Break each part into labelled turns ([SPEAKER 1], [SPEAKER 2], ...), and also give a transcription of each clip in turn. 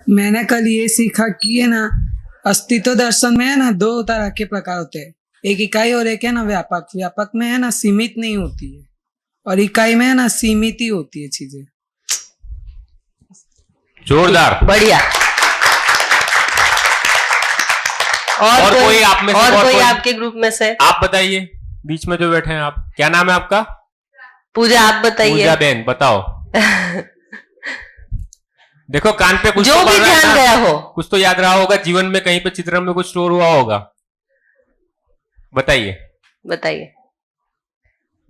[SPEAKER 1] मैंने कल ये सीखा कि है ना, अस्तित्व दर्शन में है ना 2 तरह के प्रकार होते हैं, एक इकाई और एक है ना व्यापक। व्यापक में है ना सीमित नहीं होती है और इकाई में है ना सीमित ही होती है चीजें।
[SPEAKER 2] जोरदार,
[SPEAKER 3] बढ़िया। और कोई
[SPEAKER 2] आप में से
[SPEAKER 3] और कोई आपके ग्रुप में से?
[SPEAKER 2] आप बताइए, बीच में जो बैठे हैं आप, क्या नाम है आपका?
[SPEAKER 3] पूजा, आप बताइए।
[SPEAKER 2] पूजा बहन, बताओ। देखो कान पे कुछ
[SPEAKER 3] जो
[SPEAKER 2] तो
[SPEAKER 3] भी ध्यान गया हो,
[SPEAKER 2] कुछ तो याद रहा होगा, जीवन में कहीं पे चित्रण में कुछ स्टोर हुआ होगा। बताइए
[SPEAKER 3] बताइए।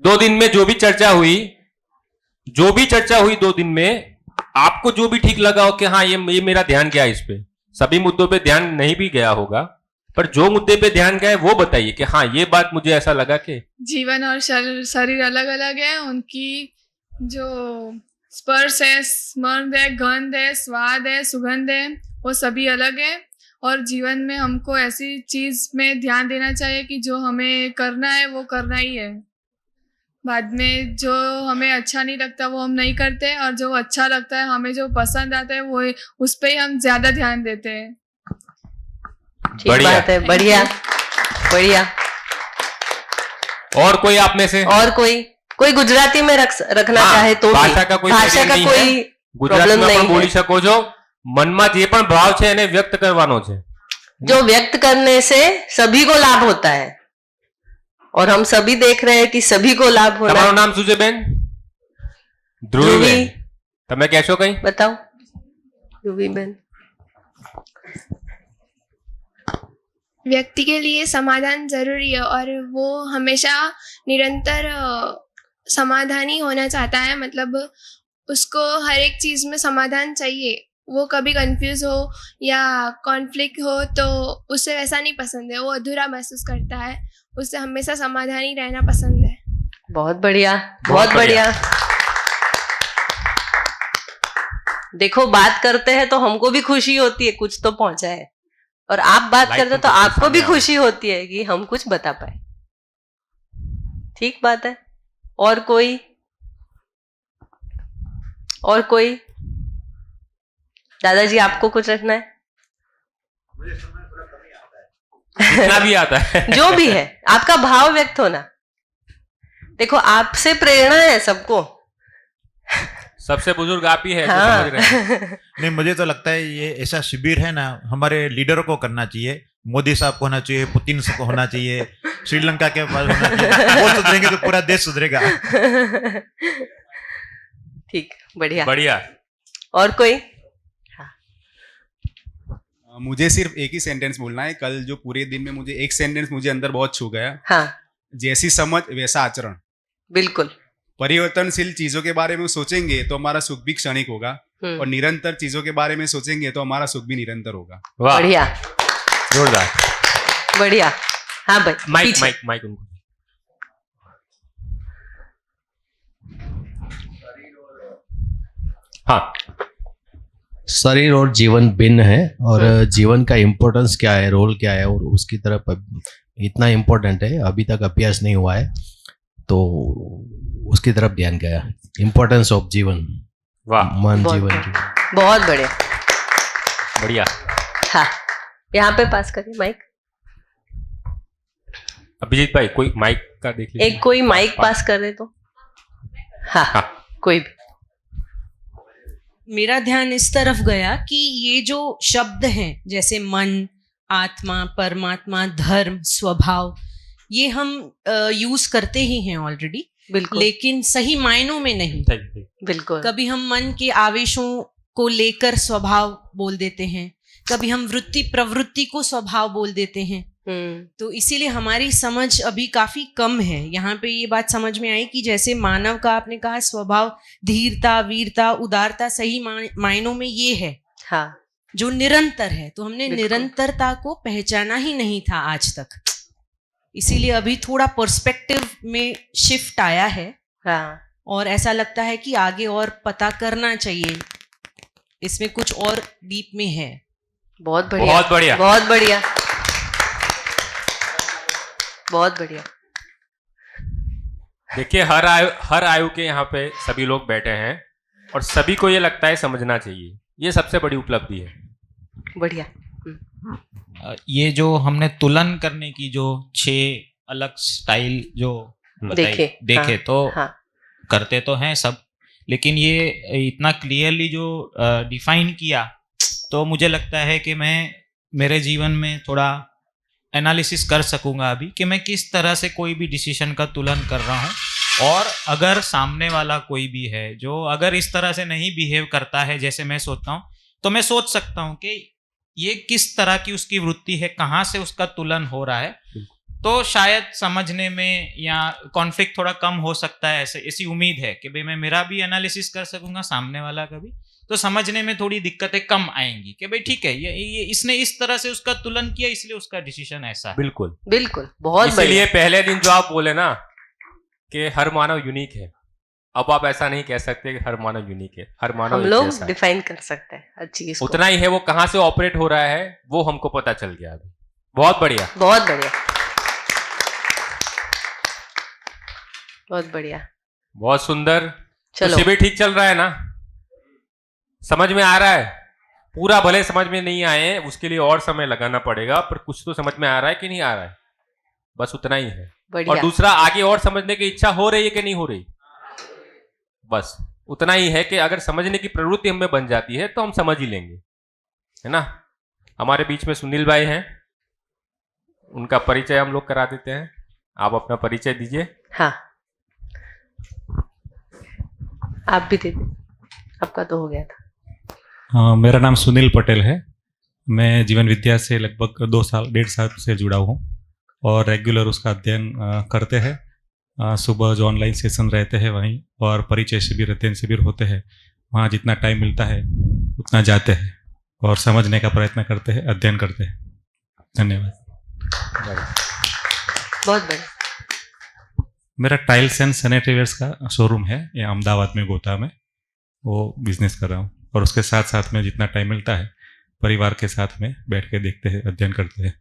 [SPEAKER 2] 2 दिन में जो भी चर्चा हुई 2 दिन में, आपको जो भी ठीक लगा हो कि हाँ ये मेरा ध्यान गया इस पे। सभी मुद्दों पे ध्यान नहीं भी गया होगा, पर जो मुद्दे पे ध्यान गया है वो बताइए कि हाँ ये बात मुझे ऐसा लगा कि
[SPEAKER 4] जीवन और शरीर अलग अलग है, उनकी जो स्पर्श है, स्मर्द है, गंध है, स्वाद है, सुगंध है, वो सभी अलग है। और जीवन में हमको ऐसी चीज में ध्यान देना चाहिए कि जो हमें करना है वो करना ही है। बाद में जो हमें अच्छा नहीं लगता वो हम नहीं करते, और जो अच्छा लगता है, हमें जो पसंद आता है वो उस पे ही हम ज्यादा ध्यान देते हैं।
[SPEAKER 3] ठीक बात है, बढ़िया बढ़िया।
[SPEAKER 2] और कोई आप में से?
[SPEAKER 3] और कोई गुजराती में रखना चाहे तो
[SPEAKER 2] भाषा का कोई
[SPEAKER 3] प्रॉब्लम नहीं
[SPEAKER 2] बोली सको जो मन में जे पण भाव छे એને व्यक्त करवानो छे।
[SPEAKER 3] जो व्यक्त करने से सभी को लाभ होता है, और हम सभी देख रहे हैं कि सभी को लाभ हो रहा है।
[SPEAKER 2] તમારું નામ શું છે બેન? ધ્રુવી। તમે કહેશો કઈ?
[SPEAKER 3] बताओ ધ્રુવી બેન।
[SPEAKER 5] व्यक्ति के लिए समाधान जरूरी है, और वो हमेशा निरंतर समाधान ही होना चाहता है। मतलब उसको हर एक चीज में समाधान चाहिए। वो कभी कंफ्यूज हो या कॉन्फ्लिक्ट हो तो उसे वैसा नहीं पसंद है, वो अधूरा महसूस करता है। उसे हमेशा समाधान ही रहना पसंद है।
[SPEAKER 3] बहुत बढ़िया, बहुत बढ़िया। देखो, बात करते हैं तो हमको भी खुशी होती है कुछ तो पहुंचा है, और आप बात करते हो तो आपको भी खुशी होती है कि हम कुछ बता पाए। ठीक बात है। और कोई दादाजी, आपको कुछ रखना है?
[SPEAKER 2] जितना भी आता है
[SPEAKER 3] जो भी है, आपका भाव व्यक्त होना। देखो, आपसे प्रेरणा है सबको।
[SPEAKER 2] सबसे बुजुर्ग आप ही है।
[SPEAKER 3] हाँ।
[SPEAKER 2] समझ रहे हैं।
[SPEAKER 6] नहीं, मुझे तो लगता है ये ऐसा शिविर है ना, हमारे लीडरों को करना चाहिए। मोदी साहब को होना चाहिए, पुतिन को होना चाहिए, श्रीलंका के पास होना चाहिए। वो सुधरेंगे तो पूरा देश सुधरेगा।
[SPEAKER 3] ठीक, बढ़िया
[SPEAKER 2] बढ़िया।
[SPEAKER 3] और कोई?
[SPEAKER 7] मुझे सिर्फ एक ही सेंटेंस बोलना है। कल जो पूरे दिन में मुझे एक सेंटेंस मुझे अंदर बहुत छू गया।
[SPEAKER 3] हाँ।
[SPEAKER 7] जैसी समझ वैसा आचरण।
[SPEAKER 3] बिल्कुल।
[SPEAKER 7] परिवर्तनशील चीजों के बारे में सोचेंगे तो हमारा सुख भी क्षणिक होगा, और निरंतर चीजों के बारे में सोचेंगे तो हमारा सुख भी निरंतर होगा।
[SPEAKER 3] बढ़िया,
[SPEAKER 2] जोरदार,
[SPEAKER 3] बढ़िया। हाँ भाई,
[SPEAKER 2] माइक उनको। हाँ।
[SPEAKER 8] शरीर और जीवन भिन्न है, और जीवन का इम्पोर्टेंस क्या है, रोल क्या है, और उसकी तरफ इतना इम्पोर्टेंट है, अभी तक अभ्यास नहीं हुआ है तो उसकी तरफ ध्यान गया। इम्पोर्टेंस ऑफ जीवन।
[SPEAKER 2] वाह,
[SPEAKER 8] मन, जीवन की।
[SPEAKER 3] बहुत बढ़िया,
[SPEAKER 2] बढ़िया।
[SPEAKER 3] हाँ, यहाँ पे पास करिए माइक।
[SPEAKER 2] अभिजीत भाई, कोई माइक का देख लीजिए।
[SPEAKER 3] एक कोई माइक पास कर दे तो। हाँ, कोई भी।
[SPEAKER 9] मेरा ध्यान इस तरफ गया कि ये जो शब्द हैं, जैसे मन, आत्मा, परमात्मा, धर्म, स्वभाव, ये हम यूज करते ही हैं ऑलरेडी, लेकिन सही मायनों में नहीं।
[SPEAKER 3] बिल्कुल।
[SPEAKER 9] कभी हम मन के आवेशों को लेकर स्वभाव बोल देते हैं, कभी हम वृत्ति प्रवृत्ति को स्वभाव बोल देते हैं। तो इसीलिए हमारी समझ अभी काफी कम है। यहाँ पे ये बात समझ में आई कि जैसे मानव का आपने कहा स्वभाव धीरता, वीरता, उदारता, सही मायनों में ये है।
[SPEAKER 3] हाँ।
[SPEAKER 9] जो निरंतर है। तो हमने निरंतरता को पहचाना ही नहीं था आज तक, इसीलिए अभी थोड़ा पर्सपेक्टिव में शिफ्ट आया है।
[SPEAKER 3] हाँ।
[SPEAKER 9] और ऐसा लगता है कि आगे और पता करना चाहिए, इसमें कुछ और डीप में है।
[SPEAKER 3] बहुत बढ़िया,
[SPEAKER 2] बहुत बढ़िया,
[SPEAKER 3] बहुत बढ़िया, बहुत बढ़िया।
[SPEAKER 2] देखिए, हर आयु के यहाँ पे सभी लोग बैठे हैं और सभी को ये लगता है समझना चाहिए। ये सबसे बड़ी उपलब्धि है।
[SPEAKER 3] बढ़िया।
[SPEAKER 10] ये जो हमने तुलन करने की जो 6 अलग स्टाइल जो देखे
[SPEAKER 3] हाँ,
[SPEAKER 10] तो
[SPEAKER 3] हाँ,
[SPEAKER 10] करते तो हैं सब, लेकिन ये इतना क्लियरली जो डिफाइन किया तो मुझे लगता है कि मैं मेरे जीवन में थोड़ा एनालिसिस कर सकूंगा अभी कि मैं किस तरह से कोई भी डिसीजन का तुलन कर रहा हूँ। और अगर सामने वाला कोई भी है जो अगर इस तरह से नहीं बिहेव करता है जैसे मैं सोचता हूँ, तो मैं सोच सकता हूँ कि ये किस तरह की उसकी वृत्ति है, कहाँ से उसका तुलन हो रहा है, तो शायद समझने में या कॉन्फ्लिक्ट थोड़ा कम हो सकता है। ऐसी उम्मीद है कि भाई मैं मेरा भी एनालिसिस कर सकूंगा, सामने वाला का भी, तो समझने में थोड़ी दिक्कतें कम आएंगी कि भाई ठीक है ये इसने इस तरह से उसका तुलन किया इसलिए उसका डिसीजन ऐसा है।
[SPEAKER 2] बिल्कुल
[SPEAKER 3] बिल्कुल, बहुत
[SPEAKER 2] इसीलिए
[SPEAKER 3] बढ़िया।
[SPEAKER 2] पहले दिन जो आप बोले ना कि हर मानव यूनिक है, अब आप ऐसा नहीं कह सकते कि हर मानव यूनिक है, हर मानव
[SPEAKER 3] हम
[SPEAKER 2] एक
[SPEAKER 3] लोग
[SPEAKER 2] जैसा है।
[SPEAKER 3] डिफाइन कर सकते हैं हर चीज को।
[SPEAKER 2] उतना ही है, वो कहाँ से ऑपरेट हो रहा है वो हमको पता चल गया अभी। बहुत बढ़िया,
[SPEAKER 3] बहुत बढ़िया, बहुत बढ़िया।
[SPEAKER 2] बहुत सुंदर। तो
[SPEAKER 3] चलो,
[SPEAKER 2] शिविर ठीक चल रहा है ना? समझ में आ रहा है? पूरा भले समझ में नहीं आए, उसके लिए और समय लगाना पड़ेगा, पर कुछ तो समझ में आ रहा है कि नहीं आ रहा है, बस उतना ही है। और
[SPEAKER 3] बढ़िया।
[SPEAKER 2] दूसरा, आगे और समझने की इच्छा हो रही है कि नहीं हो रही, बस उतना ही है कि अगर समझने की प्रवृत्ति हमें बन जाती है तो हम समझ ही लेंगे, है ना। हमारे बीच में सुनील भाई हैं, उनका परिचय हम लोग करा देते हैं। आप अपना परिचय दीजिए।
[SPEAKER 3] हाँ, आप भी दे दीजिए, आपका तो हो गया था।
[SPEAKER 11] मेरा नाम सुनील पटेल है। मैं जीवन विद्या से लगभग 1.5 साल से जुड़ा हूँ और रेगुलर उसका अध्ययन करते हैं। सुबह जो ऑनलाइन सेशन रहते हैं वहीं, और परिचय शिविर, अध्ययन शिविर होते हैं, वहाँ जितना टाइम मिलता है उतना जाते हैं और समझने का प्रयत्न करते हैं, अध्ययन करते हैं। धन्यवाद।
[SPEAKER 3] बहुत बढ़िया।
[SPEAKER 11] मेरा टाइल्स एंड सैनिटरीवेयर्स का शोरूम है ये अहमदाबाद में, गोता में, वो बिजनेस कर रहा हूँ। और उसके साथ साथ में जितना टाइम मिलता है परिवार के साथ में बैठ के देखते हैं, अध्ययन करते हैं।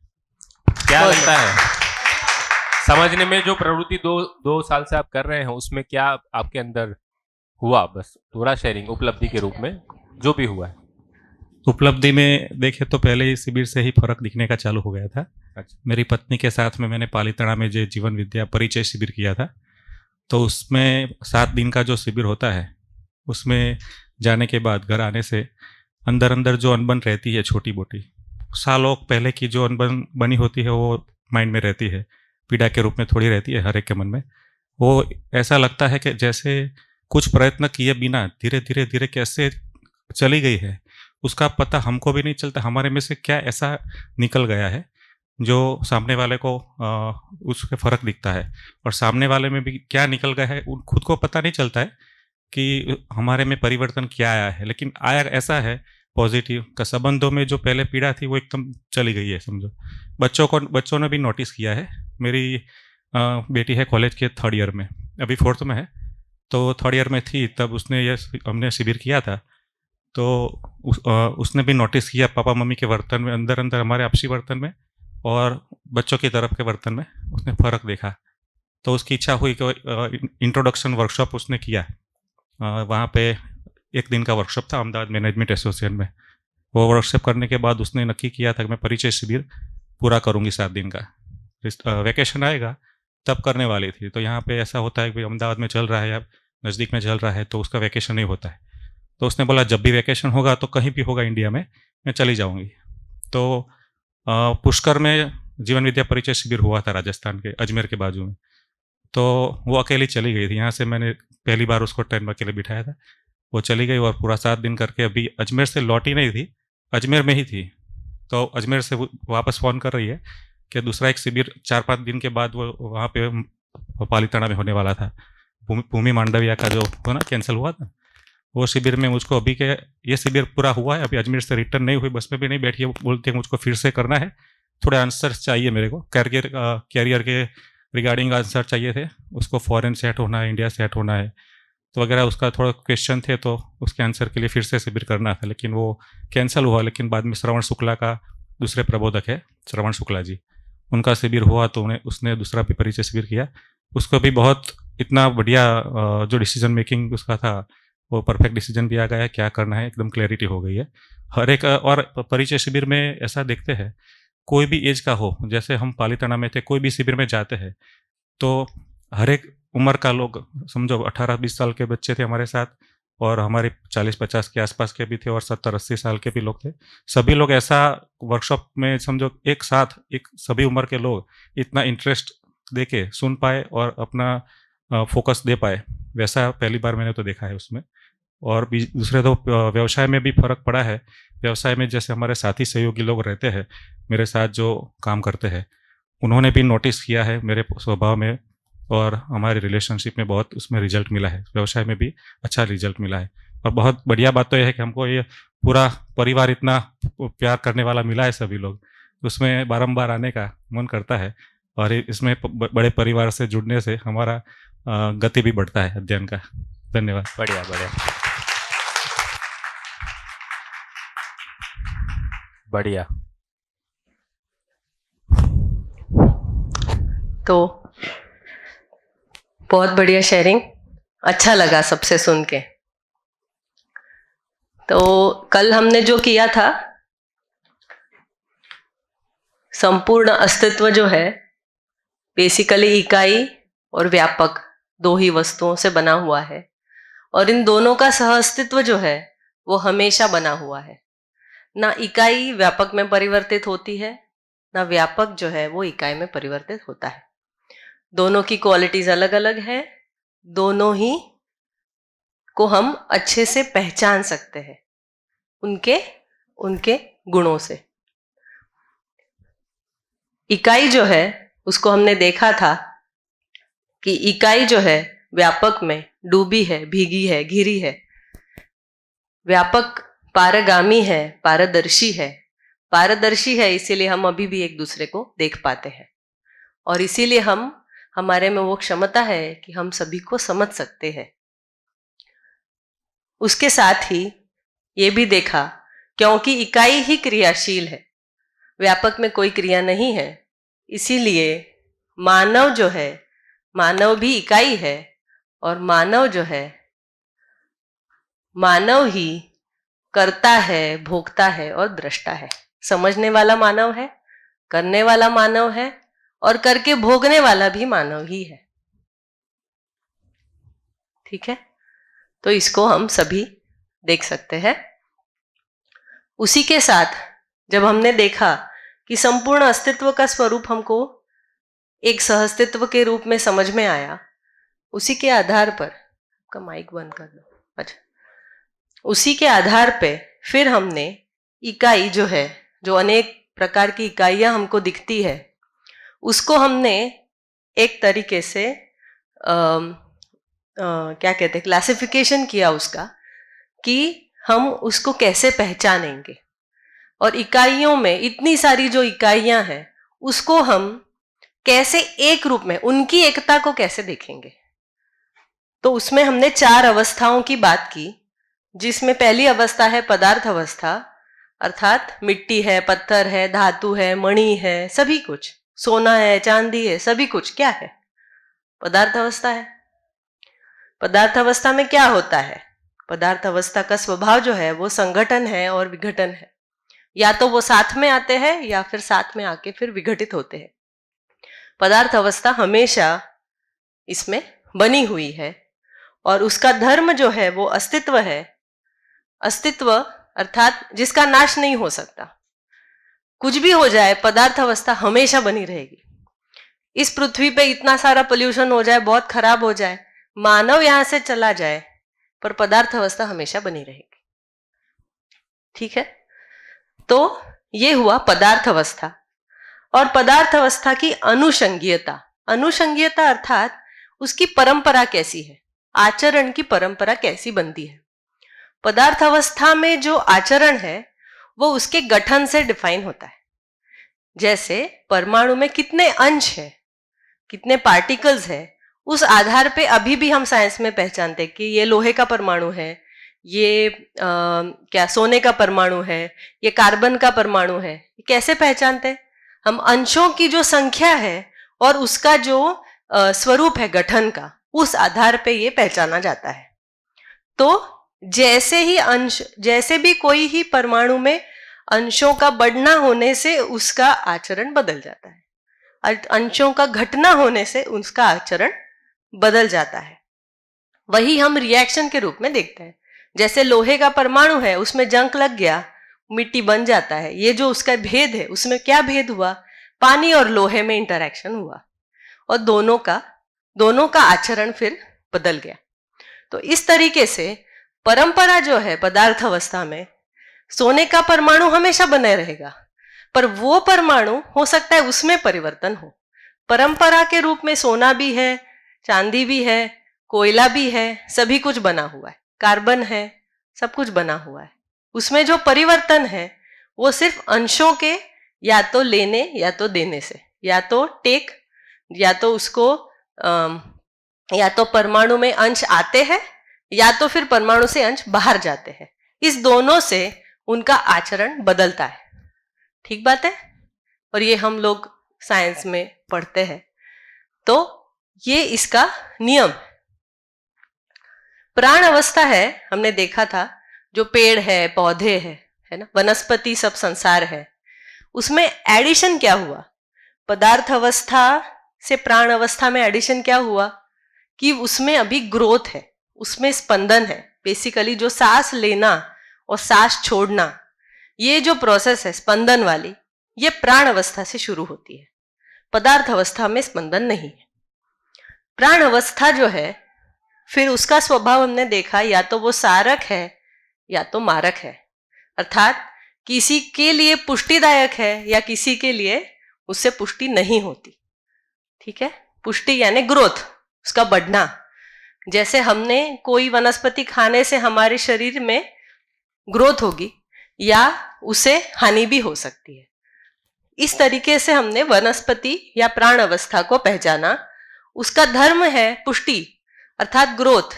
[SPEAKER 2] क्या लगता है समझने में जो प्रवृत्ति 2 साल से आप कर रहे हैं, उसमें क्या आपके अंदर हुआ? बस थोड़ा शेयरिंग, उपलब्धि के रूप में जो भी हुआ है।
[SPEAKER 11] उपलब्धि में देखे तो पहले ही शिविर से ही फर्क दिखने का चालू हो गया था।
[SPEAKER 2] अच्छा।
[SPEAKER 11] मेरी पत्नी के साथ में मैंने पालीताना में जो जीवन विद्या परिचय शिविर किया था, तो उसमें 7 दिन का जो शिविर होता है उसमें जाने के बाद घर आने से अंदर अंदर जो अनबन रहती है, छोटी मोटी सालों पहले की जो अनबन बनी होती है, वो माइंड में रहती है, पीड़ा के रूप में थोड़ी रहती है हर एक के मन में। वो ऐसा लगता है कि जैसे कुछ प्रयत्न किए बिना धीरे धीरे धीरे कैसे चली गई है, उसका पता हमको भी नहीं चलता। हमारे में से क्या ऐसा निकल गया है जो सामने वाले को उसके फर्क दिखता है, और सामने वाले में भी क्या निकल गया है खुद को पता नहीं चलता है कि हमारे में परिवर्तन क्या आया है। लेकिन आया ऐसा है पॉजिटिव का, संबंधों में जो पहले पीड़ा थी वो एकदम चली गई है, समझो। बच्चों ने भी नोटिस किया है। मेरी बेटी है कॉलेज के 3rd ईयर में, अभी 4th में है, तो 3rd ईयर में थी तब हमने शिविर किया था, तो उसने भी नोटिस किया पापा मम्मी के बर्तन में, अंदर अंदर हमारे आपसी बर्तन में और बच्चों की तरफ के बर्तन में उसने फ़र्क देखा। तो उसकी इच्छा हुई कि इंट्रोडक्शन वर्कशॉप उसने किया। वहाँ पे 1 दिन का वर्कशॉप था अहमदाबाद मैनेजमेंट एसोसिएशन में। वो वर्कशॉप करने के बाद उसने नक्की किया था कि मैं परिचय शिविर पूरा करूँगी 7 दिन का। वैकेशन आएगा तब करने वाली थी। तो यहाँ पे ऐसा होता है कि अहमदाबाद में चल रहा है या नज़दीक में चल रहा है तो उसका वैकेशन नहीं होता है। तो उसने बोला जब भी वैकेशन होगा तो कहीं भी होगा इंडिया में, मैं चली जाऊँगी। तो पुष्कर में जीवन विद्या परिचय शिविर हुआ था राजस्थान के अजमेर के बाजू में, तो वो अकेली चली गई थी। यहाँ से मैंने पहली बार उसको ट्रेन में अकेले बिठाया था, वो चली गई और पूरा 7 दिन करके अभी अजमेर से लौटी नहीं थी, अजमेर में ही थी। तो अजमेर से वापस फ़ोन कर रही है कि दूसरा एक शिविर 4-5 दिन के बाद वो वहाँ पे पालीताना में होने वाला था, भूमि मांडविया का जो हो ना कैंसिल हुआ था, वो शिविर में मुझको अभी के ये शिविर पूरा हुआ है, अभी अजमेर से रिटर्न नहीं हुई, बस में भी नहीं बैठी है। बोलते हैं मुझको फिर से करना है, थोड़े आंसर चाहिए मेरे को, कैरियर के रिगार्डिंग आंसर चाहिए थे, उसको फॉरेन सेट होना है, इंडिया सेट होना है, तो वगैरह उसका थोड़ा क्वेश्चन थे, तो उसके आंसर के लिए फिर से शिविर करना था, लेकिन वो कैंसिल हुआ। लेकिन बाद में श्रवण शुक्ला का दूसरे प्रबोधक है श्रवण शुक्ला जी, उनका शिविर हुआ तो उसने दूसरा भी परिचय शिविर किया। उसको भी बहुत इतना बढ़िया जो डिसीजन मेकिंग उसका था वो परफेक्ट डिसीजन भी आ गया है, क्या करना है एकदम क्लैरिटी हो गई है। हर एक और परिचय शिविर में ऐसा देखते हैं, कोई भी एज का हो, जैसे हम पालीताना में थे, कोई भी शिविर में जाते हैं तो हर एक उम्र का लोग, समझो 18-20 साल के बच्चे थे हमारे साथ, और हमारे 40-50 के आसपास के भी थे, और 70-80 साल के भी लोग थे। सभी लोग ऐसा वर्कशॉप में समझो एक साथ, एक सभी उम्र के लोग इतना इंटरेस्ट दे के सुन पाए और अपना फोकस दे पाए, वैसा पहली बार मैंने तो देखा है उसमें। और भी दूसरे तो व्यवसाय में भी फर्क पड़ा है। व्यवसाय में जैसे हमारे साथी सहयोगी लोग रहते हैं, मेरे साथ जो काम करते हैं, उन्होंने भी नोटिस किया है मेरे स्वभाव में, और हमारे रिलेशनशिप में बहुत उसमें रिजल्ट मिला है, व्यवसाय में भी अच्छा रिजल्ट मिला है। और बहुत बढ़िया बात तो यह है कि हमको ये पूरा परिवार इतना प्यार करने वाला मिला है, सभी लोग, उसमें बारंबार आने का मन करता है। और इसमें बड़े परिवार से जुड़ने से हमारा गति भी बढ़ता है अध्ययन का। धन्यवाद।
[SPEAKER 2] बढ़िया बढ़िया बढ़िया।
[SPEAKER 3] तो बहुत बढ़िया शेयरिंग, अच्छा लगा सबसे सुन के। तो कल हमने जो किया था, संपूर्ण अस्तित्व जो है बेसिकली इकाई और व्यापक दो ही वस्तुओं से बना हुआ है, और इन दोनों का सह अस्तित्व जो है वो हमेशा बना हुआ है। ना इकाई व्यापक में परिवर्तित होती है, ना व्यापक जो है वो इकाई में परिवर्तित होता है। दोनों की क्वालिटीज अलग अलग है, दोनों ही को हम अच्छे से पहचान सकते हैं उनके गुणों से। इकाई जो है उसको हमने देखा था कि इकाई जो है व्यापक में डूबी है, भीगी है, घिरी है। व्यापक पारगामी है, पारदर्शी है। पारदर्शी है इसीलिए हम अभी भी एक दूसरे को देख पाते हैं, और इसीलिए हमारे में वो क्षमता है कि हम सभी को समझ सकते हैं। उसके साथ ही ये भी देखा, क्योंकि इकाई ही क्रियाशील है, व्यापक में कोई क्रिया नहीं है, इसीलिए मानव जो है, मानव भी इकाई है, और मानव जो है, मानव ही करता है, भोगता है और दृष्टा है। समझने वाला मानव है, करने वाला मानव है, और करके भोगने वाला भी मानव ही है। ठीक है, तो इसको हम सभी देख सकते हैं। उसी के साथ जब हमने देखा कि संपूर्ण अस्तित्व का स्वरूप हमको एक सहअस्तित्व के रूप में समझ में आया, उसी के आधार पर, आपका माइक बंद कर दो, अच्छा, उसी के आधार पे फिर हमने इकाई जो है, जो अनेक प्रकार की इकाइयां हमको दिखती है, उसको हमने एक तरीके से क्या कहते हैं, क्लासिफिकेशन किया उसका, कि हम उसको कैसे पहचानेंगे। और इकाइयों में इतनी सारी जो इकाइयां हैं उसको हम कैसे एक रूप में, उनकी एकता को कैसे देखेंगे। तो उसमें हमने 4 अवस्थाओं की बात की, जिसमें पहली अवस्था है पदार्थ अवस्था, अर्थात मिट्टी है, पत्थर है, धातु है, मणि है, सभी कुछ, सोना है, चांदी है, सभी कुछ क्या है, पदार्थ अवस्था है। पदार्थ अवस्था में क्या होता है, पदार्थ अवस्था का स्वभाव जो है वो संगठन है और विघटन है। या तो वो साथ में आते हैं या फिर साथ में आके फिर विघटित होते हैं। पदार्थ अवस्था हमेशा इसमें बनी हुई है, और उसका धर्म जो है वो अस्तित्व है। अस्तित्व अर्थात जिसका नाश नहीं हो सकता। कुछ भी हो जाए, पदार्थ अवस्था हमेशा बनी रहेगी। इस पृथ्वी पे इतना सारा पोल्यूशन हो जाए, बहुत खराब हो जाए, मानव यहां से चला जाए, पर पदार्थ अवस्था हमेशा बनी रहेगी। ठीक है, तो ये हुआ पदार्थ अवस्था। और पदार्थ अवस्था की अनुषंगीयता, अनुषंगीयता अर्थात उसकी परंपरा कैसी है, आचरण की परंपरा कैसी बनती है। पदार्थ अवस्था में जो आचरण है वो उसके गठन से डिफाइन होता है। जैसे परमाणु में कितने अंश है, कितने पार्टिकल्स है, उस आधार पे अभी भी हम साइंस में पहचानते हैं कि ये लोहे का परमाणु है, ये क्या सोने का परमाणु है, ये कार्बन का परमाणु है। कैसे पहचानते हैं हम? अंशों की जो संख्या है और उसका जो स्वरूप है गठन का, उस आधार पे ये पहचाना जाता है। तो जैसे भी कोई ही परमाणु में अंशों का बढ़ना होने से उसका आचरण बदल जाता है, अंशों का घटना होने से उसका आचरण बदल जाता है। वही हम रिएक्शन के रूप में देखते हैं। जैसे लोहे का परमाणु है, उसमें जंग लग गया, मिट्टी बन जाता है। ये जो उसका भेद है, उसमें क्या भेद हुआ? पानी और लोहे में इंटरेक्शन हुआ और दोनों का आचरण फिर बदल गया। तो इस तरीके से परंपरा जो है पदार्थ अवस्था में, सोने का परमाणु हमेशा बने रहेगा, पर वो परमाणु हो सकता है उसमें परिवर्तन हो। परंपरा के रूप में सोना भी है, चांदी भी है, कोयला भी है, सभी कुछ बना हुआ है, कार्बन है, सब कुछ बना हुआ है। उसमें जो परिवर्तन है वो सिर्फ अंशों के या तो लेने या तो देने से, या तो टेक, या तो उसको या तो परमाणु में अंश आते हैं या तो फिर परमाणु से अंश बाहर जाते हैं। इस दोनों से उनका आचरण बदलता है। ठीक बात है? और ये हम लोग साइंस में पढ़ते हैं। तो ये इसका नियम है। प्राण अवस्था है, हमने देखा था, जो पेड़ है, पौधे है ना, वनस्पति, सब संसार है, उसमें एडिशन क्या हुआ? पदार्थ अवस्था से प्राण अवस्था में एडिशन क्या हुआ कि उसमें अभी ग्रोथ है, उसमें स्पंदन है। बेसिकली जो सांस लेना और सांस छोड़ना, ये जो प्रोसेस है स्पंदन वाली, ये प्राण अवस्था से शुरू होती है। पदार्थ अवस्था में स्पंदन नहीं है। प्राण अवस्था जो है, फिर उसका स्वभाव हमने देखा, या तो वो सारक है या तो मारक है। अर्थात किसी के लिए पुष्टिदायक है या किसी के लिए उससे पुष्टि नहीं होती। ठीक है? पुष्टि यानी ग्रोथ, उसका बढ़ना। जैसे हमने कोई वनस्पति खाने से हमारे शरीर में ग्रोथ होगी या उसे हानि भी हो सकती है। इस तरीके से हमने वनस्पति या प्राण अवस्था को पहचाना। उसका धर्म है पुष्टि अर्थात ग्रोथ।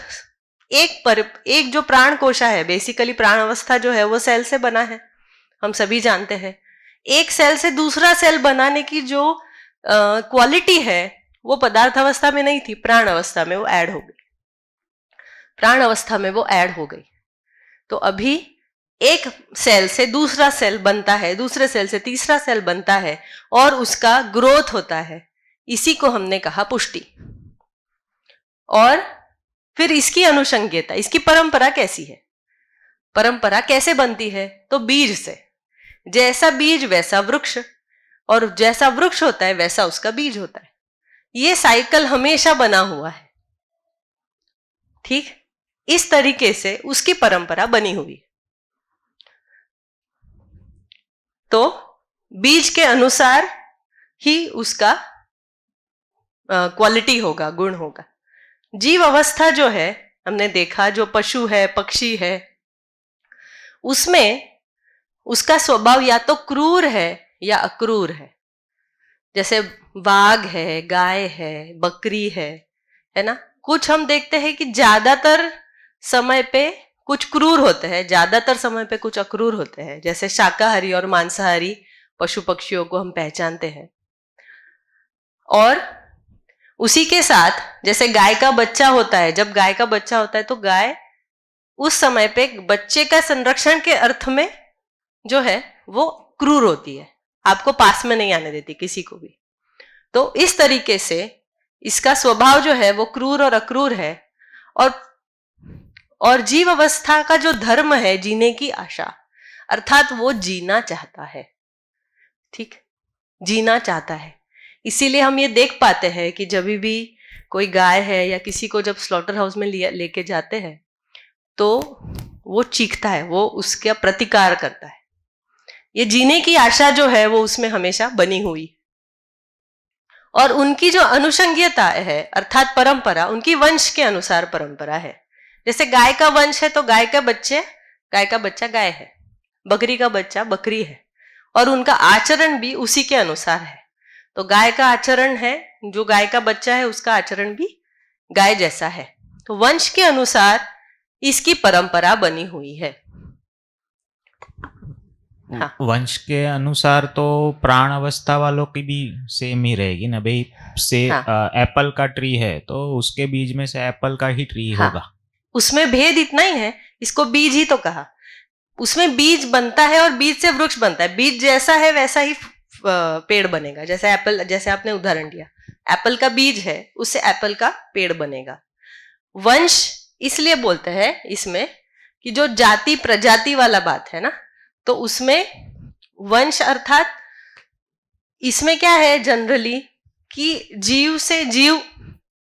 [SPEAKER 3] एक जो प्राण कोशा है, बेसिकली प्राण अवस्था जो है वो सेल से बना है, हम सभी जानते हैं। एक सेल से दूसरा सेल बनाने की जो क्वालिटी है वो पदार्थ अवस्था में नहीं थी, प्राण अवस्था में वो ऐड हो गई। प्राण अवस्था में वो ऐड हो गई। तो अभी एक सेल से दूसरा सेल बनता है, दूसरे सेल से तीसरा सेल बनता है और उसका ग्रोथ होता है। इसी को हमने कहा पुष्टि। और फिर इसकी अनुषंगियता, इसकी परंपरा कैसी है? परंपरा कैसे बनती है? तो बीज से। जैसा बीज वैसा वृक्ष, और जैसा वृक्ष होता है वैसा उसका बीज होता है। ये साइकिल हमेशा बना हुआ है। ठीक? इस तरीके से उसकी परंपरा बनी हुई है। तो बीज के अनुसार ही उसका क्वालिटी होगा, गुण होगा। जीव अवस्था जो है, हमने देखा, जो पशु है, पक्षी है, उसमें उसका स्वभाव या तो क्रूर है या अक्रूर है। जैसे बाघ है, गाय है, बकरी है ना। कुछ हम देखते हैं कि ज्यादातर समय पे कुछ क्रूर होते हैं, ज्यादातर समय पे कुछ अक्रूर होते हैं। जैसे शाकाहारी और मांसाहारी पशु पक्षियों को हम पहचानते हैं। और उसी के साथ जैसे गाय का बच्चा होता है, जब गाय का बच्चा होता है तो गाय उस समय पे बच्चे का संरक्षण के अर्थ में जो है वो क्रूर होती है, आपको पास में नहीं आने देती किसी को भी। तो इस तरीके से इसका स्वभाव जो है वो क्रूर और अक्रूर है। और जीव अवस्था का जो धर्म है, जीने की आशा, अर्थात वो जीना चाहता है। ठीक? जीना चाहता है। इसीलिए हम ये देख पाते हैं कि जब भी कोई गाय है या किसी को जब स्लॉटर हाउस में लेके जाते हैं तो वो चीखता है, वो उसका प्रतिकार करता है। ये जीने की आशा जो है वो उसमें हमेशा बनी हुई। और उनकी जो अनुषंगियता है अर्थात परंपरा, उनकी वंश के अनुसार परंपरा है। जैसे गाय का वंश है तो गाय का बच्चा गाय है, बकरी का बच्चा बकरी है, और उनका आचरण भी उसी के अनुसार है। तो गाय का आचरण है, जो गाय का बच्चा है उसका आचरण भी गाय जैसा है। तो वंश के अनुसार इसकी परंपरा बनी हुई है। हाँ।
[SPEAKER 10] वंश के अनुसार तो प्राण अवस्था वालों की भी सेम ही रहेगी ना भाई। से
[SPEAKER 3] हाँ।
[SPEAKER 10] एप्पल का ट्री है तो उसके बीज में से एप्पल का ही ट्री
[SPEAKER 3] हाँ।
[SPEAKER 10] होगा।
[SPEAKER 3] उसमें भेद इतना ही है इसको बीज ही तो कहा। उसमें बीज बनता है और बीज से वृक्ष बनता है। बीज जैसा है वैसा ही पेड़ बनेगा। जैसे एप्पल, जैसे आपने उदाहरण दिया, एप्पल का बीज है, उससे एप्पल का पेड़ बनेगा। वंश इसलिए बोलते हैं इसमें कि जो जाति प्रजाति वाला बात है ना, तो उसमें वंश अर्थात इसमें क्या है जनरली कि जीव से जीव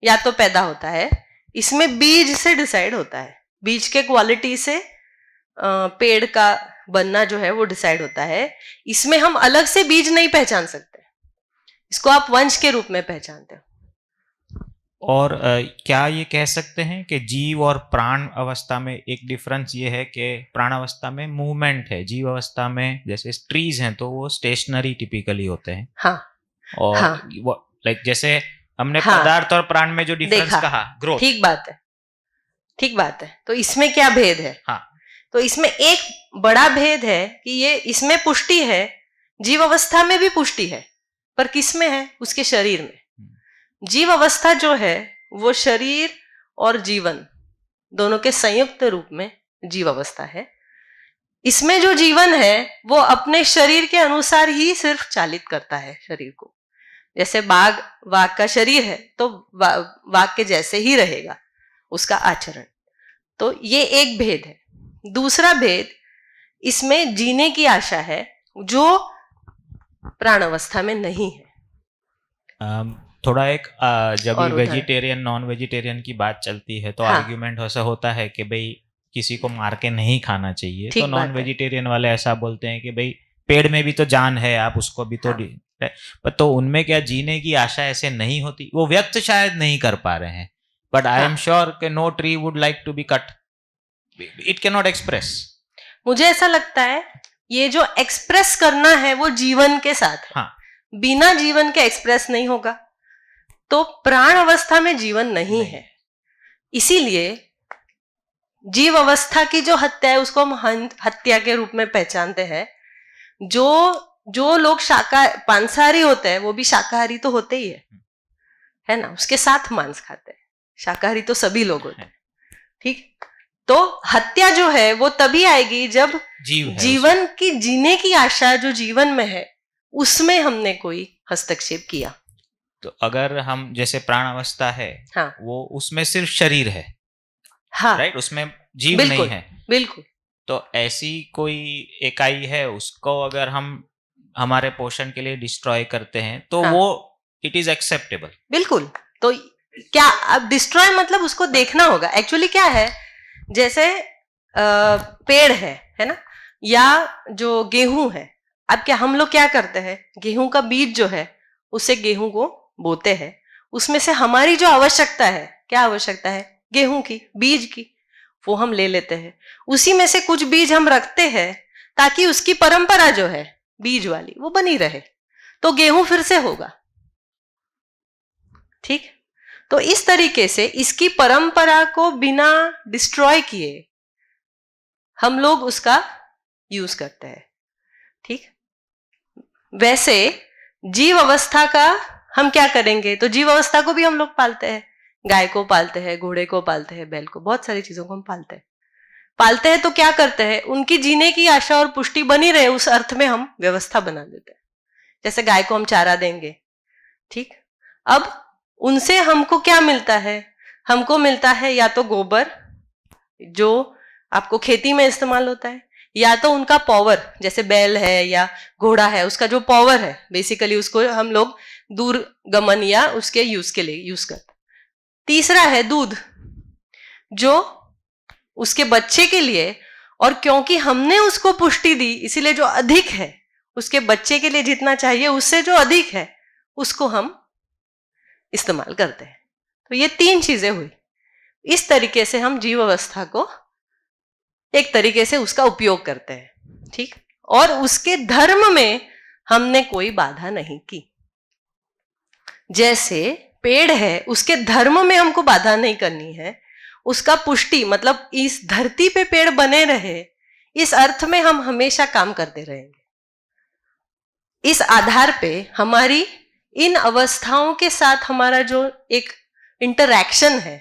[SPEAKER 3] या तो पैदा होता है, इसमें बीज से डिसाइड होता है। बीज के क्वालिटी से पेड़ का बनना जो है वो डिसाइड होता है। इसमें हम अलग से बीज नहीं पहचान सकते, इसको आप वंश के रूप में पहचानते हो।
[SPEAKER 10] और क्या ये कह सकते हैं कि जीव और प्राण अवस्था में एक डिफरेंस ये है कि प्राण अवस्था में मूवमेंट है, जीव अवस्था में जैसे ट्रीज हैं तो वो स्टेशनरी टिपिकली होते हैं।
[SPEAKER 3] हाँ,
[SPEAKER 10] और
[SPEAKER 3] हाँ,
[SPEAKER 10] लाइक जैसे हमने
[SPEAKER 3] हाँ,
[SPEAKER 10] पदार्थ और प्राण में जो डिफरेंस
[SPEAKER 3] देखा,
[SPEAKER 10] कहा, ग्रोथ।
[SPEAKER 3] ठीक बात है, ठीक बात है। तो इसमें क्या भेद है?
[SPEAKER 10] हाँ,
[SPEAKER 3] तो इसमें एक बड़ा भेद है कि ये इसमें पुष्टि है, जीव अवस्था में भी पुष्टि है, पर किस में है? उसके शरीर में। जीव अवस्था जो है वो शरीर और जीवन दोनों के संयुक्त रूप में जीव अवस्था है। इसमें जो जीवन है वो अपने शरीर के अनुसार ही सिर्फ चालित करता है शरीर को। जैसे बाघ का शरीर है तो बाघ के जैसे ही रहेगा उसका आचरण। तो ये एक भेद है। दूसरा भेद, इसमें जीने की आशा है जो प्राण अवस्था में नहीं है।
[SPEAKER 10] थोड़ा एक जब
[SPEAKER 3] और
[SPEAKER 10] वेजिटेरियन नॉन वेजिटेरियन की बात चलती है तो
[SPEAKER 3] हाँ,
[SPEAKER 10] आर्ग्यूमेंट ऐसा होता है कि भाई किसी को मार के नहीं खाना चाहिए।
[SPEAKER 3] ठीक
[SPEAKER 10] तो नॉन
[SPEAKER 3] बात है।
[SPEAKER 10] वेजिटेरियन वाले ऐसा बोलते हैं कि भाई पेड़ में भी तो जान है, आप उसको भी तो
[SPEAKER 3] हाँ।
[SPEAKER 10] पर तो उनमें क्या जीने की आशा ऐसे नहीं होती? वो व्यक्त शायद नहीं कर पा रहे हैं, बट आई एम श्योर कि no tree would like to be cut, it can not express.
[SPEAKER 3] मुझे ऐसा लगता है ये जो एक्सप्रेस करना है वो जीवन के साथ है।
[SPEAKER 10] हाँ,
[SPEAKER 3] बिना जीवन के एक्सप्रेस नहीं होगा। तो प्राण अवस्था में जीवन नहीं है, इसीलिए जीव अवस्था की जो हत्या है उसको हम हत्या के रूप में पहचानते हैं। जो लोग मांसाहारी होते हैं वो भी शाकाहारी तो होते ही है ना, उसके साथ मांस खाते हैं। शाकाहारी तो सभी लोग होते हैं, ठीक। तो हत्या जो है वो तभी आएगी जब जीवन की जीने की आशा जो जीवन में है उसमें हमने कोई हस्तक्षेप किया।
[SPEAKER 10] तो अगर हम जैसे प्राण अवस्था है,
[SPEAKER 3] हाँ,
[SPEAKER 10] वो उसमें सिर्फ शरीर है,
[SPEAKER 3] हाँ,
[SPEAKER 10] राइट, उसमें जीव
[SPEAKER 3] बिल्कुल,
[SPEAKER 10] नहीं है,
[SPEAKER 3] बिल्कुल।
[SPEAKER 10] तो ऐसी कोई इकाई है उसको अगर हम हमारे पोषण के लिए डिस्ट्रॉय करते हैं तो
[SPEAKER 3] हाँ,
[SPEAKER 10] वो इट इज एक्सेप्टेबल।
[SPEAKER 3] बिल्कुल। तो क्या अब डिस्ट्रॉय मतलब उसको देखना होगा। एक्चुअली क्या है, जैसे पेड़ है ना, या जो गेहूं है। अब क्या हम लोग क्या करते हैं, गेहूं का बीज जो है उससे गेहूं को बोते हैं, उसमें से हमारी जो आवश्यकता है, क्या आवश्यकता है, गेहूं की, बीज की, वो हम ले लेते हैं। उसी में से कुछ बीज हम रखते हैं ताकि उसकी परंपरा जो है बीज वाली वो बनी रहे, तो गेहूं फिर से होगा, ठीक। तो इस तरीके से इसकी परंपरा को बिना डिस्ट्रॉय किए हम लोग उसका यूज करते हैं, ठीक। वैसे जीव अवस्था का हम क्या करेंगे, तो जीव अवस्था को भी हम लोग पालते हैं, गाय को पालते हैं, घोड़े को पालते हैं, बैल को, बहुत सारी चीजों को हम पालते हैं। तो क्या करते हैं, उनकी जीने की आशा और पुष्टि बनी रहे उस अर्थ में हम व्यवस्था बना देते हैं। जैसे गाय को हम चारा देंगे, ठीक। अब उनसे हमको क्या मिलता है, हमको मिलता है या तो गोबर जो आपको खेती में इस्तेमाल होता है, या तो उनका पावर, जैसे बैल है या घोड़ा है, उसका जो पावर है बेसिकली उसको हम लोग दूर गमन या उसके यूज के लिए यूज करते हैं। तीसरा है दूध, जो उसके बच्चे के लिए, और क्योंकि हमने उसको पुष्टि दी इसीलिए जो अधिक है उसके बच्चे के लिए जितना चाहिए उससे जो अधिक है उसको हम इस्तेमाल करते हैं। तो ये 3 चीजें हुई। इस तरीके से हम जीव अवस्था को एक तरीके से उसका उपयोग करते हैं, ठीक। और उसके धर्म में हमने कोई बाधा नहीं की। जैसे पेड़ है, उसके धर्म में हमको बाधा नहीं करनी है, उसका पुष्टि मतलब इस धरती पे पेड़ बने रहे इस अर्थ में हम हमेशा काम करते रहेंगे। इस आधार पे हमारी इन अवस्थाओं के साथ हमारा जो एक इंटरैक्शन है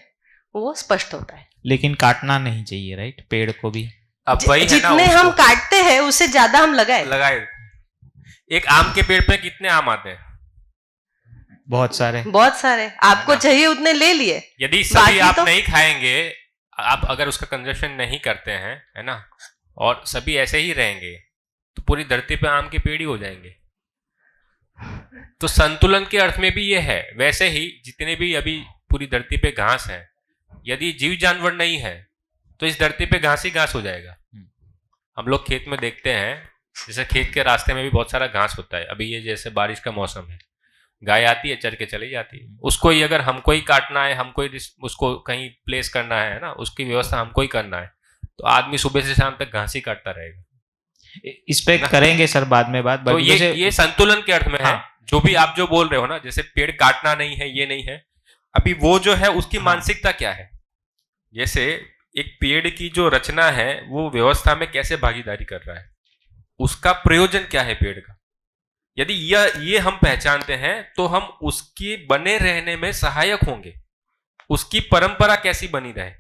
[SPEAKER 3] वो स्पष्ट होता है।
[SPEAKER 10] लेकिन काटना नहीं चाहिए, राइट, पेड़ को भी।
[SPEAKER 2] अब वही है ना,
[SPEAKER 3] जितने हम काटते हैं उससे ज्यादा हम लगाए।
[SPEAKER 2] एक आम के पेड़ पे कितने आम आते हैं?
[SPEAKER 10] बहुत सारे।
[SPEAKER 3] आपको चाहिए उतने ले लिए।
[SPEAKER 2] यदि सभी आप नहीं खाएंगे, आप अगर उसका कंजप्शन नहीं करते हैं, है ना, और सभी ऐसे ही रहेंगे, तो पूरी धरती पे आम के पेड़ ही हो जाएंगे। तो संतुलन के अर्थ में भी ये है। वैसे ही जितने भी अभी पूरी धरती पे घास है, यदि जीव जानवर नहीं है तो इस धरती पे घास ही घास हो जाएगा। हम लोग खेत में देखते हैं, जैसे खेत के रास्ते में भी बहुत सारा घास होता है। अभी ये जैसे बारिश का मौसम है, गाय आती है, चर के चली जाती है। उसको ही अगर हमको ही काटना है, हमको ही उसको कहीं प्लेस करना है ना, उसकी व्यवस्था हमको ही करना है, तो आदमी सुबह से शाम तक घास ही काटता रहेगा।
[SPEAKER 10] इस पे करेंगे सर बाद में बात।
[SPEAKER 2] तो ये संतुलन के अर्थ में है। जो भी आप जो बोल रहे हो ना, जैसे पेड़ काटना नहीं है, ये नहीं है, अभी वो जो है उसकी मानसिकता क्या है। जैसे एक पेड़ की जो रचना है वो व्यवस्था में कैसे भागीदारी कर रहा है, उसका प्रयोजन क्या है पेड़ का। यदि ये हम पहचानते हैं तो हम उसकी बने रहने में सहायक होंगे। उसकी परंपरा कैसी बनी रहे,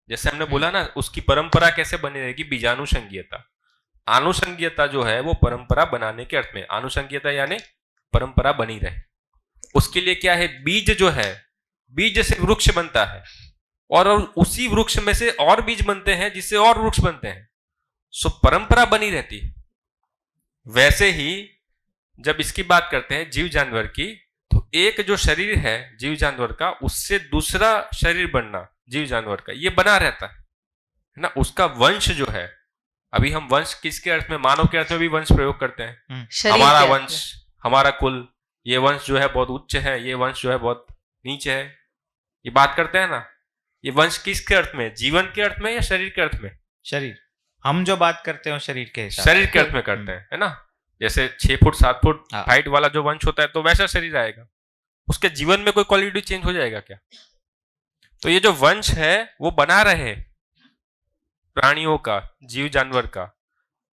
[SPEAKER 2] जैसे हमने बोला ना, उसकी परंपरा कैसे बनी रहेगी, बीजानुसंगीयता। आनुसंगीयता जो है वो परंपरा बनाने के अर्थ में, आनुसंगीयता यानी परंपरा बनी रहे। उसके लिए क्या है, बीज जो है, बीज से वृक्ष बनता है, और उसी वृक्ष में से और बीज बनते हैं, जिससे और वृक्ष बनते हैं। सो परंपरा बनी रहती है। वैसे ही जब इसकी बात करते हैं जीव जानवर की, तो एक जो शरीर है जीव जानवर का, उससे दूसरा शरीर बनना जीव जानवर का, ये बना रहता है ना। उसका वंश जो है, अभी हम वंश किसके अर्थ में, मानव के अर्थ में भी वंश प्रयोग करते हैं। हमारा वंश, हमारा कुल, ये वंश जो है बहुत उच्च है, ये वंश जो है बहुत नीचे है, ये बात करते हैं ना। ये वंश किसके अर्थ में, जीवन के अर्थ में या शरीर के अर्थ में?
[SPEAKER 10] शरीर। हम जो बात करते हैं शरीर के हिसाब,
[SPEAKER 2] शरीर के अर्थ में करते हैं, है ना। जैसे 6 फुट 7 फुट हाइट वाला जो वंश होता है, तो वैसा शरीर आएगा। उसके जीवन में कोई क्वालिटी चेंज हो जाएगा क्या? तो ये जो वंश है वो बना रहे प्राणियों का, जीव जानवर का,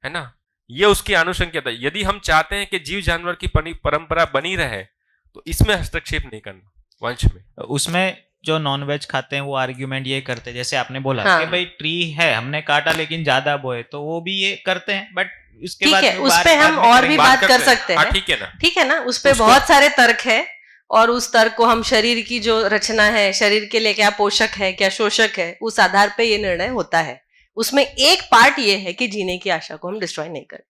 [SPEAKER 2] है ना, ये उसकी आनुषंगिकता। यदि हम चाहते हैं कि जीव जानवर की परंपरा बनी रहे, तो इसमें हस्तक्षेप नहीं करना वंश में।
[SPEAKER 10] उसमें जो नॉनवेज खाते हैं वो आर्ग्यूमेंट ये करते हैं, जैसे आपने बोला कि भाई ट्री है, हमने काटा लेकिन ज्यादा बोए, तो वो भी ये करते हैं। बट उसके बाद
[SPEAKER 3] उस पे हम और भी बात कर सकते हैं। ठीक है ना, उस पे बहुत सारे तर्क है, और उस तर्क को हम शरीर की जो रचना है, शरीर के लिए क्या पोषक है, क्या शोषक है, उस आधार पे ये निर्णय होता है। उसमें एक पार्ट ये है कि जीने की आशा को हम डिस्ट्रॉय नहीं करें।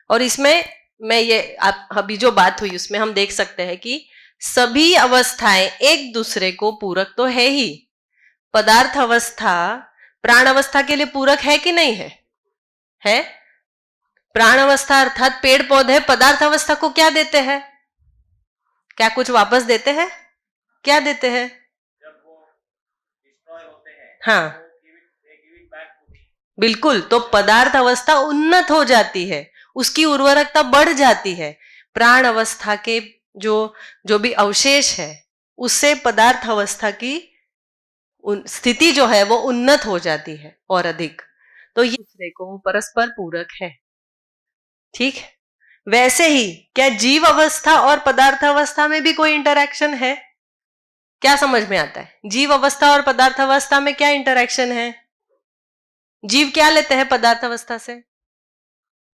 [SPEAKER 3] और इसमें मैं ये अभी जो बात हुई उसमें हम देख सकते हैं कि सभी अवस्थाएं एक दूसरे को पूरक तो है ही। पदार्थ अवस्था प्राण अवस्था के लिए पूरक है कि नहीं है? है। प्राण अवस्था अर्थात पेड़ पौधे पदार्थ अवस्था को क्या देते हैं? क्या कुछ वापस देते हैं? क्या देते हैं? हाँ बिल्कुल। तो पदार्थ अवस्था उन्नत हो जाती है, उसकी उर्वरकता बढ़ जाती है। प्राण अवस्था के जो भी अवशेष है, उससे पदार्थ अवस्था की स्थिति जो है वो उन्नत हो जाती है और अधिक। तो ये दूसरे को परस्पर पूरक है। ठीक। वैसे ही क्या जीव अवस्था और पदार्थ अवस्था में भी कोई इंटरैक्शन है? क्या समझ में आता है? जीव अवस्था और पदार्थ अवस्था में क्या इंटरैक्शन है? जीव क्या लेते हैं पदार्थ अवस्था से?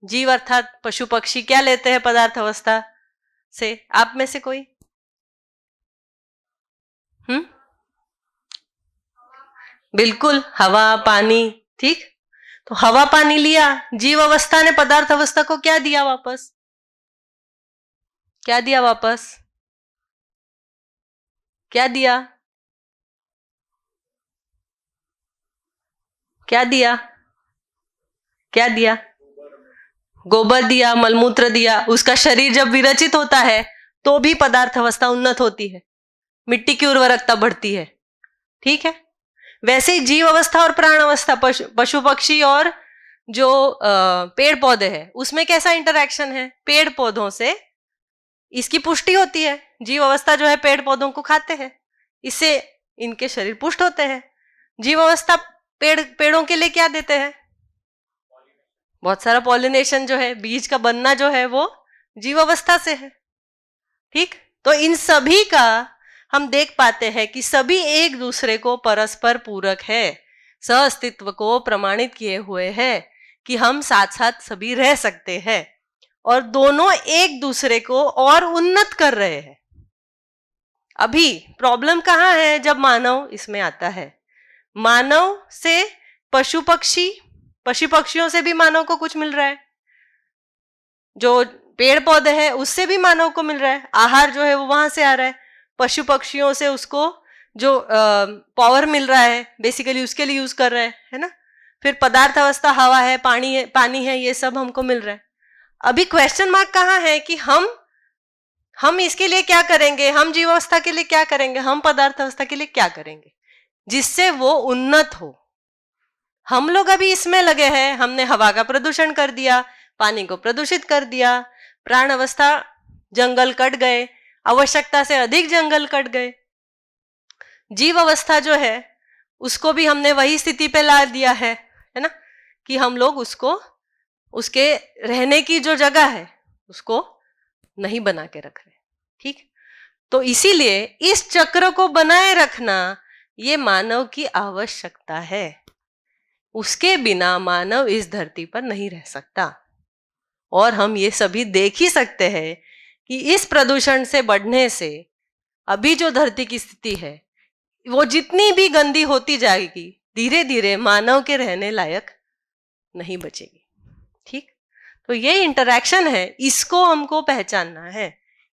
[SPEAKER 3] जीव अर्थात पशु पक्षी क्या लेते हैं पदार्थ अवस्था से? आप में से कोई? बिल्कुल, हवा पानी। ठीक। तो हवा पानी लिया, जीव अवस्था ने पदार्थ अवस्था को क्या दिया वापस? क्या दिया वापस? क्या दिया? क्या दिया? क्या दिया? गोबर दिया, मलमूत्र दिया। उसका शरीर जब विरचित होता है तो भी पदार्थ अवस्था उन्नत होती है, मिट्टी की उर्वरकता बढ़ती है। ठीक है। वैसे ही जीव अवस्था और प्राण अवस्था, पशु पक्षी और जो पेड़ पौधे हैं, उसमें कैसा इंटरैक्शन है? पेड़ पौधों से इसकी पुष्टि होती है। जीव अवस्था जो है पेड़ पौधों को खाते हैं, इससे इनके शरीर पुष्ट होते हैं। जीव अवस्था पेड़ों के लिए क्या देते हैं? बहुत सारा पॉलिनेशन जो है, बीज का बनना जो है वो जीव अवस्था से है। ठीक। तो इन सभी का हम देख पाते हैं कि सभी एक दूसरे को परस्पर पूरक है। सह अस्तित्व को प्रमाणित किए हुए है कि हम साथ साथ सभी रह सकते हैं और दोनों एक दूसरे को और उन्नत कर रहे हैं। अभी प्रॉब्लम कहाँ है जब मानव इसमें आता है? मानव से पशु पक्षियों से भी मानव को कुछ मिल रहा है, जो पेड़ पौधे हैं उससे भी मानव को मिल रहा है, आहार जो है वो वहां से आ रहा है। पशु पक्षियों से उसको जो पावर मिल रहा है बेसिकली उसके लिए यूज कर रहे हैं, है ना। फिर पदार्थ अवस्था हवा है, पानी है, ये सब हमको मिल रहा है। अभी क्वेश्चन मार्क कहाँ है कि हम इसके लिए क्या करेंगे, हम जीव अवस्था के लिए क्या करेंगे, हम पदार्थ अवस्था के लिए क्या करेंगे जिससे वो उन्नत हो। हम लोग अभी इसमें लगे हैं, हमने हवा का प्रदूषण कर दिया, पानी को प्रदूषित कर दिया, प्राण अवस्था जंगल कट गए, आवश्यकता से अधिक जंगल कट गए। जीव अवस्था जो है उसको भी हमने वही स्थिति पे ला दिया है ना, कि हम लोग उसके रहने की जो जगह है उसको नहीं बना के रख रहे। ठीक, तो इसीलिए इस चक्र को बनाए रखना ये मानव की आवश्यकता है। उसके बिना मानव इस धरती पर नहीं रह सकता। और हम ये सभी देख ही सकते हैं कि इस प्रदूषण से बढ़ने से अभी जो धरती की स्थिति है वो जितनी भी गंदी होती जाएगी, धीरे धीरे मानव के रहने लायक नहीं बचेगी। ठीक, तो ये इंटरैक्शन है, इसको हमको पहचानना है।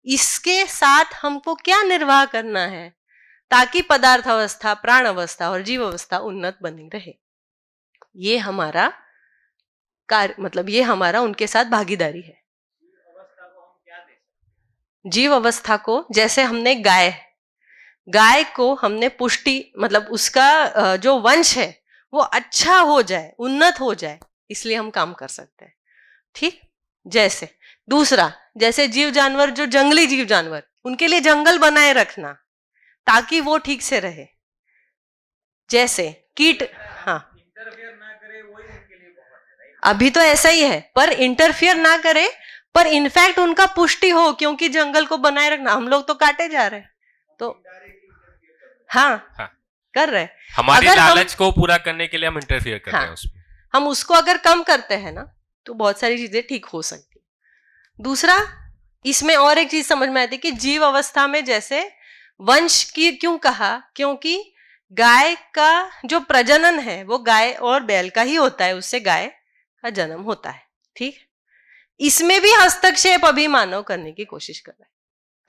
[SPEAKER 3] इसके साथ हमको क्या निर्वाह करना है ताकि पदार्थ अवस्था, प्राण अवस्था और जीव अवस्था उन्नत बनी रहे। ये हमारा कार्य, मतलब ये हमारा उनके साथ भागीदारी है। जीव अवस्था को जैसे हमने गाय को हमने पुष्टि, मतलब उसका जो वंश है वो अच्छा हो जाए, उन्नत हो जाए, इसलिए हम काम कर सकते हैं। ठीक, जैसे दूसरा, जैसे जीव जानवर, जो जंगली जीव जानवर, उनके लिए जंगल बनाए रखना ताकि वो ठीक से रहे। जैसे कीट, हाँ अभी तो ऐसा ही है, पर इंटरफियर ना करे, पर इनफैक्ट उनका पुष्टि हो, क्योंकि जंगल को बनाए रखना, हम लोग तो काटे जा रहे हैं, तो हाँ कर रहे हैं।
[SPEAKER 2] हमारी लालच को पूरा करने के लिए हम इंटरफियर कर रहे हैं उसमें।
[SPEAKER 3] हम उसको अगर कम करते हैं ना तो बहुत सारी चीजें ठीक हो सकती है। दूसरा, इसमें और एक चीज समझ में आती है कि जीव अवस्था में जैसे वंश की क्यों कहा, क्योंकि गाय का जो प्रजनन है वो गाय और बैल का ही होता है, उससे गाय का जन्म होता है। ठीक, इसमें भी हस्तक्षेप अभी मानव करने की कोशिश कर रहा है,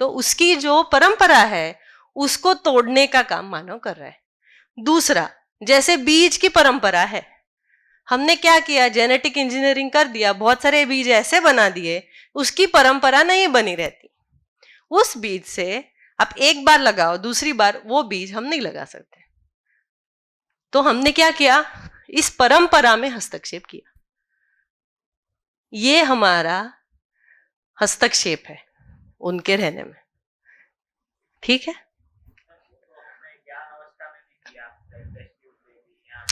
[SPEAKER 3] तो उसकी जो परंपरा है उसको तोड़ने का काम मानव कर रहा है। दूसरा, जैसे बीज की परंपरा है, हमने क्या किया, जेनेटिक इंजीनियरिंग कर दिया, बहुत सारे बीज ऐसे बना दिए, उसकी परंपरा नहीं बनी रहती। उस बीज से आप एक बार लगाओ, दूसरी बार वो बीज हम नहीं लगा सकते। तो हमने क्या किया, इस परंपरा में हस्तक्षेप किया। ये हमारा हस्तक्षेप है उनके रहने में। ठीक है,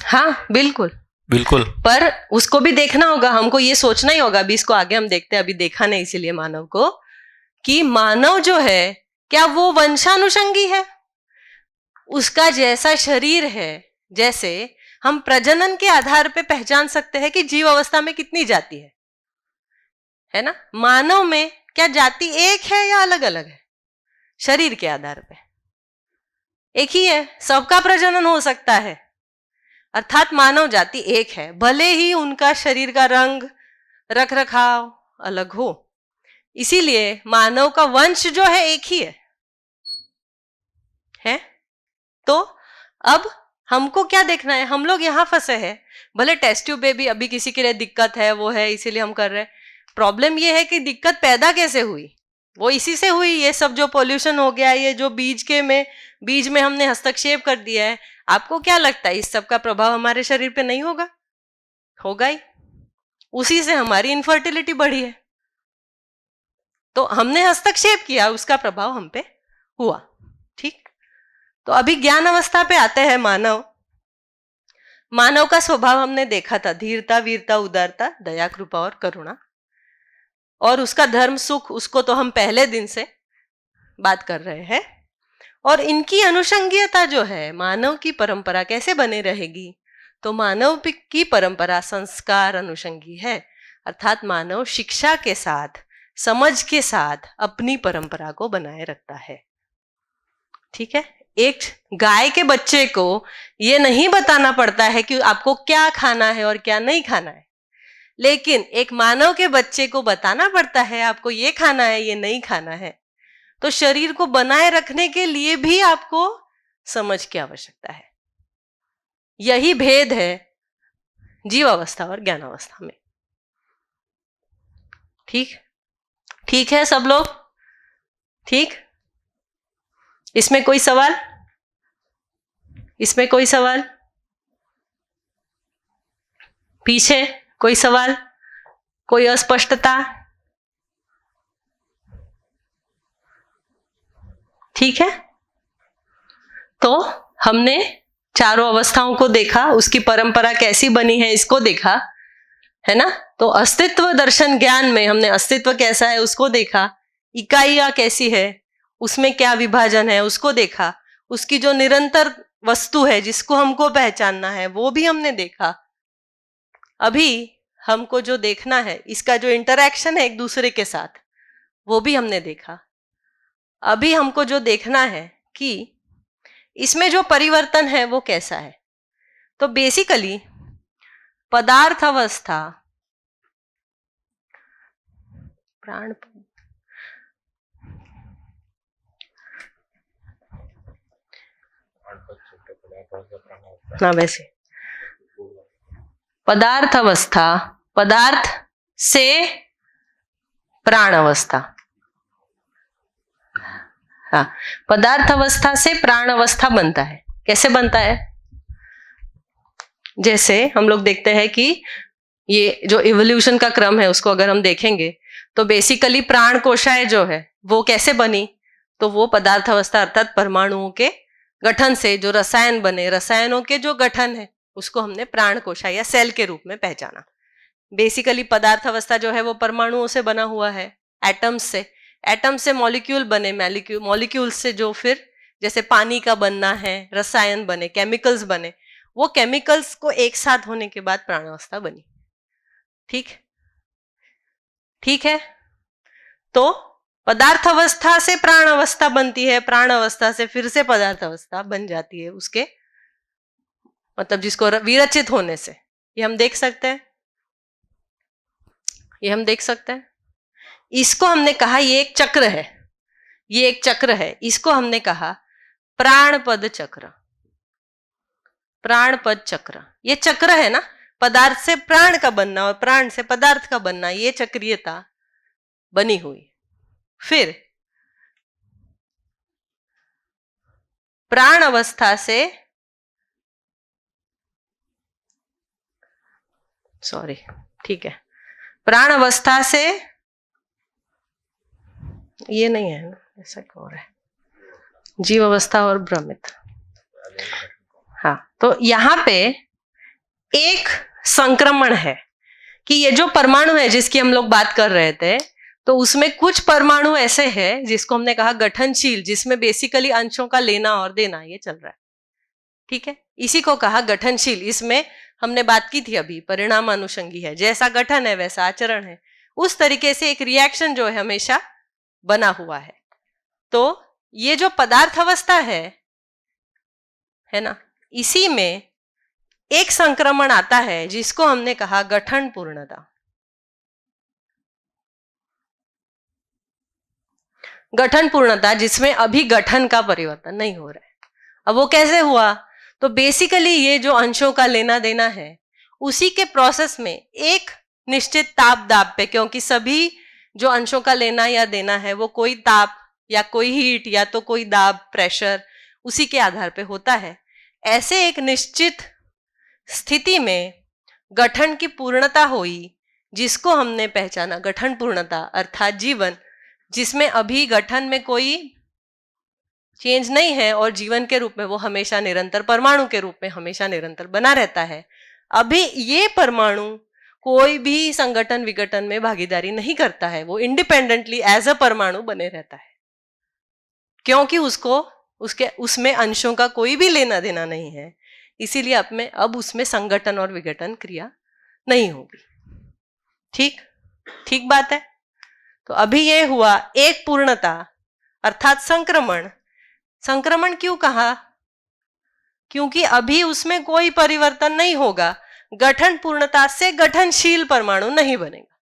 [SPEAKER 3] हाँ बिल्कुल
[SPEAKER 2] बिल्कुल,
[SPEAKER 3] पर उसको भी देखना होगा, हमको ये सोचना ही होगा। अभी इसको आगे हम देखते हैं, अभी देखा नहीं इसीलिए मानव को, कि मानव जो है क्या वो वंशानुषंगी है, उसका जैसा शरीर है, जैसे हम प्रजनन के आधार पे पहचान सकते हैं कि जीव अवस्था में कितनी जाति है ना। मानव में क्या जाति एक है या अलग अलग है? शरीर के आधार पे एक ही है, सबका प्रजनन हो सकता है, अर्थात मानव जाति एक है, भले ही उनका शरीर का रंग, रख रखाव अलग हो। इसीलिए मानव का वंश जो है एक ही है? तो अब हमको क्या देखना है, हम लोग यहाँ फंसे हैं, भले टेस्ट ट्यूब में भी अभी किसी के लिए दिक्कत है, वो है इसीलिए हम कर रहे हैं। प्रॉब्लम ये है कि दिक्कत पैदा कैसे हुई, वो इसी से हुई। ये सब जो पॉल्यूशन हो गया, ये जो बीज में हमने हस्तक्षेप कर दिया है, आपको क्या लगता है इस सब का प्रभाव हमारे शरीर पे नहीं होगा? होगा ही। उसी से हमारी इनफर्टिलिटी बढ़ी है, तो हमने हस्तक्षेप किया, उसका प्रभाव हम पे हुआ। ठीक, तो अभी ज्ञान अवस्था पे आते हैं। मानव का स्वभाव हमने देखा था, धीरता, वीरता, उदारता, दया, कृपा और करुणा, और उसका धर्म सुख, उसको तो हम पहले दिन से बात कर रहे हैं। और इनकी अनुषंगीयता जो है, मानव की परंपरा कैसे बने रहेगी, तो मानव की परंपरा संस्कार अनुषंगी है, अर्थात मानव शिक्षा के साथ, समझ के साथ अपनी परंपरा को बनाए रखता है। ठीक है, एक गाय के बच्चे को ये नहीं बताना पड़ता है कि आपको क्या खाना है और क्या नहीं खाना है, लेकिन एक मानव के बच्चे को बताना पड़ता है आपको ये खाना है, ये नहीं खाना है। तो शरीर को बनाए रखने के लिए भी आपको समझ की आवश्यकता है। यही भेद है जीव अवस्था और ज्ञान अवस्था में। ठीक ठीक है सब लोग? ठीक, इसमें कोई सवाल? इसमें कोई सवाल? पीछे कोई सवाल, कोई अस्पष्टता? ठीक है, तो हमने चारों अवस्थाओं को देखा, उसकी परंपरा कैसी बनी है इसको देखा, है ना। तो अस्तित्व दर्शन ज्ञान में हमने अस्तित्व कैसा है उसको देखा, इकाइयां कैसी है, उसमें क्या विभाजन है उसको देखा, उसकी जो निरंतर वस्तु है जिसको हमको पहचानना है वो भी हमने देखा। अभी हमको जो देखना है, इसका जो इंटरैक्शन है एक दूसरे के साथ, वो भी हमने देखा। अभी हमको जो देखना है कि इसमें जो परिवर्तन है वो कैसा है। तो बेसिकली पदार्थ अवस्था, प्राण, वैसे पदार्थ अवस्था, पदार्थ से प्राण अवस्था, हाँ, पदार्थ अवस्था से प्राण अवस्था बनता है। कैसे बनता है? जैसे हम लोग देखते हैं कि ये जो इवोल्यूशन का क्रम है उसको अगर हम देखेंगे तो बेसिकली प्राण कोशाएं जो है वो कैसे बनी, तो वो पदार्थ अवस्था अर्थात परमाणुओं के गठन से जो रसायन बने, रसायनों के जो गठन है उसको हमने प्राण कोशा या सेल के रूप में पहचाना। बेसिकली पदार्थ अवस्था जो है वो परमाणुओं से बना हुआ है, एटम्स से। एटम से मॉलिक्यूल बने, मॉलिक्यूल से जो फिर जैसे पानी का बनना है, रसायन बने, केमिकल्स बने, वो केमिकल्स को एक साथ होने के बाद प्राण अवस्था बनी। ठीक ठीक है, तो पदार्थ अवस्था से प्राण अवस्था बनती है, प्राण अवस्था से फिर से पदार्थ अवस्था बन जाती है, उसके मतलब जिसको विरचित होने से। ये हम देख सकते हैं, ये हम देख सकते हैं। इसको हमने कहा ये एक चक्र है, ये एक चक्र है, इसको हमने कहा प्राणपद चक्र। प्राणपद चक्र, ये चक्र है ना, पदार्थ से प्राण का बनना और प्राण से पदार्थ का बनना, ये चक्रीयता बनी हुई। फिर प्राण अवस्था से, सॉरी, ठीक है, प्राण अवस्था से, ये नहीं है ना, ऐसा क्यों हो रहा है, जीव अवस्था और भ्रमित। हाँ, तो यहां पे एक संक्रमण है कि ये जो परमाणु है जिसकी हम लोग बात कर रहे थे, तो उसमें कुछ परमाणु ऐसे हैं जिसको हमने कहा गठनशील, जिसमें बेसिकली अंशों का लेना और देना ये चल रहा है। ठीक है, इसी को कहा गठनशील। इसमें हमने बात की थी अभी, परिणाम अनुषंगी है, जैसा गठन है वैसा आचरण है। उस तरीके से एक रिएक्शन जो है हमेशा बना हुआ है। तो ये जो पदार्थ अवस्था है ना, इसी में एक संक्रमण आता है जिसको हमने कहा गठन पूर्णता। गठन पूर्णता, जिसमें अभी गठन का परिवर्तन नहीं हो रहा है। अब वो कैसे हुआ? तो बेसिकली ये जो अंशों का लेना देना है, उसी के प्रोसेस में एक निश्चित ताप दाब पे, क्योंकि सभी जो अंशों का लेना या देना है वो कोई ताप या कोई हीट या तो कोई दाब, प्रेशर, उसी के आधार पे होता है। ऐसे एक निश्चित स्थिति में गठन की पूर्णता हुई, जिसको हमने पहचाना गठन पूर्णता, अर्थात जीवन, जिसमें अभी गठन में कोई चेंज नहीं है और जीवन के रूप में वो हमेशा निरंतर, परमाणु के रूप में हमेशा निरंतर बना रहता है। अभी ये परमाणु कोई भी संगठन विघटन में भागीदारी नहीं करता है, वो इंडिपेंडेंटली एज अ परमाणु बने रहता है, क्योंकि उसको उसमें अंशों का कोई भी लेना देना नहीं है। इसीलिए अब उसमें संगठन और विघटन क्रिया नहीं होगी। ठीक ठीक बात है। तो अभी ये हुआ एक पूर्णता अर्थात संक्रमण। संक्रमण क्यों कहा? क्योंकि अभी उसमें कोई परिवर्तन नहीं होगा। गठन पूर्णता से गठनशील परमाणु नहीं बनेगा,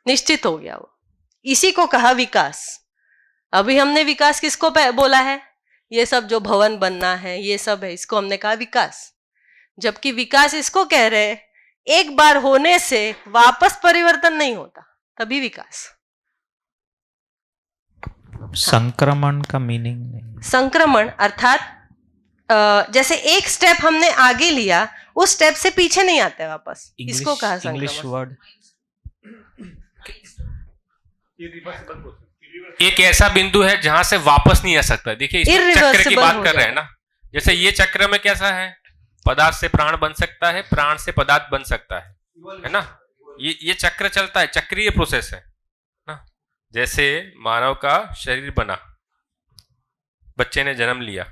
[SPEAKER 3] निश्चित हो गया वो। इसी को कहा विकास। अभी हमने विकास किसको बोला है? ये सब जो भवन बनना है ये सब है, इसको हमने कहा विकास। जबकि विकास इसको कह रहे हैं एक बार होने से वापस परिवर्तन नहीं होता, तभी विकास।
[SPEAKER 10] संक्रमण का मीनिंग नहीं।
[SPEAKER 3] संक्रमण अर्थात जैसे एक स्टेप हमने आगे लिया, उस स्टेप से पीछे नहीं आते वापस, इसको कहा
[SPEAKER 10] इंग्लिश
[SPEAKER 3] संक्रमण।
[SPEAKER 10] वर्ड
[SPEAKER 2] एक ऐसा बिंदु है जहां से वापस नहीं आ सकता। देखिए इसमें चक्र की बात कर रहे हैं ना, जैसे ये चक्र में कैसा है, पदार्थ से प्राण बन सकता है, प्राण से पदार्थ बन सकता है ना। ये चक्र चलता है, चक्रीय प्रोसेस है ना। जैसे मानव का शरीर बना, बच्चे ने जन्म लिया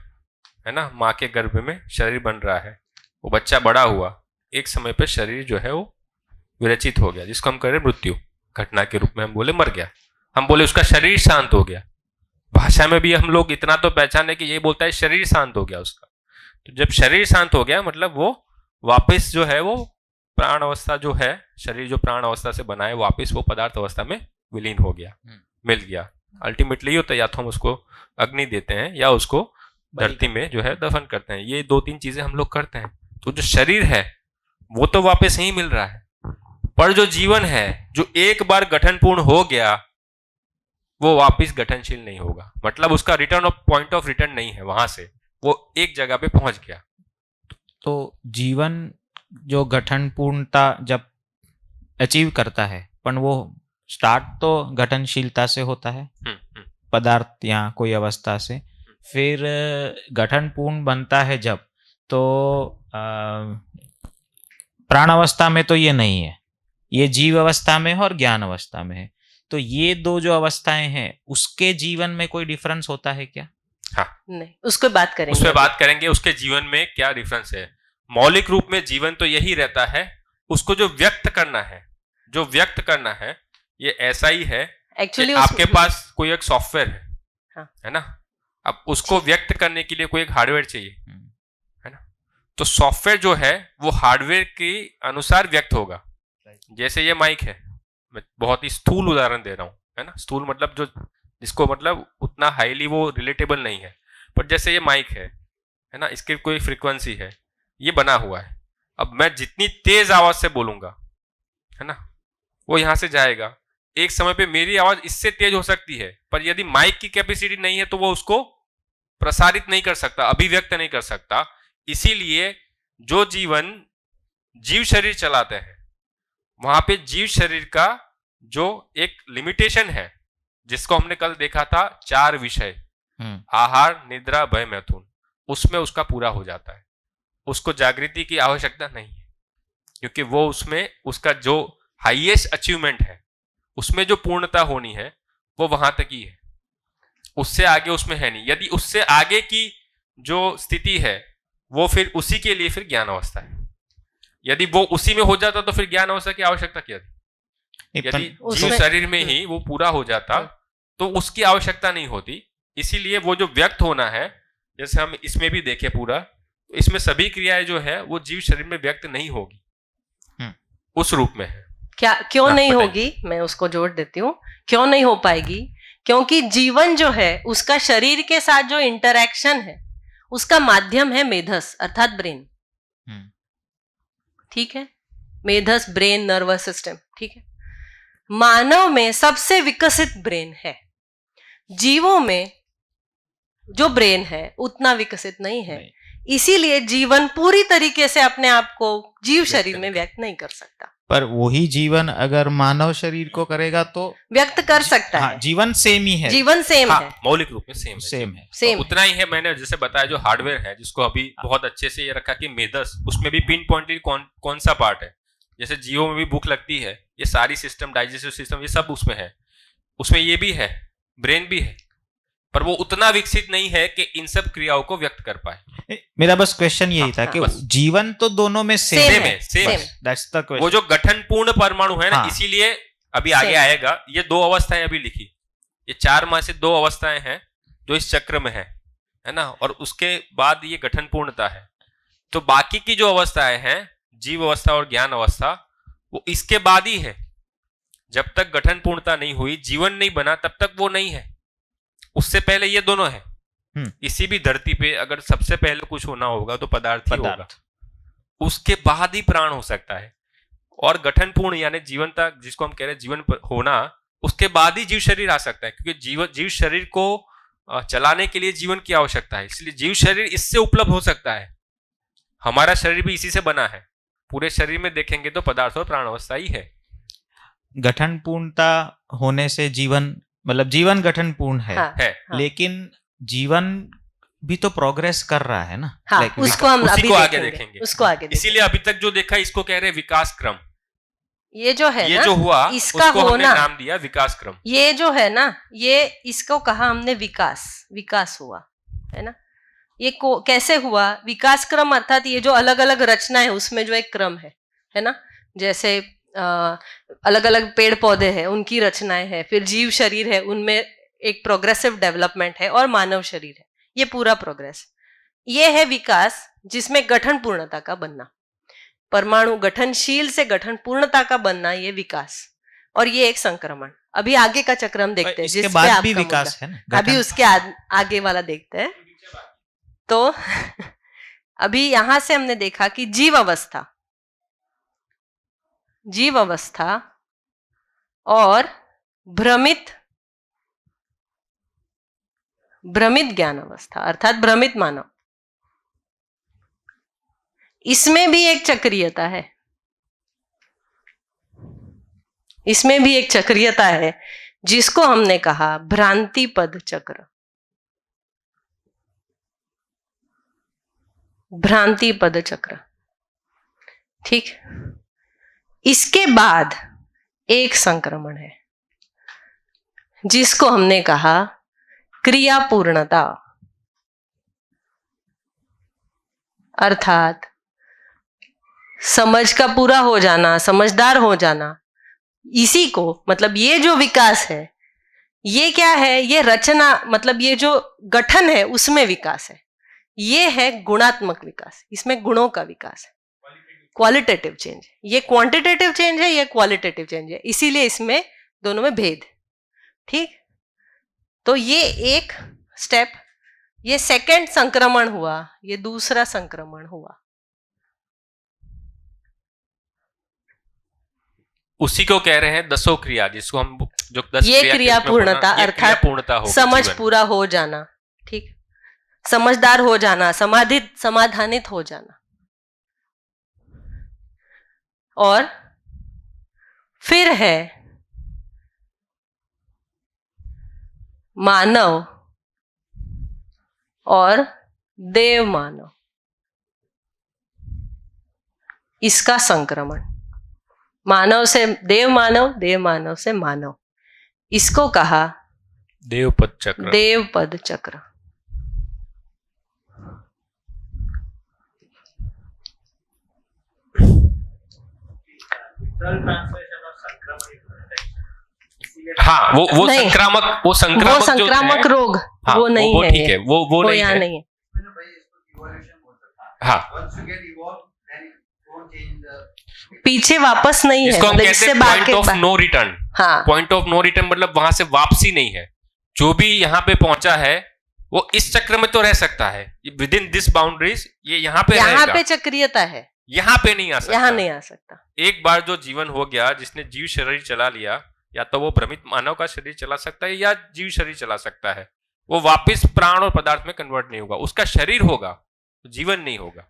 [SPEAKER 2] है ना, माँ के गर्भ में शरीर बन रहा है, वो बच्चा बड़ा हुआ, एक समय पे शरीर जो है वो विरचित हो गया, जिसको हम कह रहे हैं मृत्यु घटना के रूप में। हम बोले मर गया, हम बोले उसका शरीर शांत हो गया। भाषा में भी हम लोग इतना तो पहचाने कि ये बोलता है शरीर शांत हो गया उसका। तो जब शरीर शांत हो गया मतलब वो वापस जो है वो प्राण अवस्था जो है, शरीर जो प्राण अवस्था से बना है, वापस वो पदार्थ अवस्था में विलीन हो गया, मिल गया। अल्टीमेटली होता है या तो हम उसको अग्नि देते हैं या उसको धरती में जो है दफन करते हैं। ये 2-3 चीजें हम लोग करते हैं। तो जो शरीर है वो तो वापस ही मिल रहा है, पर जो जीवन है जो एक बार गठन पूर्ण हो गया वो वापस गठनशील नहीं होगा। मतलब उसका return of point of return नहीं है, वहां से वो एक जगह पे पहुंच गया।
[SPEAKER 10] तो जीवन जो गठन पूर्णता जब अचीव करता है, पर वो स्टार्ट तो गठनशीलता से होता है, पदार्थ या कोई अवस्था से, फिर गठन पूर्ण बनता है जब, तो प्राण अवस्था में तो ये नहीं है, ये जीव अवस्था में है और ज्ञान अवस्था में है। तो ये दो जो अवस्थाएं हैं उसके जीवन में कोई डिफरेंस होता है क्या?
[SPEAKER 2] हाँ,
[SPEAKER 3] नहीं, उसको बात करेंगे,
[SPEAKER 2] उसमें बात करेंगे उसके जीवन में क्या डिफरेंस है। मौलिक रूप में जीवन तो यही रहता है, उसको जो व्यक्त करना है, जो व्यक्त करना है ये ऐसा ही है एक्चुअली आपके पास कोई एक सॉफ्टवेयर है,
[SPEAKER 3] हाँ,
[SPEAKER 2] है ना। अब उसको व्यक्त करने के लिए कोई एक हार्डवेयर चाहिए, है ना। तो सॉफ्टवेयर जो है वो हार्डवेयर के अनुसार व्यक्त होगा। जैसे ये माइक है, मैं बहुत ही स्थूल उदाहरण दे रहा हूँ, है ना। स्थूल मतलब जो जिसको मतलब उतना हाईली वो रिलेटेबल नहीं है, पर जैसे ये माइक है ना, इसकी कोई फ्रीक्वेंसी है, ये बना हुआ है। अब मैं जितनी तेज आवाज से बोलूंगा, है ना, वो यहां से जाएगा। एक समय पे मेरी आवाज इससे तेज हो सकती है, पर यदि माइक की कैपेसिटी नहीं है तो वो उसको प्रसारित नहीं कर सकता, अभिव्यक्त नहीं कर सकता। इसीलिए जो जीवन जीव शरीर चलाते हैं वहां पे जीव शरीर का जो एक लिमिटेशन है, जिसको हमने कल देखा था 4 विषय, आहार, निद्रा, भय, मैथुन, उसमें उसका पूरा हो जाता है। उसको जागृति की आवश्यकता नहीं है, क्योंकि वो उसमें उसका जो हाईएस्ट अचीवमेंट है, उसमें जो पूर्णता होनी है वो वहां तक ही है, उससे आगे उसमें है नहीं। यदि उससे आगे की जो स्थिति है वो फिर उसी के लिए फिर ज्ञान अवस्था है। यदि वो उसी में हो जाता तो फिर ज्ञान अवस्था की आवश्यकता क्या थी। यदि जीव शरीर में ही वो पूरा हो जाता तो उसकी आवश्यकता नहीं होती। इसीलिए वो जो व्यक्त होना है, जैसे हम इसमें भी देखें पूरा, तो इसमें सभी क्रियाएं जो है वो जीव शरीर में व्यक्त नहीं होगी, उस रूप में है।
[SPEAKER 3] क्या क्यों नहीं होगी, मैं उसको जोड़ देती हूँ। क्यों नहीं हो पाएगी? क्योंकि जीवन जो है उसका शरीर के साथ जो इंटरैक्शन है उसका माध्यम है मेधस अर्थात ब्रेन। ठीक है, मेधस, ब्रेन, नर्वस सिस्टम। ठीक है, मानव में सबसे विकसित ब्रेन है, जीवों में जो ब्रेन है उतना विकसित नहीं है। इसीलिए जीवन पूरी तरीके से अपने आप को जीव शरीर में व्यक्त नहीं कर सकता।
[SPEAKER 10] पर वही जीवन अगर मानव शरीर को करेगा तो
[SPEAKER 3] व्यक्त कर सकता है।
[SPEAKER 10] जीवन सेम ही है,
[SPEAKER 3] जीवन सेम है,
[SPEAKER 2] मौलिक रूप में सेम है। उतना ही है। मैंने जैसे बताया जो हार्डवेयर है, जिसको अभी बहुत अच्छे से ये रखा कि मेधस, उसमें भी पिन पॉइंटेड कौन सा पार्ट है। जैसे जीवों में भी भूख लगती है, ये सारी सिस्टम, डाइजेस्टिव सिस्टम, ये सब उसमें है। उसमें ये भी है, ब्रेन भी है, पर वो उतना विकसित नहीं है कि इन सब क्रियाओं को व्यक्त कर पाए।
[SPEAKER 10] मेरा बस क्वेश्चन यही था कि
[SPEAKER 2] बस।
[SPEAKER 10] जीवन तो दोनों में सेम
[SPEAKER 2] सेम
[SPEAKER 10] है।
[SPEAKER 2] है, सेम है।
[SPEAKER 10] That's the question.
[SPEAKER 2] वो जो गठन पूर्ण परमाणु है ना,
[SPEAKER 10] हाँ।
[SPEAKER 2] इसीलिए अभी आगे
[SPEAKER 3] Same.
[SPEAKER 2] आएगा, ये 2 अवस्थाएं अभी लिखी, ये 4 में से 2 अवस्थाएं हैं जो इस चक्र में है ना, और उसके बाद ये गठन पूर्णता है। तो बाकी की जो अवस्थाएं हैं, जीव अवस्था और ज्ञान अवस्था, वो इसके बाद ही है। जब तक गठन पूर्णता नहीं हुई, जीवन नहीं बना, तब तक वो नहीं है। उससे पहले ये दोनों है। इसी भी धरती पे अगर सबसे पहले कुछ होना होगा तो पदार्थ ही होगा, उसके बाद ही प्राण हो सकता है। और गठन पूर्ण यानी जीवनता, जिसको हम कह रहे हैं जीवन होना, उसके बाद ही जीव शरीर आ सकता है, क्योंकि जीव शरीर को चलाने के लिए जीवन की आवश्यकता है। इसलिए जीव शरीर इससे उपलब्ध हो सकता है। हमारा शरीर भी इसी से बना है। पूरे शरीर में देखेंगे तो पदार्थ और प्राण अवस्था ही है।
[SPEAKER 10] गठन पूर्णता होने से जीवन, मतलब जीवन गठन पूर्ण है,
[SPEAKER 3] हाँ।
[SPEAKER 10] लेकिन जीवन भी तो प्रोग्रेस कर रहा है ना।
[SPEAKER 3] हाँ,
[SPEAKER 10] Like,
[SPEAKER 3] उसको हम
[SPEAKER 2] उसी
[SPEAKER 3] अभी
[SPEAKER 2] को आगे
[SPEAKER 3] देखेंगे,
[SPEAKER 2] देखेंगे।
[SPEAKER 3] उसको आगे देखेंगे।
[SPEAKER 2] इसीलिए अभी तक जो देखा इसको कह रहे हैं विकास क्रम।
[SPEAKER 3] ये जो है
[SPEAKER 2] ये
[SPEAKER 3] ना,
[SPEAKER 2] जो हुआ
[SPEAKER 3] इसका
[SPEAKER 2] उसको हमने
[SPEAKER 3] होना,
[SPEAKER 2] नाम दिया विकास क्रम।
[SPEAKER 3] ये जो है ना, ये इसको कहा हमने विकास हुआ, है ना। ये कैसे हुआ विकास क्रम, अर्थात ये जो अलग अलग रचना है उसमें जो एक क्रम है ना। जैसे अलग अलग पेड़ पौधे हैं, उनकी रचनाएं हैं, फिर जीव शरीर है, उनमें एक प्रोग्रेसिव डेवलपमेंट है, और मानव शरीर है। ये पूरा प्रोग्रेस, ये है विकास, जिसमें गठन पूर्णता का बनना, परमाणु गठनशील से गठन पूर्णता का बनना, ये विकास। और ये एक संक्रमण। अभी आगे का चक्र हम देखते हैं,
[SPEAKER 10] इसके
[SPEAKER 3] जिस
[SPEAKER 10] बाद
[SPEAKER 3] पे
[SPEAKER 10] भी
[SPEAKER 3] आपका
[SPEAKER 10] विकास
[SPEAKER 3] मुद्दा।
[SPEAKER 10] है ना,
[SPEAKER 3] अभी उसके आगे वाला देखते हैं। तो अभी यहां से हमने देखा कि जीव अवस्था और भ्रमित ज्ञान अवस्था, अर्थात भ्रमित मानव, इसमें भी एक चक्रीयता है। इसमें भी एक चक्रीयता है, जिसको हमने कहा भ्रांति पद चक्र। भ्रांति पद चक्र, ठीक। इसके बाद एक संक्रमण है, जिसको हमने कहा क्रिया पूर्णता, अर्थात समझ का पूरा हो जाना, समझदार हो जाना। इसी को, मतलब ये जो विकास है, ये क्या है, ये रचना, मतलब ये जो गठन है उसमें विकास है। ये है गुणात्मक विकास, इसमें गुणों का विकास है, क्वालिटेटिव चेंज है। ये क्वांटिटेटिव चेंज है, ये क्वालिटेटिव चेंज है, इसीलिए इसमें दोनों में भेद, ठीक। तो ये एक स्टेप, ये सेकंड संक्रमण हुआ, ये दूसरा संक्रमण हुआ।
[SPEAKER 2] उसी को कह रहे हैं 10 क्रिया, जिसको हम जो 10
[SPEAKER 3] ये क्रिया पूर्णता, अर्थात समझ पूरा हो जाना, ठीक, समझदार हो जाना, समाधानित हो जाना। और फिर है मानव और देव मानव, इसका संक्रमण। मानव से देव मानव, देव मानव से मानव, इसको कहा
[SPEAKER 2] देवपद चक्र।
[SPEAKER 3] देवपद चक्र।
[SPEAKER 2] हाँ, वो
[SPEAKER 3] नहीं,
[SPEAKER 2] संक्रामक, वो
[SPEAKER 3] वो संक्रामक रोग,
[SPEAKER 2] हाँ,
[SPEAKER 3] वो नहीं है,
[SPEAKER 2] ठीक है, वो नहीं
[SPEAKER 3] यहाँ
[SPEAKER 2] है।
[SPEAKER 3] नहीं है।
[SPEAKER 2] हाँ,
[SPEAKER 3] पीछे वापस नहीं है,
[SPEAKER 2] इसको हम
[SPEAKER 3] मतलब
[SPEAKER 2] कहते
[SPEAKER 3] इससे
[SPEAKER 2] हैं
[SPEAKER 3] बाहर
[SPEAKER 2] पॉइंट
[SPEAKER 3] के
[SPEAKER 2] ऑफ
[SPEAKER 3] बाद।
[SPEAKER 2] No return.
[SPEAKER 3] हाँ,
[SPEAKER 2] पॉइंट ऑफ नो रिटर्न मतलब वहां से वापसी नहीं है। जो भी यहाँ पे पहुंचा है वो इस चक्र में तो रह सकता है, विद इन दिस बाउंड्रीज, ये यहाँ पे
[SPEAKER 3] यहाँ
[SPEAKER 2] रहेगा,
[SPEAKER 3] पे चक्रियता है,
[SPEAKER 2] यहाँ पे नहीं आ सकता।
[SPEAKER 3] यहाँ नहीं आ सकता।
[SPEAKER 2] एक बार जो जीवन हो गया, जिसने जीव शरीर चला लिया, या तो वो भ्रमित मानव का शरीर चला सकता है या जीव शरीर चला सकता है, वो वापस प्राण और पदार्थ में कन्वर्ट नहीं होगा, उसका शरीर होगा, जीवन नहीं होगा।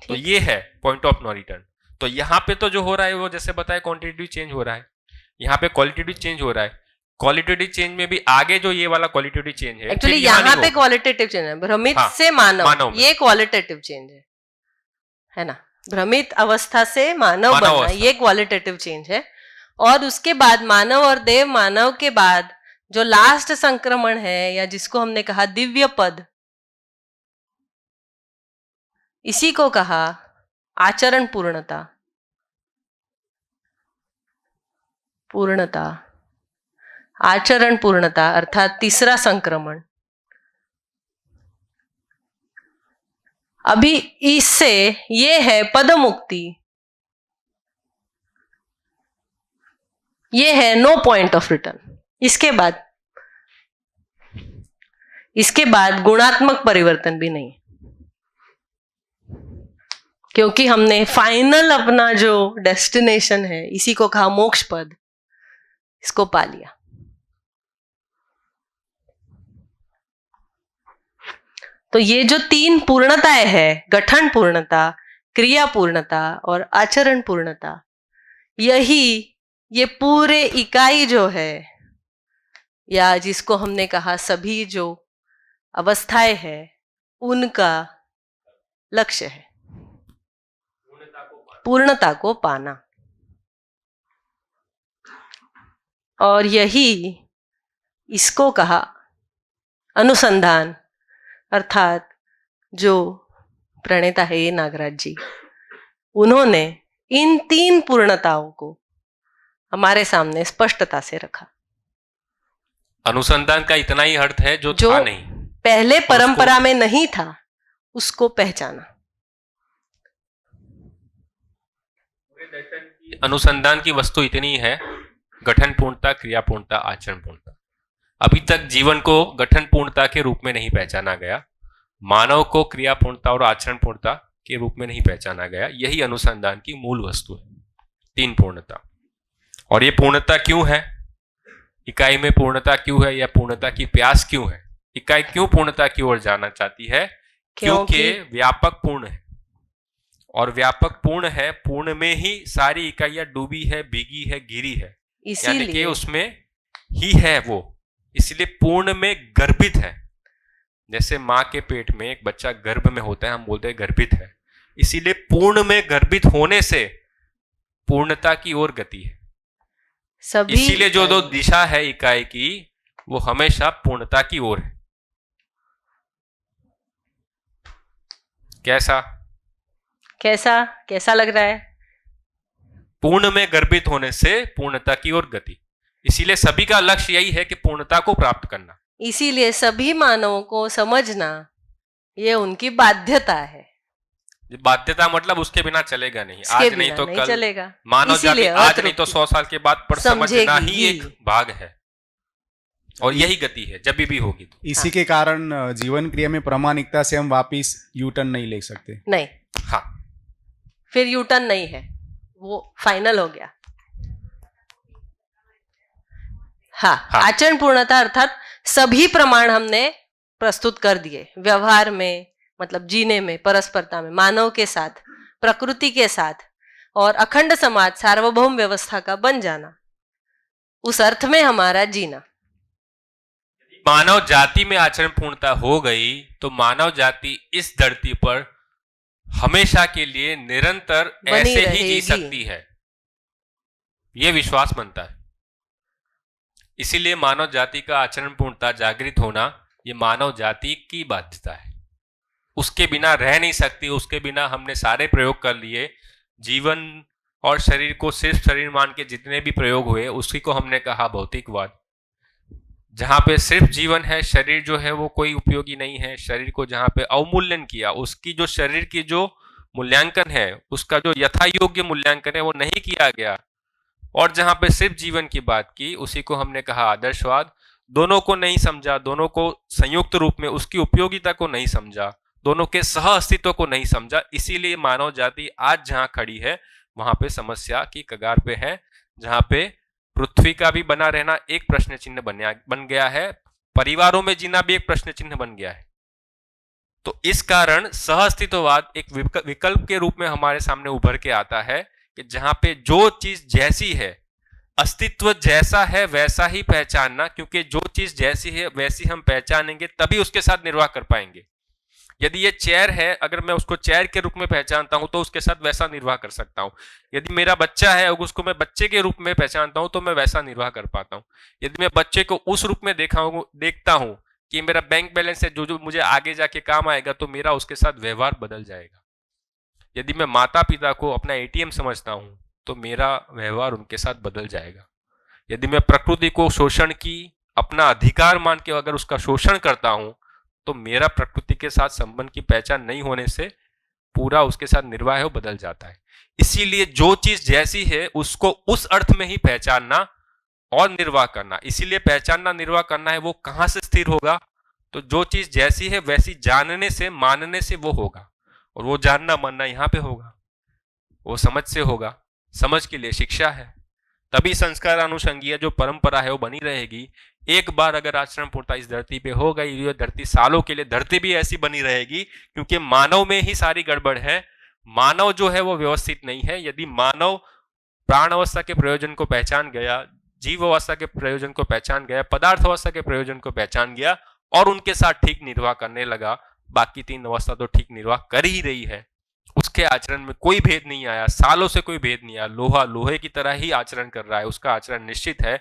[SPEAKER 2] तो ये है पॉइंट ऑफ नो रिटर्न। तो यहाँ पे तो जो हो रहा है वो जैसे बताया क्वांटिटेटिव चेंज हो रहा है, यहाँ पे क्वालिटेटिव चेंज हो रहा है। क्वालिटेटिव चेंज में भी आगे जो ये वाला क्वालिटेटिव चेंज है,
[SPEAKER 3] एक्चुअली यहाँ पे क्वालिटेटिव चेंज है, भ्रमित
[SPEAKER 2] हाँ,
[SPEAKER 3] से मानव,
[SPEAKER 2] मानव
[SPEAKER 3] ये क्वालिटेटिव चेंज है ना। भ्रमित अवस्था से मानव बनना, ये क्वालिटेटिव चेंज है। और उसके बाद मानव और देव मानव के बाद जो लास्ट संक्रमण है या जिसको हमने कहा दिव्य पद, इसी को कहा आचरण पूर्णता। पूर्णता, आचरण पूर्णता अर्थात तीसरा संक्रमण। अभी इससे ये है पद मुक्ति, ये है नो पॉइंट ऑफ रिटर्न। इसके बाद गुणात्मक परिवर्तन भी नहीं, क्योंकि हमने फाइनल अपना जो डेस्टिनेशन है, इसी को कहा मोक्ष पद, इसको पा लिया। तो ये जो 3 पूर्णताएं है, गठन पूर्णता, क्रिया पूर्णता और आचरण पूर्णता, ये पूरे इकाई जो है, या जिसको हमने कहा सभी जो अवस्थाएं है, उनका लक्ष्य है, पूर्णता को पाना। और यही इसको कहा अनुसंधान, अर्थात जो प्रणेता है ये नागराज जी, उन्होंने इन 3 पूर्णताओं को हमारे सामने स्पष्टता से रखा।
[SPEAKER 2] अनुसंधान का इतना ही अर्थ है जो था नहीं,
[SPEAKER 3] पहले परंपरा में नहीं था, उसको पहचाना।
[SPEAKER 2] अनुसंधान की वस्तु इतनी है, गठन पूर्णता, क्रिया पूर्णता, आचरण पूर्णता। अभी तक जीवन को गठन पूर्णता के रूप में नहीं पहचाना गया, मानव को क्रिया पूर्णता और आचरण पूर्णता के रूप में नहीं पहचाना गया। यही अनुसंधान की मूल वस्तु है, 3 पूर्णता। और ये पूर्णता क्यों है, इकाई में पूर्णता क्यों है, या पूर्णता की प्यास क्यों है? इकाई क्यों पूर्णता की ओर जाना चाहती है? क्योंकि व्यापक पूर्ण है, और व्यापक पूर्ण है, पूर्ण में ही सारी इकाइयां डूबी है, भीगी है, गिरी है, यानी कि उसमें ही है वो, इसलिए पूर्ण में गर्भित है। जैसे माँ के पेट में एक बच्चा गर्भ में होता है, हम बोलते हैं गर्भित है, इसीलिए पूर्ण में गर्भित होने से पूर्णता की ओर गति है। इसीलिए जो 2 दिशा है इकाई की, वो हमेशा पूर्णता की ओर है। कैसा
[SPEAKER 3] कैसा लग रहा है?
[SPEAKER 2] पूर्ण में गर्भित होने से पूर्णता की ओर गति। इसीलिए सभी का लक्ष्य यही है कि पूर्णता को प्राप्त करना।
[SPEAKER 3] इसीलिए सभी मानवों को समझना ये उनकी बाध्यता है।
[SPEAKER 2] बाध्यता मतलब उसके बिना चलेगा नहीं, आज नहीं तो कल
[SPEAKER 3] चलेगा।
[SPEAKER 2] मानव जाति आज नहीं तो 100 साल के बाद पर समझना ही एक भाग है, और यही गति है जब भी होगी। तो
[SPEAKER 7] इसी के कारण जीवन क्रिया में प्रामाणिकता से हम वापिस यू टर्न नहीं ले सकते।
[SPEAKER 3] नहीं,
[SPEAKER 2] हाँ,
[SPEAKER 3] फिर यू टर्न नहीं है, वो फाइनल हो गया। हाँ, आचरण पूर्णता अर्थात सभी प्रमाण हमने प्रस्तुत कर दिए, व्यवहार में, मतलब जीने में, परस्परता में, मानव के साथ, प्रकृति के साथ, और अखंड समाज, सार्वभौम व्यवस्था का बन जाना, उस अर्थ में हमारा जीना।
[SPEAKER 2] मानव जाति में आचरण पूर्णता हो गई तो मानव जाति इस धरती पर हमेशा के लिए निरंतर ऐसे ही जी सकती है, यह विश्वास बनता है। इसीलिए मानव जाति का आचरण पूर्णता जागृत होना ये मानव जाति की बाध्यता है, उसके बिना रह नहीं सकती। उसके बिना हमने सारे प्रयोग कर लिए, जीवन और शरीर को सिर्फ शरीर मान के जितने भी प्रयोग हुए उसी को हमने कहा भौतिकवाद। जहाँ पे सिर्फ जीवन है, शरीर जो है वो कोई उपयोगी नहीं है, शरीर को जहाँ पे अवमूल्यन किया, उसकी जो शरीर की जो मूल्यांकन है, उसका जो यथा योग्य मूल्यांकन है वो नहीं किया गया, और जहाँ पे सिर्फ जीवन की बात की उसी को हमने कहा आदर्शवाद। दोनों को नहीं समझा, दोनों को संयुक्त रूप में उसकी उपयोगिता को नहीं समझा, दोनों के सह अस्तित्व को नहीं समझा। इसीलिए मानव जाति आज जहाँ खड़ी है वहां पे समस्या की कगार पे है, जहाँ पे पृथ्वी का भी बना रहना एक प्रश्न चिन्ह बन गया है, परिवारों में जीना भी एक प्रश्न चिन्ह बन गया है। तो इस कारण सह अस्तित्ववाद एक विकल्प के रूप में हमारे सामने उभर के आता है कि जहां पे जो चीज जैसी है, अस्तित्व जैसा है वैसा ही पहचानना, क्योंकि जो चीज जैसी है वैसी हम पहचानेंगे तभी उसके साथ निर्वाह कर पाएंगे। यदि ये चेयर है, अगर मैं उसको चेयर के रूप में पहचानता हूं तो उसके साथ वैसा निर्वाह कर सकता हूं। यदि मेरा बच्चा है, अगर उसको मैं बच्चे के रूप में पहचानता हूं तो मैं वैसा निर्वाह कर पाता हूं। यदि मैं बच्चे को उस रूप में देखता हूं कि मेरा बैंक बैलेंस है, जो जो मुझे आगे जाके काम आएगा, तो मेरा उसके साथ व्यवहार बदल जाएगा। यदि मैं माता पिता को अपना एटीएम समझता हूं तो मेरा व्यवहार उनके साथ बदल जाएगा। यदि मैं प्रकृति को शोषण की अपना अधिकार मान के अगर उसका शोषण करता हूं तो मेरा प्रकृति के साथ संबंध की पहचान नहीं होने से पूरा उसके साथ निर्वाह है वो बदल जाता है। इसीलिए जो चीज जैसी है उसको उस अर्थ में ही पहचानना और निर्वाह करना। इसीलिए पहचानना निर्वाह करना है, वो कहां से स्थिर होगा? तो जो चीज जैसी है वैसी जानने से मानने से वो होगा, और वो जानना मानना यहां पे होगा, वो समझ से होगा। समझ के लिए शिक्षा है, तभी संस्कार अनुषंगीय जो परंपरा है वो बनी रहेगी। एक बार अगर आचरण पूर्णता इस धरती पे हो गई, ये धरती सालों के लिए धरती भी ऐसी बनी रहेगी, क्योंकि मानव में ही सारी गड़बड़ है। मानव जो है वो व्यवस्थित नहीं है। यदि मानव प्राण अवस्था के प्रयोजन को पहचान गया, जीव अवस्था के प्रयोजन को पहचान गया, पदार्थ अवस्था के प्रयोजन को पहचान गया और उनके साथ ठीक निर्वाह करने लगा, बाकी तीन अवस्था तो ठीक निर्वाह कर ही रही है। उसके आचरण में कोई भेद नहीं आया, सालों से कोई भेद नहीं आया। लोहा लोहे की तरह ही आचरण कर रहा है, उसका आचरण निश्चित है।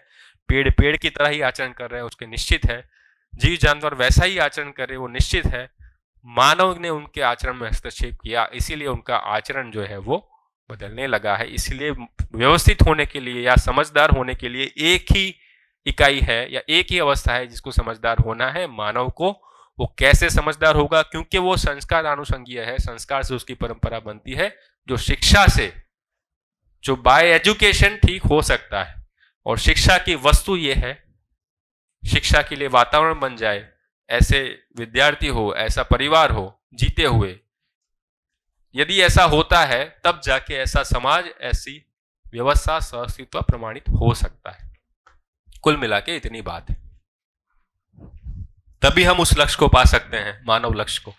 [SPEAKER 2] पेड़ पेड़ की तरह ही आचरण कर रहे हैं, उसके निश्चित है। जीव जानवर वैसा ही आचरण कर रहे हैं, वो निश्चित है। मानव ने उनके आचरण में हस्तक्षेप किया, इसीलिए उनका आचरण जो है वो बदलने लगा है। इसलिए व्यवस्थित होने के लिए या समझदार होने के लिए एक ही इकाई है या एक ही अवस्था है जिसको समझदार होना है, मानव को। वो कैसे समझदार होगा? क्योंकि वो संस्कार अनुषंगीय है, संस्कार से उसकी परंपरा बनती है, जो शिक्षा से, जो बाय एजुकेशन ठीक हो सकता है। और शिक्षा की वस्तु ये है, शिक्षा के लिए वातावरण बन जाए, ऐसे विद्यार्थी हो, ऐसा परिवार हो जीते हुए। यदि ऐसा होता है तब जाके ऐसा समाज, ऐसी व्यवस्था अस्तित्व प्रमाणित हो सकता है। कुल मिला के इतनी बात है, तभी हम उस लक्ष्य को पा सकते हैं, मानव लक्ष्य को।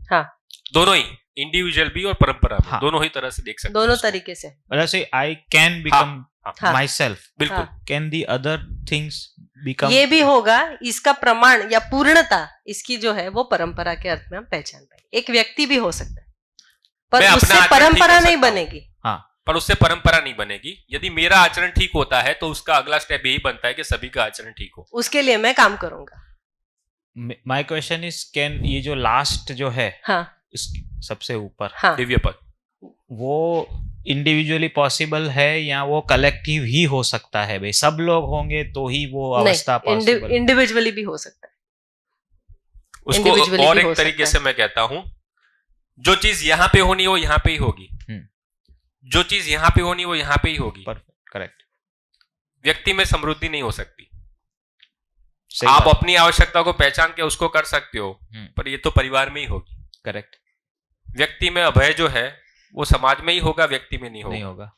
[SPEAKER 3] हाँ,
[SPEAKER 2] दोनों ही, इंडिविजुअल भी और परंपरा भी,
[SPEAKER 10] हाँ,
[SPEAKER 2] दोनों ही तरह से देख सकते
[SPEAKER 3] दोनों तरीके से।
[SPEAKER 10] जैसे आई कैन बिकम
[SPEAKER 3] हाँ,
[SPEAKER 10] माई सेल्फ,
[SPEAKER 2] बिल्कुल।
[SPEAKER 10] Can the other things become,
[SPEAKER 3] ये भी होगा। इसका प्रमाण या पूर्णता इसकी जो है वो परंपरा के अर्थ में हम पहचान पाएंगे। एक व्यक्ति भी हो सकता है,
[SPEAKER 2] मैं
[SPEAKER 3] पर
[SPEAKER 2] अपना
[SPEAKER 3] उससे
[SPEAKER 2] आचरण ठीक
[SPEAKER 3] परंपरा
[SPEAKER 2] कर
[SPEAKER 3] नहीं
[SPEAKER 2] सकता हूं।
[SPEAKER 3] बनेगी।
[SPEAKER 10] हाँ,
[SPEAKER 2] पर उससे परंपरा नहीं बनेगी। यदि मेरा आचरण ठीक होता है तो उसका अगला स्टेप यही बनता है कि सभी का आचरण ठीक हो।
[SPEAKER 3] उसके लिए मैं काम करूंगा।
[SPEAKER 10] माय क्वेश्चन इज, कैन ये जो लास्ट जो है,
[SPEAKER 3] हाँ,
[SPEAKER 10] इस सबसे ऊपर,
[SPEAKER 3] हाँ,
[SPEAKER 2] दिव्य पद,
[SPEAKER 10] वो इंडिविजुअली पॉसिबल है या वो कलेक्टिव ही हो सकता है? भाई सब लोग होंगे तो ही वो अवस्था पॉसिबल?
[SPEAKER 3] इंडिविजुअली भी हो सकता है।
[SPEAKER 2] उसको
[SPEAKER 3] Individually
[SPEAKER 2] और
[SPEAKER 3] भी हो
[SPEAKER 2] एक तरीके
[SPEAKER 3] सकता
[SPEAKER 2] से मैं कहता हूं, जो चीज यहां पे होनी वो यहां पे ही होगी, जो चीज यहां पे होनी वो यहां पे ही होगी।
[SPEAKER 10] Perfect, correct.
[SPEAKER 2] व्यक्ति में समृद्धि नहीं हो सकती।
[SPEAKER 10] सही
[SPEAKER 2] आप
[SPEAKER 10] बात।
[SPEAKER 2] अपनी आवश्यकता को पहचान के उसको कर सकते हो, पर ये तो परिवार में ही होगी।
[SPEAKER 10] करेक्ट।
[SPEAKER 2] व्यक्ति में अभय जो है वो समाज में ही होगा, व्यक्ति में नहीं होगा।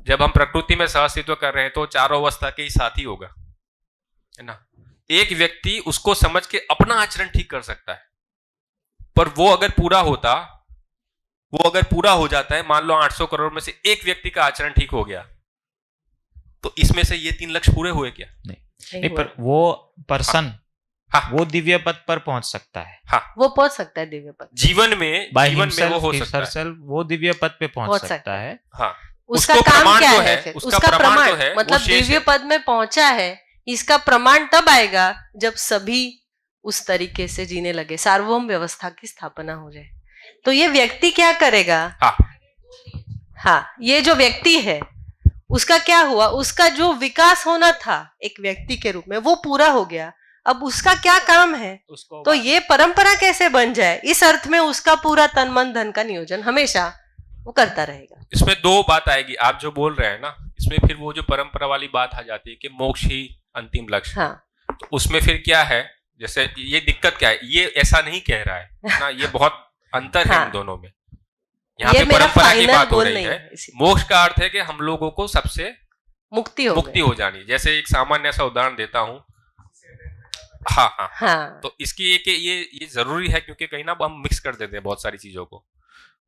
[SPEAKER 2] जब हम प्रकृति में सहअस्तित्व कर रहे हैं तो चारों अवस्था के ही साथ ही होगा, है ना। एक व्यक्ति उसको समझ के अपना आचरण ठीक कर सकता है, पर वो अगर पूरा हो जाता है, मान लो 800 करोड़ में से एक व्यक्ति का आचरण ठीक हो गया, तो इसमें से ये 3 लक्ष्य पूरे हुए क्या?
[SPEAKER 10] नहीं, पर वो पर्सन, हाँ, वो दिव्य पद पर पहुंच सकता है।
[SPEAKER 2] हाँ,
[SPEAKER 3] वो पहुंच सकता है दिव्य पद।
[SPEAKER 2] जीवन में वो हो सकता है,
[SPEAKER 10] वो दिव्य पद पे पहुंच सकता है।
[SPEAKER 2] हाँ,
[SPEAKER 3] उसका काम क्या है फिर? उसका प्रमाण
[SPEAKER 2] है,
[SPEAKER 3] मतलब दिव्य पद में पहुंचा है, इसका प्रमाण तब आएगा जब सभी उस तरीके से जीने लगे, सार्वभौम व्यवस्था की स्थापना हो जाए। तो ये व्यक्ति क्या करेगा? हाँ, ये जो व्यक्ति है उसका क्या हुआ? उसका जो विकास होना था एक व्यक्ति के रूप में वो पूरा हो गया। अब उसका क्या काम है? तो ये परंपरा कैसे बन जाए, इस अर्थ में उसका पूरा तन मन धन का नियोजन हमेशा वो करता रहेगा।
[SPEAKER 2] इसमें 2 बात आएगी, आप जो बोल रहे हैं ना, इसमें फिर वो जो परंपरा वाली बात आ जाती है कि मोक्ष ही अंतिम लक्ष्य।
[SPEAKER 3] हाँ,
[SPEAKER 2] तो उसमें फिर क्या है, जैसे ये दिक्कत क्या है, ये ऐसा नहीं कह रहा है ना, ये बहुत अंतर है इन दोनों में। यहाँ पे परंपरा की बात हो रही है। मोक्ष का अर्थ है कि हम लोगों को सबसे मुक्ति हो जानी। जैसे एक सामान्य सा उदाहरण देता हूँ। हाँ, तो इसकी ये जरूरी है, क्योंकि कहीं ना हम मिक्स कर देते हैं बहुत सारी चीजों को।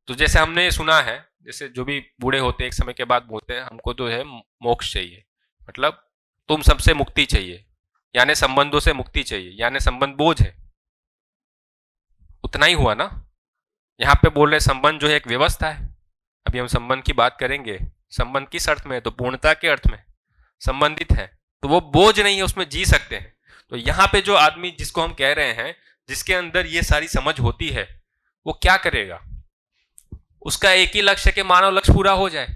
[SPEAKER 2] तो जैसे हमने सुना है, जैसे जो भी बूढ़े होते हैं एक समय के बाद बोलते हैं हमको तो है मोक्ष चाहिए, मतलब तुम सबसे मुक्ति चाहिए, यानी संबंधों से मुक्ति चाहिए, यानी संबंध बोझ है, उतना ही हुआ ना। यहाँ पे बोल रहे संबंध जो है एक व्यवस्था है। अभी हम संबंध की बात करेंगे। संबंध किस अर्थ में है? तो पूर्णता के अर्थ में संबंधित है, तो वो बोझ नहीं है, उसमें जी सकते हैं। तो यहाँ पे जो आदमी जिसको हम कह रहे हैं, जिसके अंदर ये सारी समझ होती है, वो क्या करेगा? उसका एक ही लक्ष्य है कि मानव लक्ष्य पूरा हो जाए।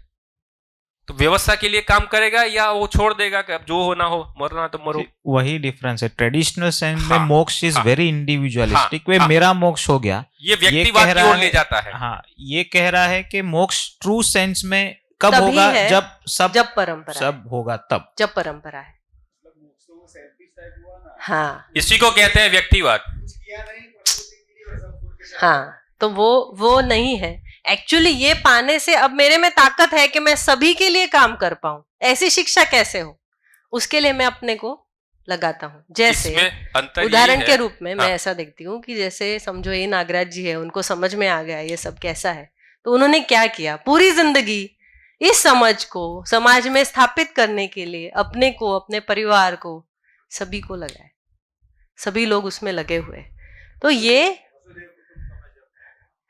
[SPEAKER 2] तो व्यवस्था के लिए काम करेगा या वो छोड़ देगा कि अब जो होना हो, मरना तो मरो।
[SPEAKER 10] वही डिफरेंस है। ट्रेडिशनल सेंस में
[SPEAKER 2] हाँ,
[SPEAKER 10] मोक्ष इज
[SPEAKER 2] हाँ,
[SPEAKER 10] वेरी इंडिविजुअलिस्टिक। वे
[SPEAKER 2] हाँ,
[SPEAKER 10] मेरा मोक्ष हो गया,
[SPEAKER 2] ये व्यक्तिवाद की ओर ले जाता है।
[SPEAKER 10] हाँ, ये कह रहा है कि मोक्ष ट्रू सेंस में कब
[SPEAKER 3] तभी
[SPEAKER 10] होगा?
[SPEAKER 3] है जब परंपरा
[SPEAKER 10] सब होगा तब,
[SPEAKER 3] जब परंपरा है। हाँ
[SPEAKER 2] इसी को कहते हैं व्यक्तिवाद।
[SPEAKER 3] हाँ, तो वो नहीं है एक्चुअली। ये पाने से अब मेरे में ताकत है कि मैं सभी के लिए काम कर पाऊं, ऐसी शिक्षा कैसे हो, उसके लिए मैं अपने को लगाता हूँ। जैसे उदाहरण के रूप में मैं ऐसा देखती हूँ कि जैसे समझो ये नागराज जी है, उनको समझ में आ गया ये सब कैसा है, तो उन्होंने क्या किया, पूरी जिंदगी इस समझ को समाज में स्थापित करने के लिए अपने को, अपने परिवार को, सभी को लगाए, सभी लोग उसमें लगे हुए। तो ये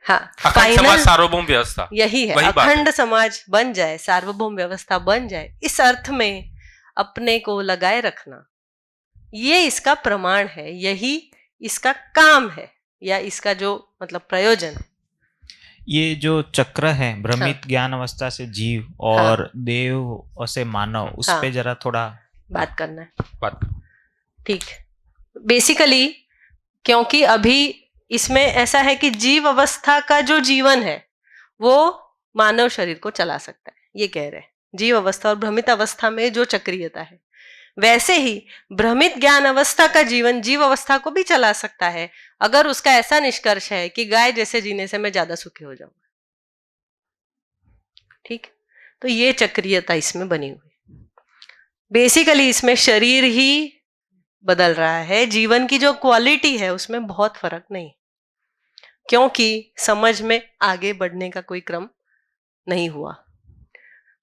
[SPEAKER 3] हाँ, फाइनल
[SPEAKER 2] सार्वभौम व्यवस्था
[SPEAKER 3] यही है, अखंड समाज बन जाए, सार्वभौम व्यवस्था बन जाए, इस अर्थ में अपने को लगाए रखना, ये इसका प्रमाण है, यही इसका काम है, या इसका जो मतलब प्रयोजन है।
[SPEAKER 10] ये जो चक्र है, भ्रमित ज्ञान अवस्था से जीव और देव से मानव, उस पे जरा थोड़ा
[SPEAKER 3] बात करना है। ठीक, बेसिकली क्योंकि अभी इसमें ऐसा है कि जीव अवस्था का जो जीवन है वो मानव शरीर को चला सकता है, ये कह रहे हैं। जीव अवस्था और भ्रमित अवस्था में जो चक्रीयता है, वैसे ही भ्रमित ज्ञान अवस्था का जीवन जीव अवस्था को भी चला सकता है, अगर उसका ऐसा निष्कर्ष है कि गाय जैसे जीने से मैं ज्यादा सुखी हो जाऊंगा। ठीक, तो ये चक्रीयता इसमें बनी हुई। बेसिकली इसमें शरीर ही बदल रहा है, जीवन की जो क्वालिटी है उसमें बहुत फर्क नहीं, क्योंकि समझ में आगे बढ़ने का कोई क्रम नहीं हुआ।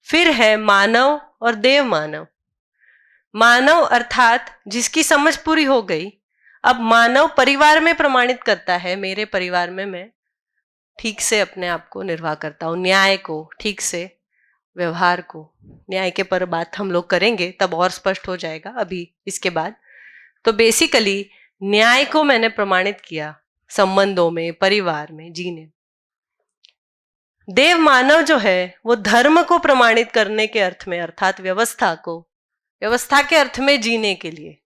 [SPEAKER 3] फिर है मानव और देव मानव। मानव अर्थात जिसकी समझ पूरी हो गई, अब मानव परिवार में प्रमाणित करता है, मेरे परिवार में मैं ठीक से अपने आप को निर्वाह करता हूँ, न्याय को, ठीक से व्यवहार को, न्याय के पर बात हम लोग करेंगे तब और स्पष्ट हो जाएगा अभी इसके बाद। तो बेसिकली न्याय को मैंने प्रमाणित किया संबंधों में, परिवार में जीने। देव मानव जो है वो धर्म को प्रमाणित करने के अर्थ में, अर्थात व्यवस्था को, व्यवस्था के अर्थ में जीने के लिए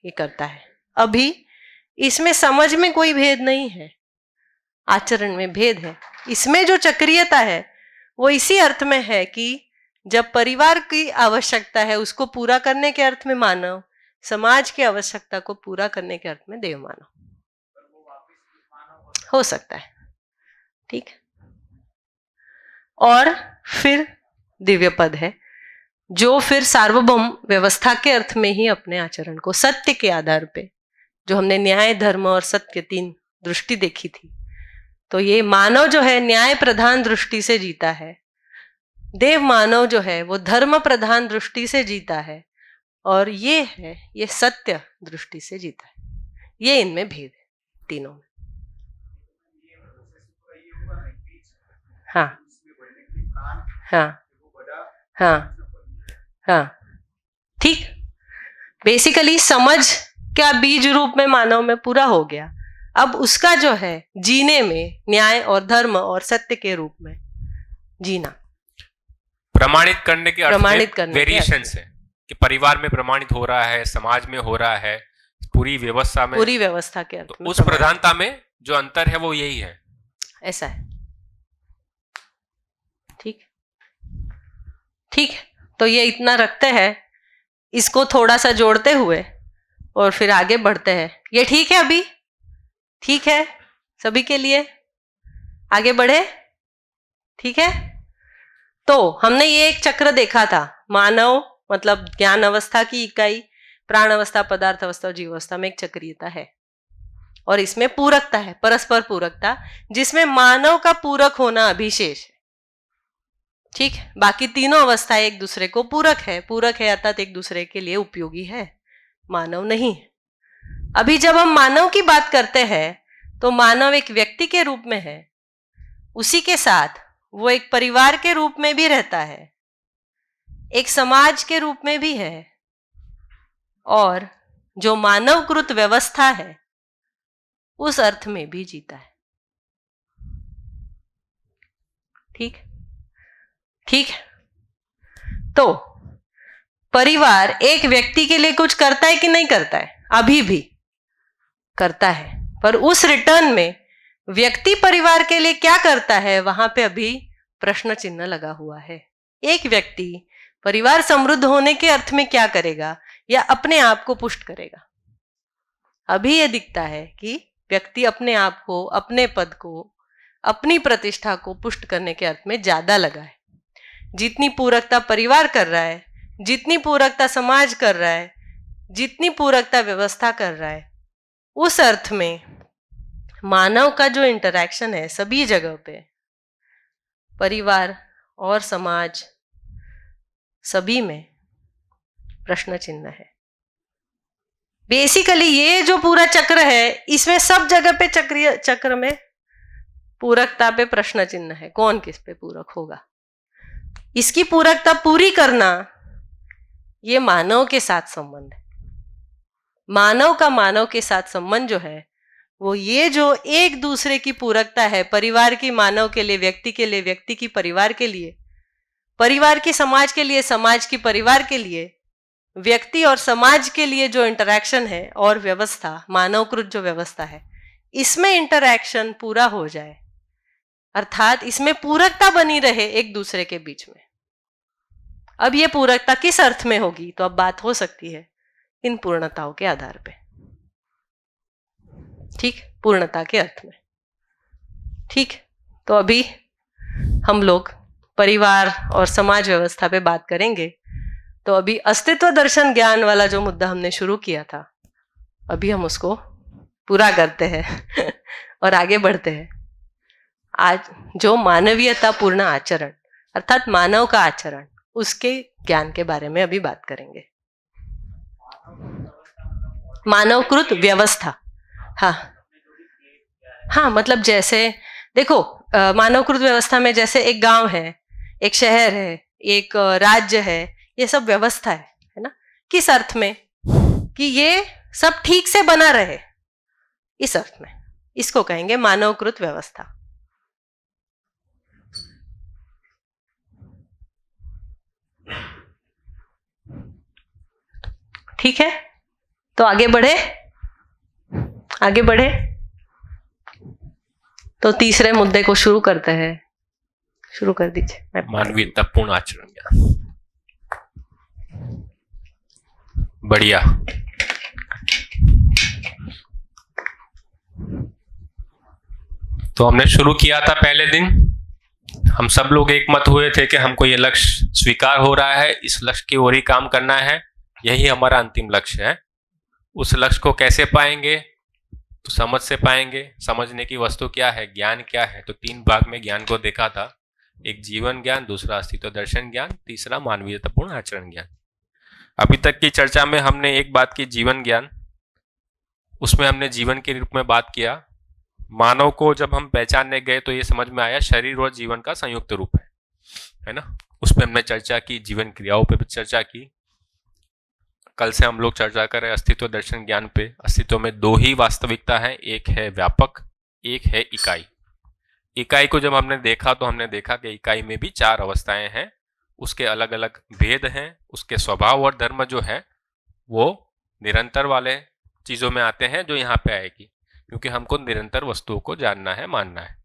[SPEAKER 3] ये करता है। अभी इसमें समझ में कोई भेद नहीं है, आचरण में भेद है। इसमें जो चक्रीयता है वो इसी अर्थ में है कि जब परिवार की आवश्यकता है उसको पूरा करने के अर्थ में मानव, समाज की आवश्यकता को पूरा करने के अर्थ में देव मानव हो सकता है। ठीक, और फिर दिव्य पद है जो फिर सार्वभौम व्यवस्था के अर्थ में ही अपने आचरण को सत्य के आधार पे, जो हमने न्याय, धर्म और सत्य 3 दृष्टि देखी थी, तो ये मानव जो है न्याय प्रधान दृष्टि से जीता है, देव मानव जो है वो धर्म प्रधान दृष्टि से जीता है, और ये है ये सत्य दृष्टि से जीता है। ये इनमें भेद है तीनों में। हाँ हाँ हाँ हाँ, ठीक। बेसिकली समझ क्या बीज रूप में मानव में पूरा हो गया, अब उसका जो है जीने में न्याय और धर्म और सत्य के रूप में जीना,
[SPEAKER 2] प्रमाणित करने के
[SPEAKER 3] प्रमाणित करने
[SPEAKER 2] वेरिएशंस है कि परिवार में प्रमाणित हो रहा है, समाज में हो रहा है, पूरी व्यवस्था में,
[SPEAKER 3] पूरी व्यवस्था के अर्थ
[SPEAKER 2] तो
[SPEAKER 3] में
[SPEAKER 2] उस प्रधानता में जो अंतर है वो यही है।
[SPEAKER 3] ऐसा है। ठीक ठीक, तो ये इतना रखते हैं, इसको थोड़ा सा जोड़ते हुए और फिर आगे बढ़ते हैं। ये ठीक है, अभी ठीक है सभी के लिए, आगे बढ़े? ठीक है। तो हमने ये एक चक्र देखा था, मानव मतलब ज्ञान अवस्था की इकाई, प्राण अवस्था, पदार्थ अवस्था और जीव अवस्था में एक चक्रीयता है, और इसमें पूरकता है, परस्पर पूरकता, जिसमें मानव का पूरक होना अभिशेष है। ठीक है, बाकी तीनों अवस्थाएं एक दूसरे को पूरक है अर्थात एक दूसरे के लिए उपयोगी है, मानव नहीं। अभी जब हम मानव की बात करते हैं तो मानव एक व्यक्ति के रूप में है, उसी के साथ वो एक परिवार के रूप में भी रहता है, एक समाज के रूप में भी है, और जो मानवकृत व्यवस्था है उस अर्थ में भी जीता है। ठीक ठीक। तो परिवार एक व्यक्ति के लिए कुछ करता है कि नहीं करता है? अभी भी करता है, पर उस रिटर्न में व्यक्ति परिवार के लिए क्या करता है वहां पे अभी प्रश्न चिन्ह लगा हुआ है। एक व्यक्ति परिवार समृद्ध होने के अर्थ में क्या करेगा या अपने आप को पुष्ट करेगा? अभी यह दिखता है कि व्यक्ति अपने आप को, अपने पद को, अपनी प्रतिष्ठा को पुष्ट करने के अर्थ में ज्यादा लगा है। जितनी पूरकता परिवार कर रहा है, जितनी पूरकता समाज कर रहा है, जितनी पूरकता व्यवस्था कर रहा है, उस अर्थ में मानव का जो इंटरैक्शन है सभी जगह पे, परिवार और समाज सभी में प्रश्न चिन्ह है। बेसिकली ये जो पूरा चक्र है इसमें सब जगह पे चक्र में पूरकता पे प्रश्न चिन्ह है, कौन किस पे पूरक होगा। इसकी पूरकता पूरी करना ये मानव के साथ संबंध है। मानव का मानव के साथ संबंध जो है वो ये जो एक दूसरे की पूरकता है, परिवार की मानव के लिए, व्यक्ति के लिए, व्यक्ति की परिवार के लिए, परिवार की समाज के लिए, समाज की परिवार के लिए, व्यक्ति और समाज के लिए जो इंटरैक्शन है और व्यवस्था, मानवकृत जो व्यवस्था है, इसमें इंटरैक्शन पूरा हो जाए, अर्थात इसमें पूरकता बनी रहे एक दूसरे के बीच में। अब ये पूरकता किस अर्थ में होगी तो अब बात हो सकती है इन पूर्णताओं के आधार पे। ठीक, पूर्णता के अर्थ में। ठीक, तो अभी हम लोग परिवार और समाज व्यवस्था पे बात करेंगे। तो अभी अस्तित्व दर्शन ज्ञान वाला जो मुद्दा हमने शुरू किया था, अभी हम उसको पूरा करते हैं और आगे बढ़ते हैं। आज जो मानवीयता पूर्ण आचरण अर्थात मानव का आचरण, उसके ज्ञान के बारे में अभी बात करेंगे। मानवकृत व्यवस्था, हाँ मतलब जैसे देखो, मानवकृत व्यवस्था में जैसे एक गांव है, एक शहर है, एक राज्य है, ये सब व्यवस्था है ना। किस अर्थ में? कि ये सब ठीक से बना रहे, इस अर्थ में इसको कहेंगे मानवकृत व्यवस्था। ठीक है, तो आगे बढ़े तो तीसरे मुद्दे को शुरू करते हैं। शुरू कर दीजिए।
[SPEAKER 2] मानवीयतापूर्ण आचरण ज्ञान। बढ़िया। तो हमने शुरू किया था पहले दिन, हम सब लोग एक मत हुए थे कि हमको ये लक्ष्य स्वीकार हो रहा है, इस लक्ष्य की ओर ही काम करना है, यही हमारा अंतिम लक्ष्य है। उस लक्ष्य को कैसे पाएंगे? तो समझ से पाएंगे। समझने की वस्तु क्या है, ज्ञान क्या है? तो 3 भाग में ज्ञान को देखा था, एक जीवन ज्ञान, दूसरा अस्तित्व दर्शन ज्ञान, तीसरा मानवीयतापूर्ण आचरण ज्ञान। अभी तक की चर्चा में हमने एक बात की जीवन ज्ञान, उसमें हमने जीवन के रूप में बात किया। मानव को जब हम पहचानने गए तो ये समझ में आया शरीर और जीवन का संयुक्त रूप है ना। उस पर हमने चर्चा की, जीवन क्रियाओं पे भी चर्चा की। कल से हम लोग चर्चा कर रहे हैं अस्तित्व दर्शन ज्ञान पे। अस्तित्व में 2 ही वास्तविकता है, एक है व्यापक, एक है इकाई। इकाई को जब हमने देखा तो हमने देखा कि इकाई में भी 4 अवस्थाएं हैं, उसके अलग अलग भेद हैं, उसके स्वभाव और धर्म जो है वो निरंतर वाले चीजों में आते हैं जो यहाँ पे आएगी, क्योंकि हमको निरंतर वस्तुओं को जानना है, मानना है।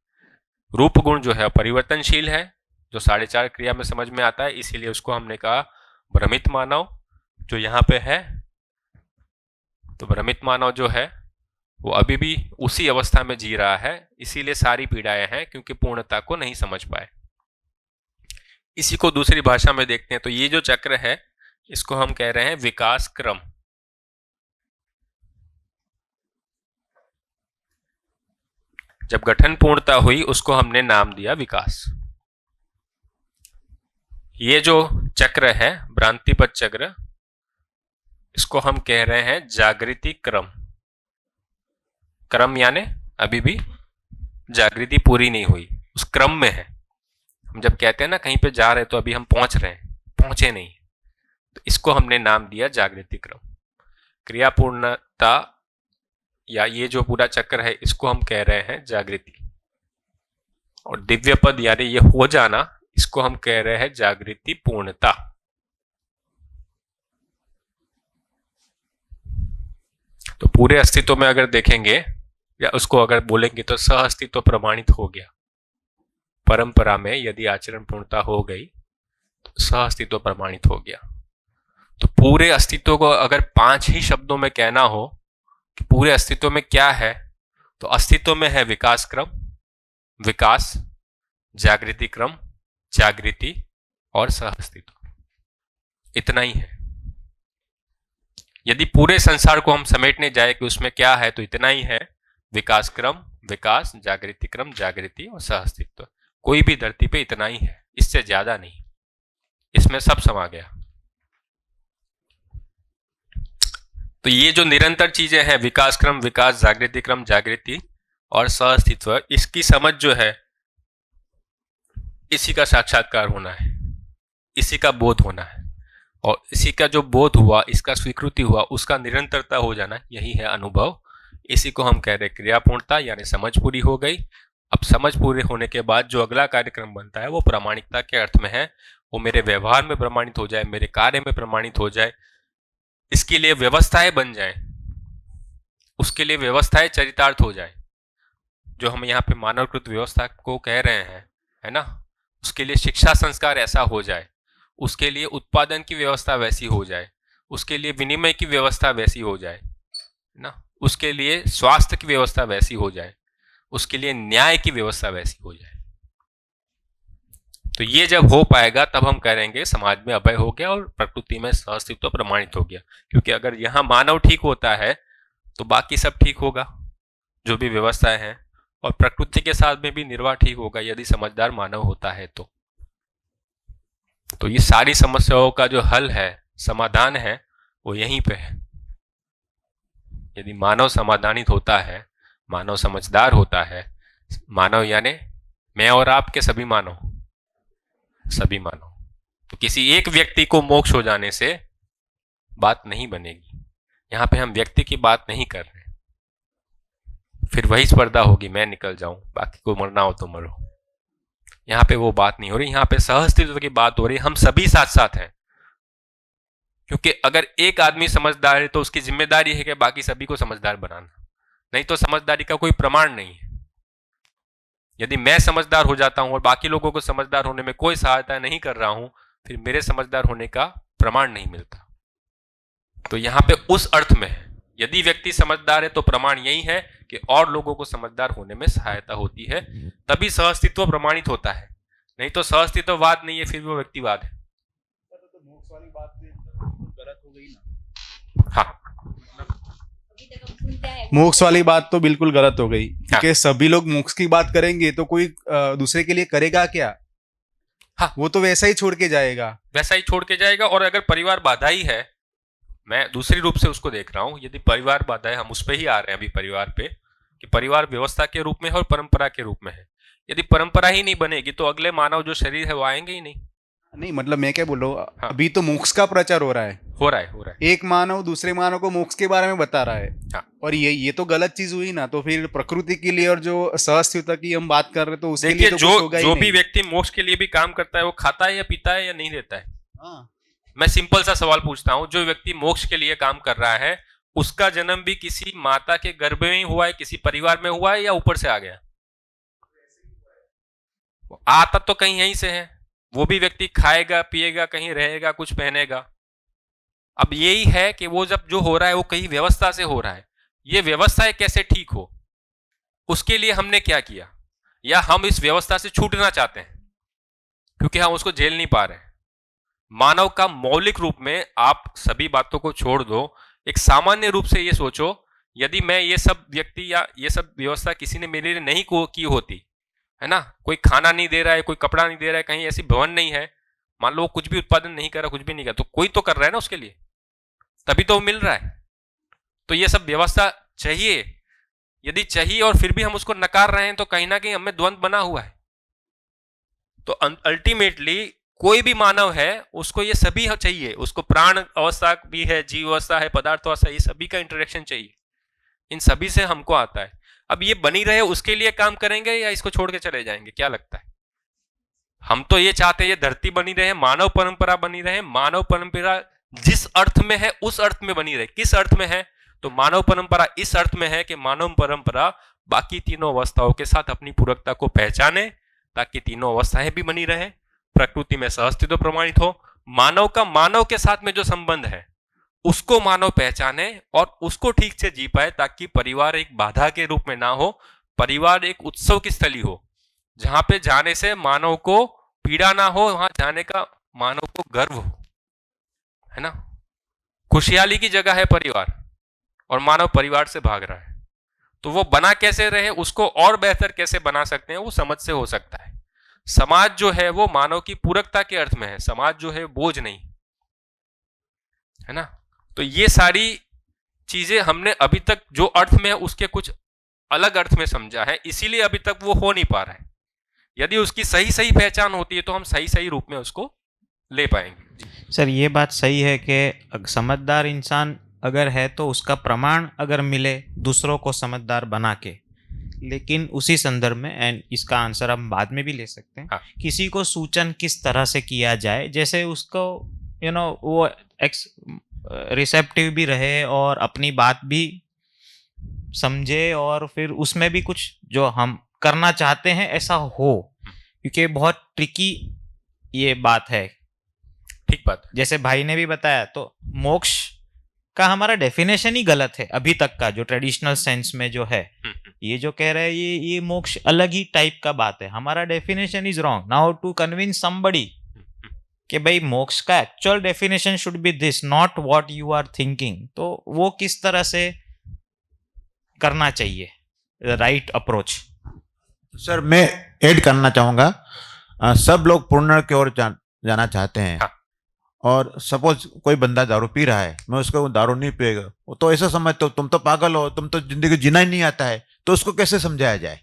[SPEAKER 2] रूप गुण जो है परिवर्तनशील है, जो 4.5 क्रिया में समझ में आता है, इसीलिए उसको हमने कहा भ्रमित मानव जो यहाँ पे है। तो भ्रमित मानव जो है वो अभी भी उसी अवस्था में जी रहा है, इसीलिए सारी पीड़ाएं हैं, क्योंकि पूर्णता को नहीं समझ पाए। इसी को दूसरी भाषा में देखते हैं तो ये जो चक्र है इसको हम कह रहे हैं विकास क्रम। जब गठन पूर्णता हुई उसको हमने नाम दिया विकास। ये जो चक्र है भ्रांतिपद चक्र, इसको हम कह रहे हैं जागृति क्रम। क्रम यानी अभी भी जागृति पूरी नहीं हुई, उस क्रम में है। हम जब कहते हैं ना कहीं पे जा रहे हैं तो अभी हम पहुंच रहे हैं, पहुंचे नहीं, तो इसको हमने नाम दिया जागृति क्रम। क्रियापूर्णता या ये जो पूरा चक्र है इसको हम कह रहे हैं जागृति, और दिव्य पद यानी ये हो जाना, इसको हम कह रहे हैं जागृति पूर्णता। तो पूरे अस्तित्व में अगर देखेंगे या उसको अगर बोलेंगे तो सह अस्तित्व प्रमाणित हो गया। परंपरा में यदि आचरण पूर्णता हो गई तो सह अस्तित्व प्रमाणित हो गया। तो पूरे अस्तित्व को अगर 5 ही शब्दों में कहना हो कि पूरे अस्तित्व में क्या है, तो अस्तित्व में है विकास क्रम, विकास, जागृति क्रम, जागृति और सह अस्तित्व। इतना ही है। यदि पूरे संसार को हम समेटने जाए कि उसमें क्या है, तो इतना ही है, विकास क्रम, विकास, जागृति क्रम, जागृति और सह अस्तित्व। कोई भी धरती पे इतना ही है, इससे ज्यादा नहीं। इसमें सब समा गया। तो ये जो निरंतर चीजें हैं, विकास क्रम, विकास, जागृति क्रम, जागृति और सह अस्तित्व, इसकी समझ जो है, इसी का साक्षात्कार होना है, इसी का बोध होना है, और इसी का जो बोध हुआ, इसका स्वीकृति हुआ, उसका निरंतरता हो जाना, यही है अनुभव। इसी को हम कह रहे हैं क्रियापूर्णता, यानी समझ पूरी हो गई। अब समझ पूरे होने के बाद जो अगला कार्यक्रम बनता है वो प्रामाणिकता के अर्थ में है। वो मेरे व्यवहार में प्रमाणित हो जाए, मेरे कार्य में प्रमाणित हो जाए, इसके लिए व्यवस्थाएं बन जाए, उसके लिए व्यवस्थाएं चरितार्थ हो जाए। जो हम यहाँ पे मानवकृत व्यवस्था को कह रहे हैं, है ना, उसके लिए शिक्षा संस्कार ऐसा हो जाए, उसके लिए उत्पादन की व्यवस्था वैसी हो जाए, उसके लिए विनिमय की व्यवस्था वैसी हो जाए, ना, उसके लिए स्वास्थ्य की व्यवस्था वैसी हो जाए, उसके लिए न्याय की व्यवस्था वैसी हो जाए। तो ये जब हो पाएगा तब हम कहेंगे समाज में अभय हो गया और प्रकृति में सहअस्तित्व प्रमाणित हो गया। क्योंकि अगर यहाँ मानव ठीक होता है तो बाकी सब ठीक होगा, जो भी व्यवस्थाएं हैं, और प्रकृति के साथ में भी निर्वाह ठीक होगा यदि समझदार मानव होता है तो ये सारी समस्याओं का जो हल है, समाधान है, वो यहीं पे है। यदि मानव समाधानित होता है, मानव समझदार होता है, मानव यानी मैं और आप के सभी मानव, तो किसी एक व्यक्ति को मोक्ष हो जाने से बात नहीं बनेगी। यहां पे हम व्यक्ति की बात नहीं कर रहे, फिर वही स्पर्धा होगी, मैं निकल जाऊं, बाकी को मरना हो तो मरो। यहां पे वो बात नहीं हो रही, यहां पे सहअस्तित्व की बात हो रही। हम सभी साथ साथ हैं, क्योंकि अगर एक आदमी समझदार है तो उसकी जिम्मेदारी है कि बाकी सभी को समझदार बनाना, नहीं तो समझदारी का कोई प्रमाण नहीं है। यदि मैं समझदार हो जाता हूं और बाकी लोगों को समझदार होने में कोई सहायता नहीं कर रहा हूं, फिर मेरे समझदार होने का प्रमाण नहीं मिलता। तो यहां पे उस अर्थ में यदि व्यक्ति समझदार है तो प्रमाण यही है कि और लोगों को समझदार होने में सहायता होती है, तभी सहअस्तित्व प्रमाणित होता है। नहीं तो सहअस्तित्ववाद नहीं है, फिर वो व्यक्तिवाद है। हाँ,
[SPEAKER 7] मोक्ष वाली बात तो बिल्कुल गलत हो गई, क्योंकि सभी लोग मोक्ष की बात करेंगे तो कोई दूसरे के लिए करेगा क्या?
[SPEAKER 2] हाँ,
[SPEAKER 7] वो तो वैसा ही छोड़ के जाएगा,
[SPEAKER 2] वैसा ही छोड़ के जाएगा। और अगर परिवार बाधा ही है, मैं दूसरी रूप से उसको देख रहा हूं, यदि परिवार बाधा है, हम उस पर ही आ रहे हैं अभी परिवार पे, कि परिवार व्यवस्था के रूप में है और परंपरा के रूप में है। यदि परंपरा ही नहीं बनेगी तो अगले मानव जो शरीर है वो आएंगे ही नहीं।
[SPEAKER 7] नहीं मतलब मैं क्या बोल रहा हूँ,
[SPEAKER 2] हाँ।
[SPEAKER 7] अभी तो मोक्ष का प्रचार हो रहा है। एक मानव दूसरे मानव को मोक्ष के बारे में बता रहा है।
[SPEAKER 2] हाँ।
[SPEAKER 7] और ये तो गलत चीज हुई ना। तो फिर प्रकृति के लिए और जो सहअस्तित्व की हम बात कर रहे हैं तो उसके लिए तो कुछ होगा ही
[SPEAKER 2] जो
[SPEAKER 7] नहीं।
[SPEAKER 2] भी व्यक्ति मोक्ष के लिए भी काम करता है वो खाता है या पीता है या नहीं लेता है?
[SPEAKER 7] हाँ।
[SPEAKER 2] मैं सिंपल सा सवाल पूछता हूं, जो व्यक्ति मोक्ष के लिए काम कर रहा है उसका जन्म भी किसी माता के गर्भ में ही हुआ है, किसी परिवार में हुआ है, या ऊपर से आ गया? आता तो कहीं यहीं से है। वो भी व्यक्ति खाएगा, पिएगा, कहीं रहेगा, कुछ पहनेगा। अब यही है कि वो जब जो हो रहा है वो कहीं व्यवस्था से हो रहा है। ये व्यवस्था कैसे ठीक हो, उसके लिए हमने क्या किया, या हम इस व्यवस्था से छूटना चाहते हैं क्योंकि हम उसको झेल नहीं पा रहे हैं। मानव का मौलिक रूप में आप सभी बातों को छोड़ दो, एक सामान्य रूप से ये सोचो, यदि मैं ये सब व्यक्ति या ये सब व्यवस्था किसी ने मेरे लिए नहीं की होती, है ना, कोई खाना नहीं दे रहा है, कोई कपड़ा नहीं दे रहा है, कहीं ऐसी भवन नहीं है, मान लो वो कुछ भी उत्पादन नहीं कर रहा, कुछ भी नहीं कर रहा, तो कोई तो कर रहा है ना उसके लिए, तभी तो वो मिल रहा है। तो ये सब व्यवस्था चाहिए। यदि चाहिए और फिर भी हम उसको नकार रहे हैं तो कहीं ना कहीं हमें द्वंद्व बना हुआ है। तो अल्टीमेटली कोई भी मानव है उसको ये सभी चाहिए, उसको प्राण अवस्था भी है, जीव अवस्था है, पदार्थ अवस्था, ये सभी का इंटरेक्शन चाहिए। इन सभी से हमको आता है। अब ये बनी रहे उसके लिए काम करेंगे या इसको छोड़ के चले जाएंगे, क्या लगता है? हम तो ये चाहते हैं ये धरती बनी रहे, मानव परंपरा बनी रहे। मानव परंपरा जिस अर्थ में है उस अर्थ में बनी रहे। किस अर्थ में है? तो मानव परंपरा इस अर्थ में है कि मानव परंपरा बाकी तीनों अवस्थाओं के साथ अपनी पूरकता को पहचाने, ताकि तीनों अवस्थाएं भी बनी रहे, प्रकृति में सहअस्तित्व प्रमाणित हो। मानव का मानव के साथ में जो संबंध है उसको मानव पहचाने और उसको ठीक से जी पाए, ताकि परिवार एक बाधा के रूप में ना हो, परिवार एक उत्सव की स्थली हो, जहां पे जाने से मानव को पीड़ा ना हो, वहां जाने का मानव को गर्व हो, है ना। खुशहाली की जगह है परिवार, और मानव परिवार से भाग रहा है। तो वो बना कैसे रहे, उसको और बेहतर कैसे बना सकते हैं, वो समझ से हो सकता है। समाज जो है वो मानव की पूरकता के अर्थ में है, समाज जो है बोझ नहीं, है ना। तो ये सारी चीजें हमने अभी तक जो अर्थ में है उसके कुछ अलग अर्थ में समझा है, इसीलिए अभी तक वो हो नहीं पा रहा है। यदि उसकी सही सही पहचान होती है तो हम सही सही रूप में उसको ले पाएंगे।
[SPEAKER 10] सर ये बात सही है कि समझदार इंसान अगर है तो उसका प्रमाण अगर मिले दूसरों को समझदार बना के, लेकिन उसी संदर्भ में, एंड इसका आंसर हम बाद में भी ले सकते हैं,
[SPEAKER 2] हाँ।
[SPEAKER 10] किसी को सूचन किस तरह से किया जाए, जैसे उसको वो रिसेप्टिव भी रहे और अपनी बात भी समझे, और फिर उसमें भी कुछ जो हम करना चाहते हैं ऐसा हो, क्योंकि बहुत ट्रिकी ये बात है।
[SPEAKER 2] ठीक बात है।
[SPEAKER 10] जैसे भाई ने भी बताया, तो मोक्ष का हमारा डेफिनेशन ही गलत है अभी तक का, जो ट्रेडिशनल सेंस में जो है। ये जो कह रहे हैं ये मोक्ष अलग ही टाइप का बात है, हमारा definition is wrong. Now to convince somebody कि भाई मोक्ष का actual definition should be this, not what you are thinking, तो वो किस तरह से करना चाहिए, राइट अप्रोच।
[SPEAKER 6] सर मैं ऐड करना चाहूँगा, सब लोग पूर्ण की ओर जाना चाहते हैं।
[SPEAKER 2] हाँ।
[SPEAKER 6] और सपोज कोई बंदा दारू पी रहा है, मैं उसको दारू नहीं पिएगा, वो तो ऐसा समझते हो तुम तो पागल हो, तुम तो जिंदगी जीना ही नहीं आता है, तो उसको कैसे समझाया जाए?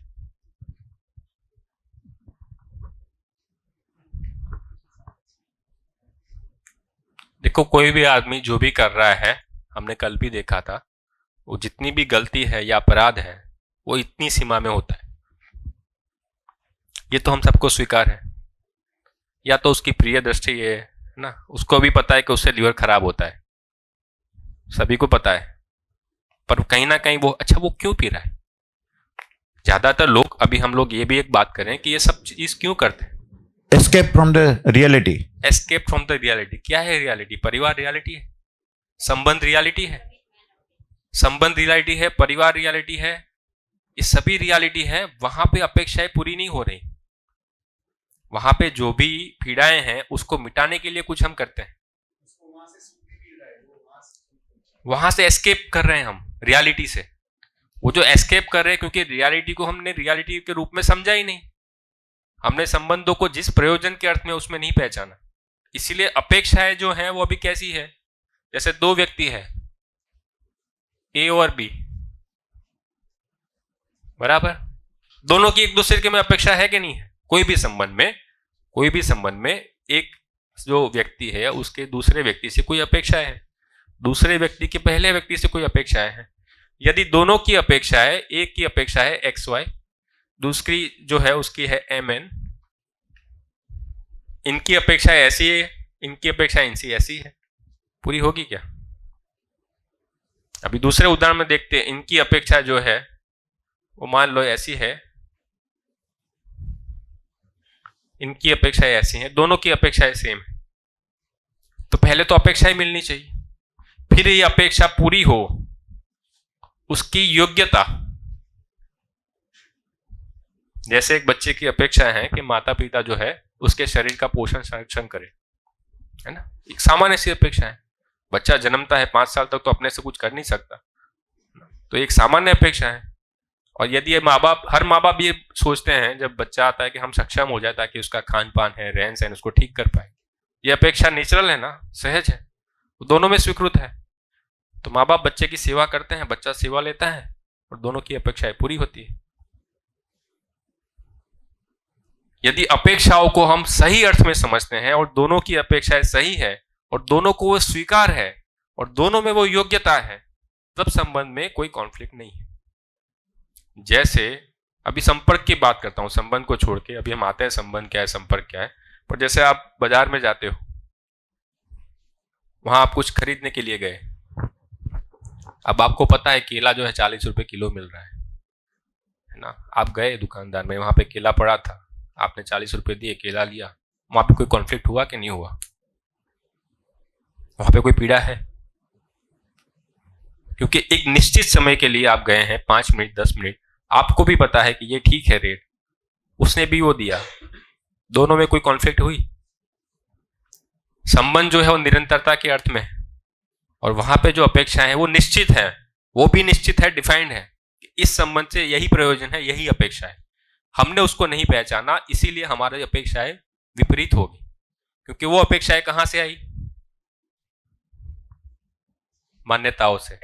[SPEAKER 2] देखो, कोई भी आदमी जो भी कर रहा है, हमने कल भी देखा था, वो जितनी भी गलती है या अपराध है वो इतनी सीमा में होता है, ये तो हम सबको स्वीकार है। या तो उसकी प्रिय दृष्टि है ना, उसको भी पता है कि उससे लीवर खराब होता है, सभी को पता है, पर कहीं ना कहीं वो वो क्यों पी रहा है? ज्यादातर लोग, अभी हम लोग ये भी एक बात करें कि ये सब चीज क्यों करते हैं?
[SPEAKER 6] Escape from the reality.
[SPEAKER 2] Escape from the reality. क्या है रियलिटी? परिवार रियलिटी है, संबंध रियलिटी है, संबंध रियलिटी है, परिवार रियलिटी है, ये सभी रियलिटी है। वहां पे अपेक्षाएं पूरी नहीं हो रही, वहां पे जो भी पीड़ाएं हैं उसको मिटाने के लिए कुछ हम करते हैं, वहां से एस्केप कर रहे हैं हम रियलिटी से। वो जो एस्केप कर रहे हैं, क्योंकि रियलिटी को हमने रियलिटी के रूप में समझा ही नहीं, हमने संबंधों को जिस प्रयोजन के अर्थ में उसमें नहीं पहचाना, इसीलिए अपेक्षाएं जो हैं वो अभी कैसी है, जैसे दो व्यक्ति है, ए और बी, बराबर, दोनों की एक दूसरे के में अपेक्षा है कि नहीं है? कोई भी संबंध में एक जो व्यक्ति है उसके दूसरे व्यक्ति से कोई अपेक्षा है, दूसरे व्यक्ति के पहले व्यक्ति से कोई अपेक्षाएं हैं। यदि दोनों की अपेक्षा है, एक की अपेक्षा है XY, दूसरी जो है उसकी है MN, इनकी अपेक्षा ऐसी है, इनकी अपेक्षा इनसी ऐसी है, पूरी होगी क्या? अभी दूसरे उदाहरण में देखते हैं, इनकी अपेक्षा जो है वो मान लो ऐसी है, इनकी अपेक्षाएं ऐसी हैं, दोनों की अपेक्षाएं सेम है, तो पहले तो अपेक्षाएं मिलनी चाहिए, फिर ये अपेक्षा पूरी हो, उसकी योग्यता, जैसे एक बच्चे की अपेक्षा है कि माता पिता जो है उसके शरीर का पोषण संरक्षण करे, है ना, एक सामान्य सी अपेक्षा है। बच्चा जन्मता है 5 साल तक तो अपने से कुछ कर नहीं सकता, तो एक सामान्य अपेक्षा है। और यदि हर माँ बाप ये सोचते हैं जब बच्चा आता है कि हम सक्षम हो जाए ताकि उसका खान पान है, रहन सहन उसको ठीक कर पाए, ये अपेक्षा नेचुरल है ना, सहज है, वो दोनों में स्वीकृत है। तो माँ बाप बच्चे की सेवा करते हैं, बच्चा सेवा लेता है और दोनों की अपेक्षाएं पूरी होती है। यदि अपेक्षाओं को हम सही अर्थ में समझते हैं और दोनों की अपेक्षाएं सही है और दोनों को वो स्वीकार है और दोनों में वो योग्यता है, तब संबंध में कोई कॉन्फ्लिक्ट नहीं है। जैसे अभी संपर्क की बात करता हूं, संबंध को छोड़ के अभी हम आते हैं संबंध क्या है, संपर्क क्या है। पर जैसे आप बाजार में जाते हो, वहां आप कुछ खरीदने के लिए गए, अब आपको पता है केला जो है 40 रुपए किलो मिल रहा है ना। आप गए दुकानदार में, वहां पे केला पड़ा था, आपने 40 रुपए दिए, केला लिया, वहां पे कोई कॉन्फ्लिक्ट हुआ कि नहीं हुआ? वहां पे कोई पीड़ा है? क्योंकि एक निश्चित समय के लिए आप गए हैं, 5 मिनट 10 मिनट, आपको भी पता है कि ये ठीक है रेट, उसने भी वो दिया, दोनों में कोई कॉन्फ्लिक्ट हुई? संबंध जो है वो निरंतरता के अर्थ में है और वहां पे जो अपेक्षाएं है वो निश्चित है, वो भी निश्चित है, डिफाइंड है। इस संबंध से यही प्रयोजन है, यही अपेक्षा है। हमने उसको नहीं पहचाना, इसीलिए हमारी अपेक्षाएं विपरीत होगी। क्योंकि वो अपेक्षाएं कहां से आई? मान्यताओं से।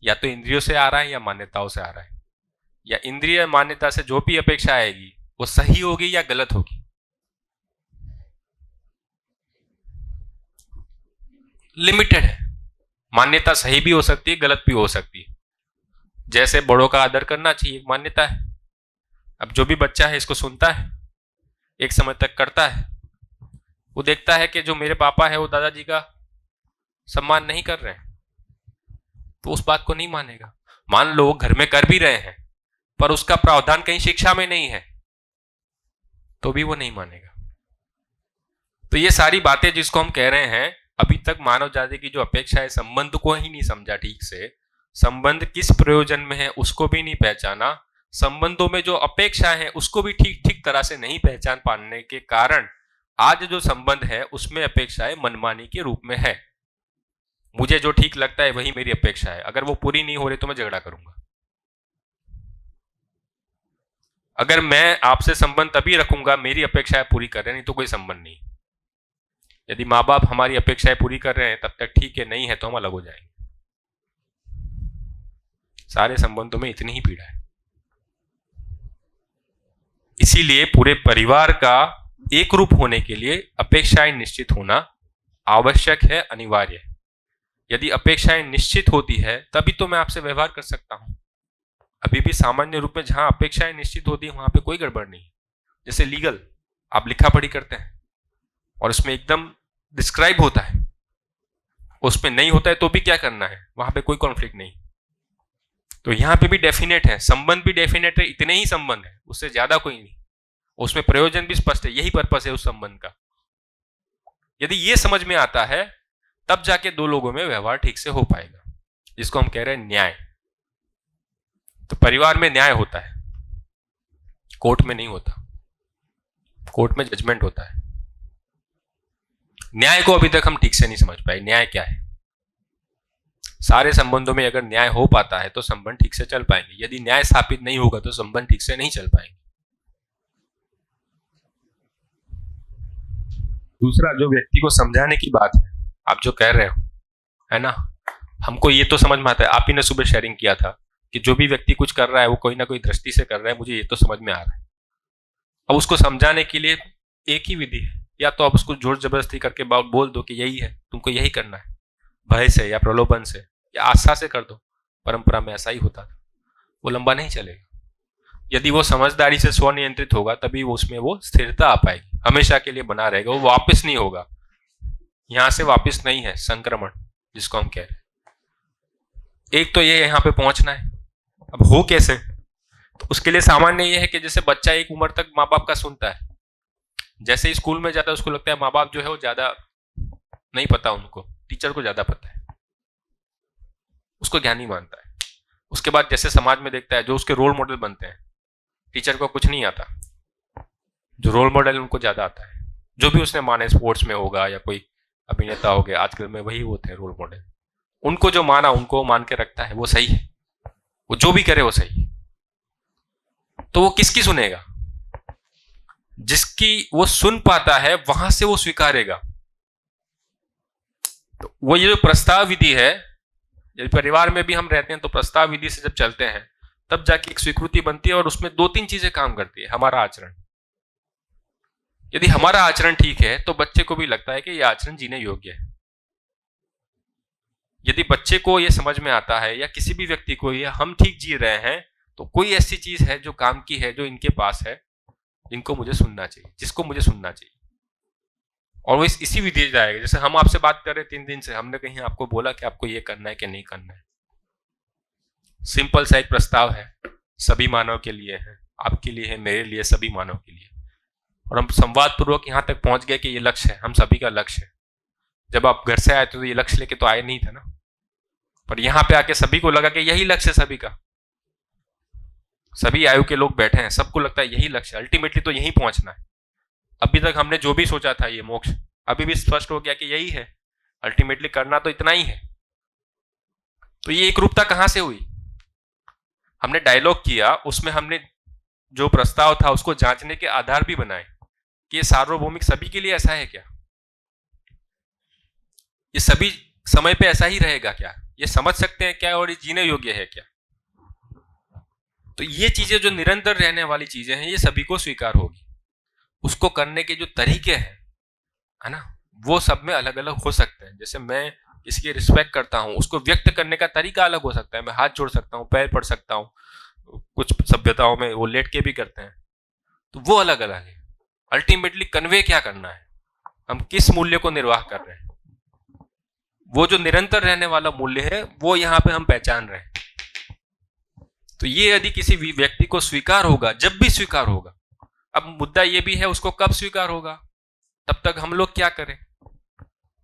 [SPEAKER 2] या तो इंद्रियों से आ रहा है या मान्यताओं से आ रहा है। या इंद्रिय मान्यता से जो भी अपेक्षा आएगी वो सही होगी या गलत होगी? लिमिटेड है। मान्यता सही भी हो सकती है, गलत भी हो सकती है। जैसे बड़ों का आदर करना चाहिए, एक मान्यता है। अब जो भी बच्चा है इसको सुनता है, एक समय तक करता है, वो देखता है कि जो मेरे पापा है वो दादाजी का सम्मान नहीं कर रहे हैं, तो उस बात को नहीं मानेगा। मान लो घर में कर भी रहे हैं पर उसका प्रावधान कहीं शिक्षा में नहीं है, तो भी वो नहीं मानेगा। तो ये सारी बातें जिसको हम कह रहे हैं, अभी तक मानव जाति की जो अपेक्षा है, संबंध को ही नहीं समझा ठीक से, संबंध किस प्रयोजन में है उसको भी नहीं पहचाना, संबंधों में जो अपेक्षा है उसको भी ठीक ठीक तरह से नहीं पहचान पाने के कारण आज जो संबंध है उसमें अपेक्षाएं मनमानी के रूप में है। मुझे जो ठीक लगता है वही मेरी अपेक्षा है, अगर वो पूरी नहीं हो रही तो मैं झगड़ा करूंगा। अगर मैं आपसे संबंध तभी रखूंगा मेरी अपेक्षाएं पूरी कर रहे हैं, नहीं तो कोई संबंध नहीं। यदि माँ बाप हमारी अपेक्षाएं पूरी कर रहे हैं तब तक ठीक है, नहीं है तो हम अलग हो जाएंगे। सारे संबंधों में इतनी ही पीड़ा है। इसीलिए पूरे परिवार का एक रूप होने के लिए अपेक्षाएं निश्चित होना आवश्यक है, अनिवार्य है। यदि अपेक्षाएं निश्चित होती है तभी तो मैं आपसे व्यवहार कर सकता हूं। अभी भी सामान्य रूप में जहां अपेक्षाएं निश्चित होती है वहां पे कोई गड़बड़ नहीं। जैसे लीगल, आप लिखा पढ़ी करते हैं और उसमें एकदम डिस्क्राइब होता है, उसमें नहीं होता है तो भी क्या करना है, वहां पे कोई कॉन्फ्लिक्ट नहीं। तो यहां पे भी डेफिनेट है, संबंध भी डेफिनेट है, इतने ही संबंध है, उससे ज्यादा कोई नहीं। उसमें प्रयोजन भी स्पष्ट है, यही पर्पस है उस संबंध का। यदि ये समझ में आता है तब जाके दो लोगों में व्यवहार ठीक से हो पाएगा, जिसको हम कह रहे हैं न्याय। तो परिवार में न्याय होता है, कोर्ट में नहीं होता। कोर्ट में जजमेंट होता है। न्याय को अभी तक हम ठीक से नहीं समझ पाए, न्याय क्या है। सारे संबंधों में अगर न्याय हो पाता है तो संबंध ठीक से चल पाएंगे, यदि न्याय स्थापित नहीं होगा तो संबंध ठीक से नहीं चल पाएंगे। दूसरा, जो व्यक्ति को समझाने की बात है, आप जो कह रहे हो, है ना, हमको ये तो समझ में आता है। आप ही ने सुबह शेयरिंग किया था कि जो भी व्यक्ति कुछ कर रहा है वो कोई ना कोई दृष्टि से कर रहा है, मुझे ये तो समझ में आ रहा है। अब उसको समझाने के लिए एक ही विधि है, या तो आप उसको जोर जबरदस्ती करके बोल दो कि यही है, तुमको यही करना है, भय से या प्रलोभन से या आस्था से कर दो। परंपरा में ऐसा ही होता था, वो लंबा नहीं चलेगा। यदि वो समझदारी से स्वनियंत्रित होगा तभी वो उसमें वो स्थिरता आ पाएगी, हमेशा के लिए बना रहेगा, वो वापस नहीं होगा। यहां से वापस नहीं है, संक्रमण जिसको हम कह रहे हैं। एक तो ये यहां पे पहुंचना है। अब हो कैसे, तो उसके लिए सामान्य ये है कि जैसे बच्चा एक उम्र तक माँ बाप का सुनता है, जैसे ही स्कूल में जाता है उसको लगता है माँ बाप जो है वो ज्यादा नहीं पता, उनको टीचर को ज्यादा पता है, उसको ज्ञानी मानता है। उसके बाद जैसे समाज में देखता है जो उसके रोल मॉडल बनते हैं, टीचर को कुछ नहीं आता, जो रोल मॉडल उनको ज्यादा आता है। जो भी उसने माने, स्पोर्ट्स में होगा या कोई अभिनेता हो गया, आजकल में वही होते हैं रोल मॉडल। उनको जो माना उनको मान के रखता है, वो सही है, वो जो भी करे वो सही है। तो वो किसकी सुनेगा? जिसकी वो सुन पाता है वहां से वो स्वीकारेगा। तो वो ये जो प्रस्ताव विधि है, यदि परिवार में भी हम रहते हैं तो प्रस्ताव विधि से जब चलते हैं तब जाके एक स्वीकृति बनती है और उसमें 2-3 चीजें काम करती है। हमारा आचरण, यदि हमारा आचरण ठीक है तो बच्चे को भी लगता है कि यह आचरण जीने योग्य है। यदि बच्चे को यह समझ में आता है या किसी भी व्यक्ति को ये हम ठीक जी रहे हैं तो कोई ऐसी चीज है जो काम की है, जो इनके पास है, जिनको मुझे सुनना चाहिए, जिसको मुझे सुनना चाहिए, और वो इसी विधि से जाएगा। जैसे हम आपसे बात कर रहे 3 दिन से, हमने कहीं आपको बोला कि आपको ये करना है कि नहीं करना है। सिंपल सा एक प्रस्ताव है, सभी मानव के लिए है, आपके लिए है, मेरे लिए, सभी मानव के लिए। और हम संवाद पूर्वक यहां तक पहुंच गए कि ये लक्ष्य है, हम सभी का लक्ष्य है। जब आप घर से आए थे तो ये लक्ष्य लेके तो आए नहीं थे ना, पर यहां पे आके सभी को लगा कि यही लक्ष्य है सभी का। सभी आयु के लोग बैठे हैं, सबको लगता है यही लक्ष्य, अल्टीमेटली तो यही पहुंचना है। अभी तक हमने जो भी सोचा था ये मोक्ष, अभी भी स्पष्ट हो गया कि यही है, अल्टीमेटली करना तो इतना ही है। तो ये एक रूपता कहां से हुई? हमने डायलॉग किया, उसमें हमने जो प्रस्ताव था उसको जांचने के आधार भी बनाए कि ये सार्वभौमिक सभी के लिए ऐसा है क्या, ये सभी समय पे ऐसा ही रहेगा क्या, ये समझ सकते हैं क्या, और ये जीने योग्य है क्या। तो ये चीजें जो निरंतर रहने वाली चीजें हैं ये सभी को स्वीकार होगी। उसको करने के जो तरीके हैं, है ना, वो सब में अलग अलग हो सकते हैं। जैसे मैं किसी की रिस्पेक्ट करता हूं, उसको व्यक्त करने का तरीका अलग हो सकता है। मैं हाथ जोड़ सकता हूं, पैर पड़ सकता हूं, कुछ सभ्यताओं में वो लेट के भी करते हैं, तो वो अलग अलग है। अल्टीमेटली कन्वे क्या करना है, हम किस मूल्य को निर्वाह कर रहे हैं, वो जो निरंतर रहने वाला मूल्य है वो यहां पे हम पहचान रहे हैं। तो ये यदि किसी व्यक्ति को स्वीकार होगा, जब भी स्वीकार होगा, अब मुद्दा ये भी है उसको कब स्वीकार होगा, तब तक हम लोग क्या करें,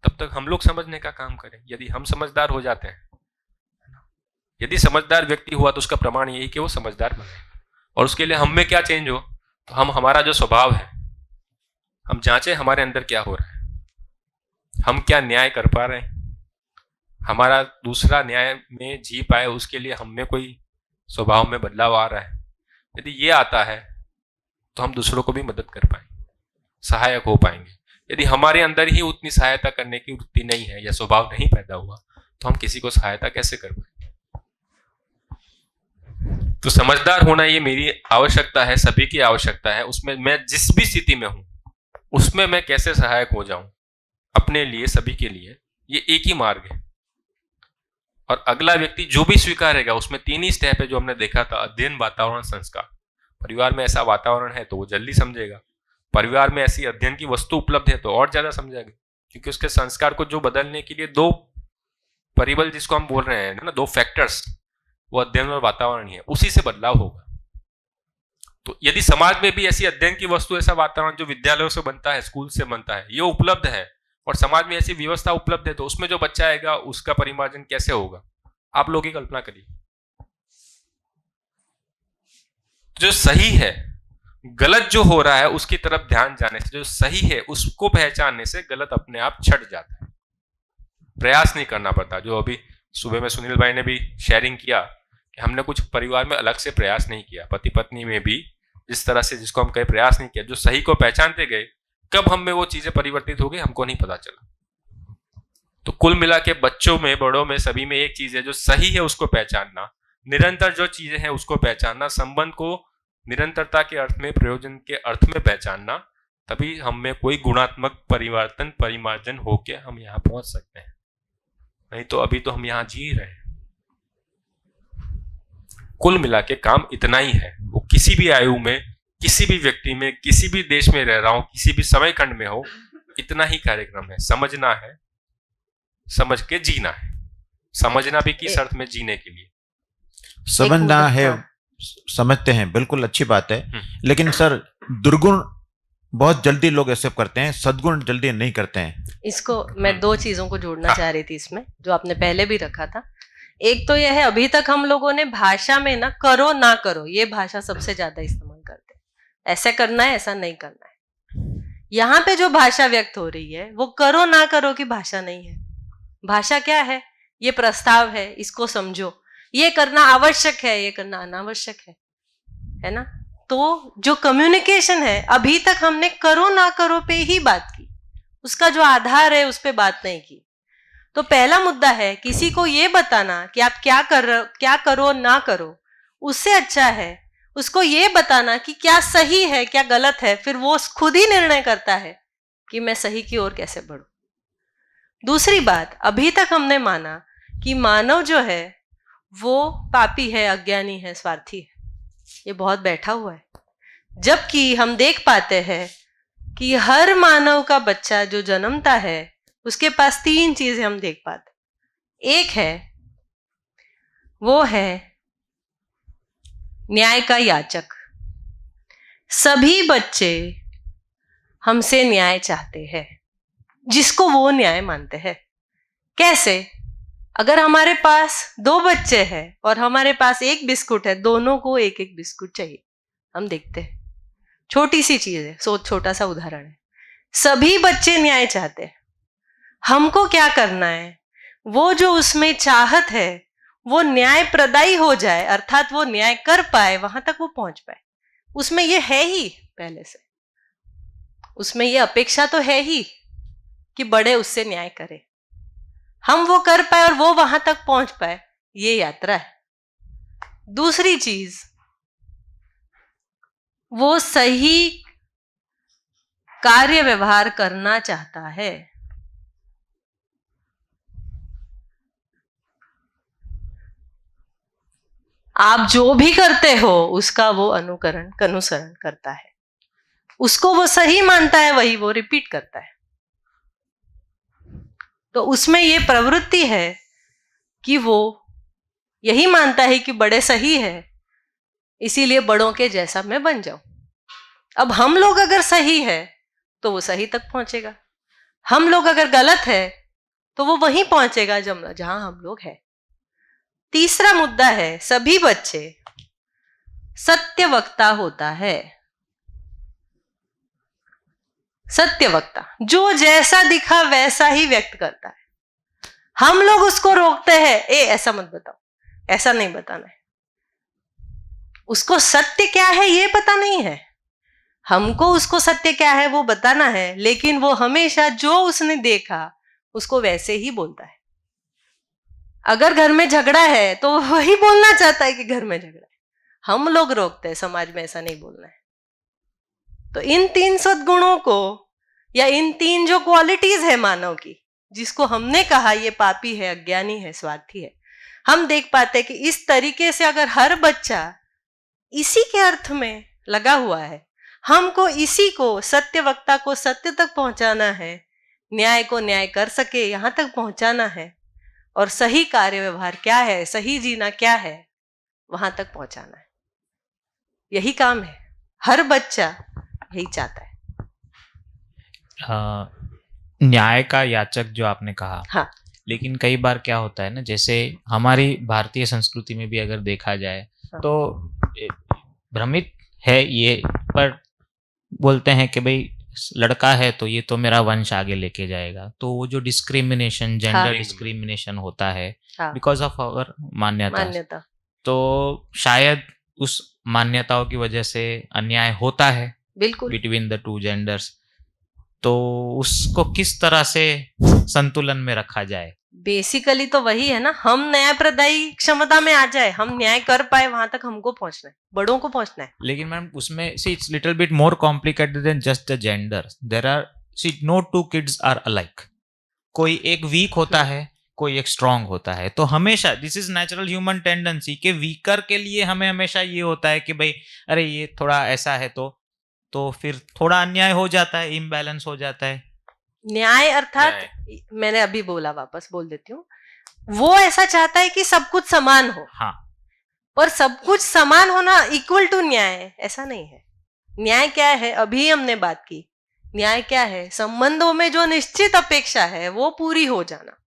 [SPEAKER 2] तब तक हम लोग समझने का काम करें। यदि हम समझदार हो जाते हैं, यदि समझदार व्यक्ति हुआ तो उसका प्रमाण यही कि वो समझदार बने। और उसके लिए हम में क्या चेंज हो, तो हम हमारा जो स्वभाव है हम जांचें हमारे अंदर क्या हो रहा है, हम क्या न्याय कर पा रहे हैं, हमारा दूसरा न्याय में जी पाए उसके लिए हम में कोई स्वभाव में बदलाव आ रहा है। यदि ये आता है तो हम दूसरों को भी मदद कर पाएंगे, सहायक हो पाएंगे। यदि हमारे अंदर ही उतनी सहायता करने की वृत्ति नहीं है या स्वभाव नहीं पैदा हुआ तो हम किसी को सहायता कैसे कर पाएंगे। तो समझदार होना ये मेरी आवश्यकता है, सभी की आवश्यकता है। उसमें मैं जिस भी स्थिति में हूं उसमें मैं कैसे सहायक हो जाऊं अपने लिए, सभी के लिए, ये एक ही मार्ग है। और अगला व्यक्ति जो भी स्वीकारेगा उसमें 3 ही स्टेप है जो हमने देखा था, अध्ययन, वातावरण, संस्कार। परिवार में ऐसा वातावरण है तो वो जल्दी समझेगा, परिवार में ऐसी अध्ययन की वस्तु उपलब्ध है तो और ज्यादा समझेगा, क्योंकि उसके संस्कार को जो बदलने के लिए 2 परिबल जिसको हम बोल रहे हैं ना, 2 फैक्टर्स, वो अध्ययन और वातावरण ही है, उसी से बदलाव होगा। तो यदि समाज में भी ऐसी अध्ययन की वस्तु, ऐसा वातावरण जो विद्यालयों से बनता है, स्कूल से बनता है, ये उपलब्ध है और समाज में ऐसी व्यवस्था उपलब्ध है, तो उसमें जो बच्चा आएगा उसका परिमार्जन कैसे होगा, आप लोग ही कल्पना करिए। जो सही है, गलत जो हो रहा है उसकी तरफ ध्यान जाने से, जो सही है उसको पहचानने से गलत अपने आप छट जाता है, प्रयास नहीं करना पड़ता। जो अभी सुबह में सुनील भाई ने भी शेयरिंग किया कि हमने कुछ परिवार में अलग से प्रयास नहीं किया, पति पत्नी में भी जिस तरह से जिसको हम कहीं प्रयास नहीं किया, जो सही को पहचानते गए, कब हम में वो चीजें परिवर्तित हो गई हमको नहीं पता चला। तो कुल मिला के बच्चों में, बड़ों में, सभी में एक चीज है, जो सही है उसको पहचानना, निरंतर जो चीजें हैं उसको पहचानना, संबंध को निरंतरता के अर्थ में, प्रयोजन के अर्थ में पहचानना, तभी हम में कोई गुणात्मक परिवर्तन, परिमार्जन होके हम यहाँ पहुंच सकते हैं। नहीं तो अभी तो हम यहाँ जी रहे हैं। कुल मिला के काम इतना ही है, वो किसी भी आयु में, किसी भी व्यक्ति में, किसी भी देश में रह रहा हो, किसी भी समय खंड में हो, इतना ही कार्यक्रम है। समझना है, समझ के जीना है, समझना भी किस अर्थ में, जीने के लिए
[SPEAKER 6] समझना है, समझते हैं, बिल्कुल अच्छी बात है। लेकिन सर, दुर्गुण बहुत जल्दी लोग एक्सेप्ट करते हैं, सद्गुण जल्दी नहीं करते हैं।
[SPEAKER 3] इसको मैं 2 चीजों को जोड़ना चाह रही थी इसमें, जो आपने पहले भी रखा था। एक तो यह है, अभी तक हम लोगों ने भाषा में ना करो ना करो, ये भाषा सबसे ज्यादा इस्तेमाल करते हैं। ऐसे करना है, ऐसा नहीं करना है। यहाँ पे जो भाषा व्यक्त हो रही है वो करो ना करो की भाषा नहीं है। भाषा क्या है? ये प्रस्ताव है, इसको समझो, ये करना आवश्यक है, ये करना अनावश्यक है ना। तो जो कम्युनिकेशन है, अभी तक हमने करो ना करो पे ही बात की, उसका जो आधार है उस पे बात नहीं की। तो पहला मुद्दा है किसी को ये बताना कि आप क्या करो ना करो, उससे अच्छा है उसको ये बताना कि क्या सही है क्या गलत है, फिर वो खुद ही निर्णय करता है कि मैं सही की ओर कैसे बढ़ूं। दूसरी बात, अभी तक हमने माना कि मानव जो है वो पापी है, अज्ञानी है, स्वार्थी है, ये बहुत बैठा हुआ है, जबकि हम देख पाते हैं कि हर मानव का बच्चा जो जन्मता है उसके पास 3 चीजें हम देख पाते। एक है, वो है न्याय का याचक। सभी बच्चे हमसे न्याय चाहते हैं, जिसको वो न्याय मानते हैं। कैसे? अगर हमारे पास 2 बच्चे हैं और हमारे पास 1 बिस्कुट है, दोनों को 1-1 बिस्कुट चाहिए। हम देखते हैं, छोटी सी चीज है, छोटा सा उदाहरण है। सभी बच्चे न्याय चाहते हैं, हमको क्या करना है, वो जो उसमें चाहत है वो न्याय प्रदायी हो जाए, अर्थात वो न्याय कर पाए, वहां तक वो पहुंच पाए। उसमें ये है ही पहले से, उसमें ये अपेक्षा तो है ही कि बड़े उससे न्याय करें, हम वो कर पाए और वो वहां तक पहुंच पाए, ये यात्रा है। दूसरी चीज, वो सही कार्य व्यवहार करना चाहता है। आप जो भी करते हो उसका वो अनुसरण करता है, उसको वो सही मानता है, वही वो रिपीट करता है। तो उसमें ये प्रवृत्ति है कि वो यही मानता है कि बड़े सही है, इसीलिए बड़ों के जैसा मैं बन जाऊं। अब हम लोग अगर सही है तो वो सही तक पहुंचेगा, हम लोग अगर गलत है तो वो वहीं पहुंचेगा जहां हम लोग हैं। तीसरा मुद्दा है, सभी बच्चे सत्यवक्ता होता है। सत्यवक्ता जो जैसा दिखा वैसा ही व्यक्त करता है। हम लोग उसको रोकते हैं, ऐसा मत बताओ, ऐसा नहीं बताना है। उसको सत्य क्या है ये पता नहीं है, हमको उसको सत्य क्या है वो बताना है, लेकिन वो हमेशा जो उसने देखा उसको वैसे ही बोलता है। अगर घर में झगड़ा है तो वही बोलना चाहता है कि घर में झगड़ा है। हम लोग रोकते हैं, समाज में ऐसा नहीं बोलना है। तो इन 3 सद्गुणों को, या इन 3 जो क्वालिटीज है मानव की, जिसको हमने कहा ये पापी है, अज्ञानी है, स्वार्थी है, हम देख पाते कि इस तरीके से अगर हर बच्चा इसी के अर्थ में लगा हुआ है, हमको इसी को, सत्यवक्ता को सत्य तक पहुंचाना है, न्याय को न्याय कर सके यहां तक पहुंचाना है, और सही कार्य व्यवहार क्या है, सही जीना क्या है, वहां तक पहुंचाना है। यही काम है, हर बच्चा यही चाहता है।
[SPEAKER 10] न्याय का याचक जो आपने कहा,
[SPEAKER 3] हाँ।
[SPEAKER 10] लेकिन कई बार क्या होता है ना, जैसे हमारी भारतीय संस्कृति में भी अगर देखा जाए तो भ्रमित है ये, पर बोलते हैं कि भाई लड़का है तो ये तो मेरा वंश आगे लेके जाएगा। तो वो जो डिस्क्रिमिनेशन, जेंडर डिस्क्रिमिनेशन होता है बिकॉज ऑफ आवर मान्यता, तो शायद उस मान्यताओं की वजह से अन्याय होता है
[SPEAKER 3] बिल्कुल
[SPEAKER 10] बिटवीन द 2 जेंडर्स। तो उसको किस तरह से संतुलन में रखा जाए?
[SPEAKER 3] बेसिकली तो वही है ना, हम न्याय प्रदायी क्षमता में आ जाए, हम न्याय कर पाए, वहां तक हमको पहुंचना है, बड़ों को पहुंचना है।
[SPEAKER 10] लेकिन मैम उसमें see it's little bit more complicated than just the gender. There are, see no 2 kids are alike. कोई एक वीक होता है, कोई एक स्ट्रांग होता है। तो हमेशा this is natural human tendency कि वीकर के लिए हमें हमेशा ये होता है कि भाई अरे ये थोड़ा ऐसा है तो फिर थोड़ा अन्याय हो जाता है, इम्बैलेंस हो जाता है।
[SPEAKER 3] न्याय अर्थात मैंने अभी बोला, वापस बोल देती हूँ, वो ऐसा चाहता है कि सब कुछ समान हो।
[SPEAKER 10] हाँ,
[SPEAKER 3] पर सब कुछ समान होना इक्वल टू न्याय ऐसा नहीं है। न्याय क्या है, अभी हमने बात की, न्याय क्या है, संबंधों में जो निश्चित अपेक्षा है वो पूरी हो जाना,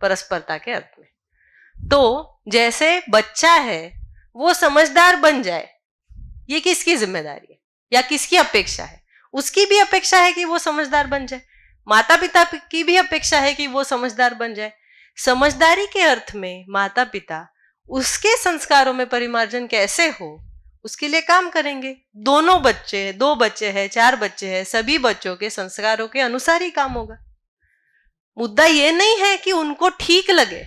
[SPEAKER 3] परस्परता के अर्थ में। तो जैसे बच्चा है वो समझदार बन जाए, ये किसकी जिम्मेदारी है या किसकी अपेक्षा है? उसकी भी अपेक्षा है कि वो समझदार बन जाए, माता पिता की भी अपेक्षा है कि वो समझदार बन जाए। समझदारी के अर्थ में माता पिता उसके संस्कारों में परिमार्जन कैसे हो उसके लिए काम करेंगे। दोनों बच्चे, 2 बच्चे हैं, 4 बच्चे हैं, सभी बच्चों के संस्कारों के अनुसार ही काम होगा। मुद्दा ये नहीं है कि उनको ठीक लगे,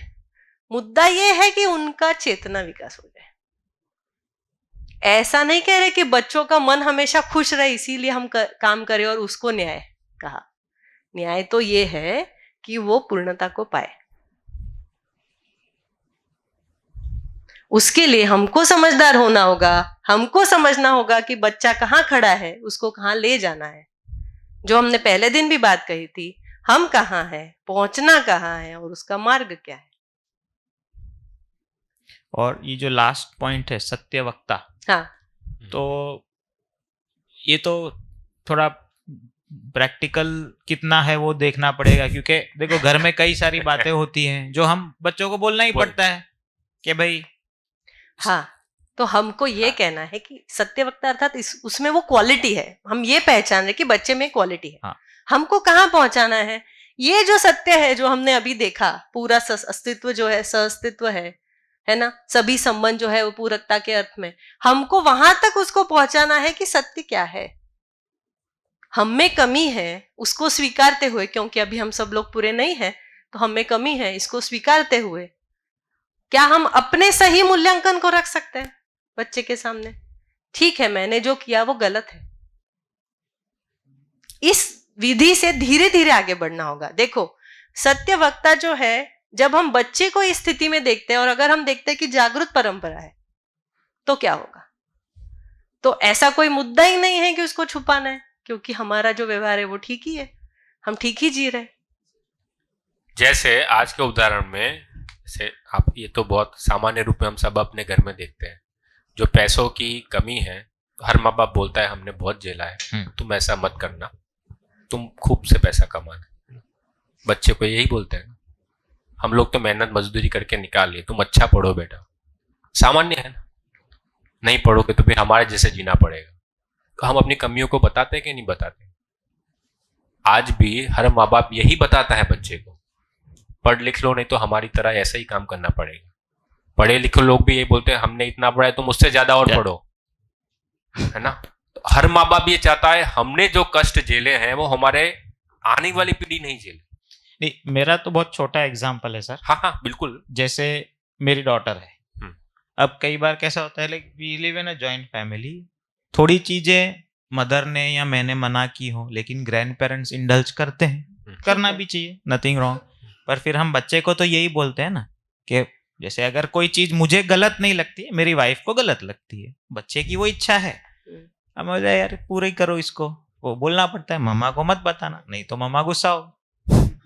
[SPEAKER 3] मुद्दा ये है कि उनका चेतना विकास हो जाए। ऐसा नहीं कह रहे कि बच्चों का मन हमेशा खुश रहे इसीलिए हम काम करें और उसको न्याय कहा। न्याय तो ये है कि वो पूर्णता को पाए। उसके लिए हमको समझदार होना होगा, हमको समझना होगा कि बच्चा कहाँ खड़ा है, उसको कहाँ ले जाना है। जो हमने पहले दिन भी बात कही थी, हम कहाँ है, पहुंचना कहाँ है और उसका मार्ग क्या है।
[SPEAKER 10] और ये जो लास्ट पॉइंट है सत्यवक्ता,
[SPEAKER 3] हाँ,
[SPEAKER 10] तो ये तो थोड़ा प्रैक्टिकल कितना है वो देखना पड़ेगा, क्योंकि देखो घर में कई सारी बातें होती हैं जो हम बच्चों को बोलना ही पड़ता है कि भाई।
[SPEAKER 3] हाँ, तो हमको ये कहना है कि सत्यवक्ता अर्थात उसमें वो क्वालिटी है, हम ये पहचान रहे कि बच्चे में क्वालिटी है।
[SPEAKER 10] हाँ।
[SPEAKER 3] हमको कहाँ पहुंचाना है, ये जो सत्य है जो हमने अभी देखा, पूरा अस्तित्व जो है सहअस्तित्व है ना, सभी संबंध जो है वो पूरकता के अर्थ में, हमको वहां तक उसको पहुंचाना है कि सत्य क्या है। हम में कमी है उसको स्वीकारते हुए, क्योंकि अभी हम सब लोग पूरे नहीं हैं, तो हम में कमी है इसको स्वीकारते हुए क्या हम अपने सही मूल्यांकन को रख सकते हैं बच्चे के सामने। ठीक है, मैंने जो किया वो गलत है। इस विधि से धीरे धीरे आगे बढ़ना होगा। देखो, सत्यवक्ता जो है, जब हम बच्चे को इस स्थिति में देखते हैं और अगर हम देखते हैं कि जागृत परंपरा है, तो क्या होगा? तो ऐसा कोई मुद्दा ही नहीं है कि उसको छुपाना है, क्योंकि हमारा जो व्यवहार है वो ठीक ही है, हम ठीक ही जी रहे।
[SPEAKER 2] जैसे आज के उदाहरण में से आप, ये तो बहुत सामान्य रूप में हम सब अपने घर में देखते हैं, जो पैसों की कमी है, हर माँ बाप बोलता है हमने बहुत झेला है, तुम ऐसा मत करना, तुम खूब से पैसा कमाना। बच्चे को यही बोलते हैं, हम लोग तो मेहनत मजदूरी करके निकाल लिए, तुम अच्छा पढ़ो बेटा। सामान्य है ना, नहीं पढ़ोगे तो फिर हमारे जैसे जीना पड़ेगा। तो हम अपनी कमियों को बताते हैं कि नहीं बताते? आज भी हर माँ बाप यही बताता है बच्चे को, पढ़ लिख लो, नहीं तो हमारी तरह ऐसा ही काम करना पड़ेगा। पढ़े लिखे लोग भी यही बोलते हैं, हमने इतना पढ़ा है, तुम मुझसे ज्यादा और पढ़ो, है ना। तो हर माँ बाप ये चाहता है हमने जो कष्ट झेले हैं वो हमारे आने वाली पीढ़ी नहीं झेले।
[SPEAKER 10] नहीं, मेरा तो बहुत छोटा एग्जाम्पल है सर।
[SPEAKER 2] हाँ हाँ बिल्कुल।
[SPEAKER 10] जैसे मेरी डॉटर है, अब कई बार कैसा होता है, like we live in a joint family, थोड़ी चीजें मदर ने या मैंने मना की हो, लेकिन ग्रैंड पेरेंट्स इंडल्ज करते हैं, करना भी चाहिए, नथिंग रॉन्ग। पर फिर हम बच्चे को तो यही बोलते हैं ना कि जैसे अगर कोई चीज मुझे गलत नहीं लगती है, मेरी वाइफ को गलत लगती है, बच्चे की वो इच्छा है, अब मुझे यार पूरा ही करो इसको, वो बोलना पड़ता है, मम्मा को मत बताना, नहीं तो मम्मा गुस्सा हो।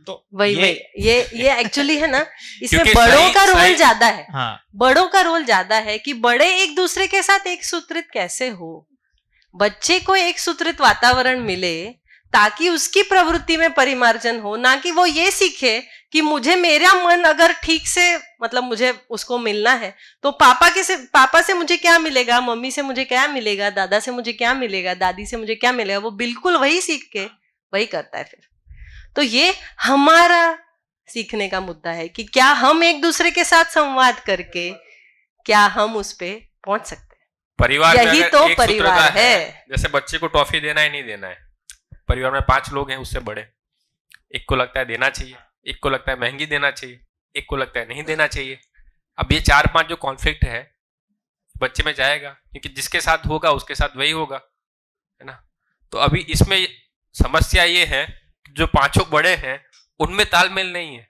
[SPEAKER 10] तो
[SPEAKER 3] वही ये एक्चुअली है ना, इसमें बड़ों का रोल ज्यादा है।
[SPEAKER 10] हाँ,
[SPEAKER 3] बड़ों का रोल ज्यादा है कि बड़े एक दूसरे के साथ एक सूत्रित कैसे हो, बच्चे को एक सूत्रित वातावरण मिले ताकि उसकी प्रवृत्ति में परिमार्जन हो, ना कि वो ये सीखे कि मुझे मेरा मन अगर ठीक से, मतलब मुझे उसको मिलना है तो पापा से मुझे क्या मिलेगा, मम्मी से मुझे क्या मिलेगा, दादा से मुझे क्या मिलेगा, दादी से मुझे क्या मिलेगा, वो बिल्कुल वही सीख के वही करता है फिर। तो ये हमारा सीखने का मुद्दा है कि क्या हम एक दूसरे के साथ संवाद करके क्या हम उस पे पहुंच सकते हैं।
[SPEAKER 2] परिवार
[SPEAKER 3] यही तो परिवार है।
[SPEAKER 2] जैसे बच्चे को टॉफी देना है नहीं देना है, परिवार में 5 लोग हैं उससे बड़े, एक को लगता है देना चाहिए, एक को लगता है महंगी देना चाहिए, एक को लगता है नहीं देना चाहिए। अब ये 4-5 जो कॉन्फ्लिक्ट है बच्चे में जाएगा, क्योंकि जिसके साथ होगा उसके साथ वही होगा, है ना। तो अभी इसमें समस्या ये है जो 5 बड़े हैं उनमें तालमेल नहीं है।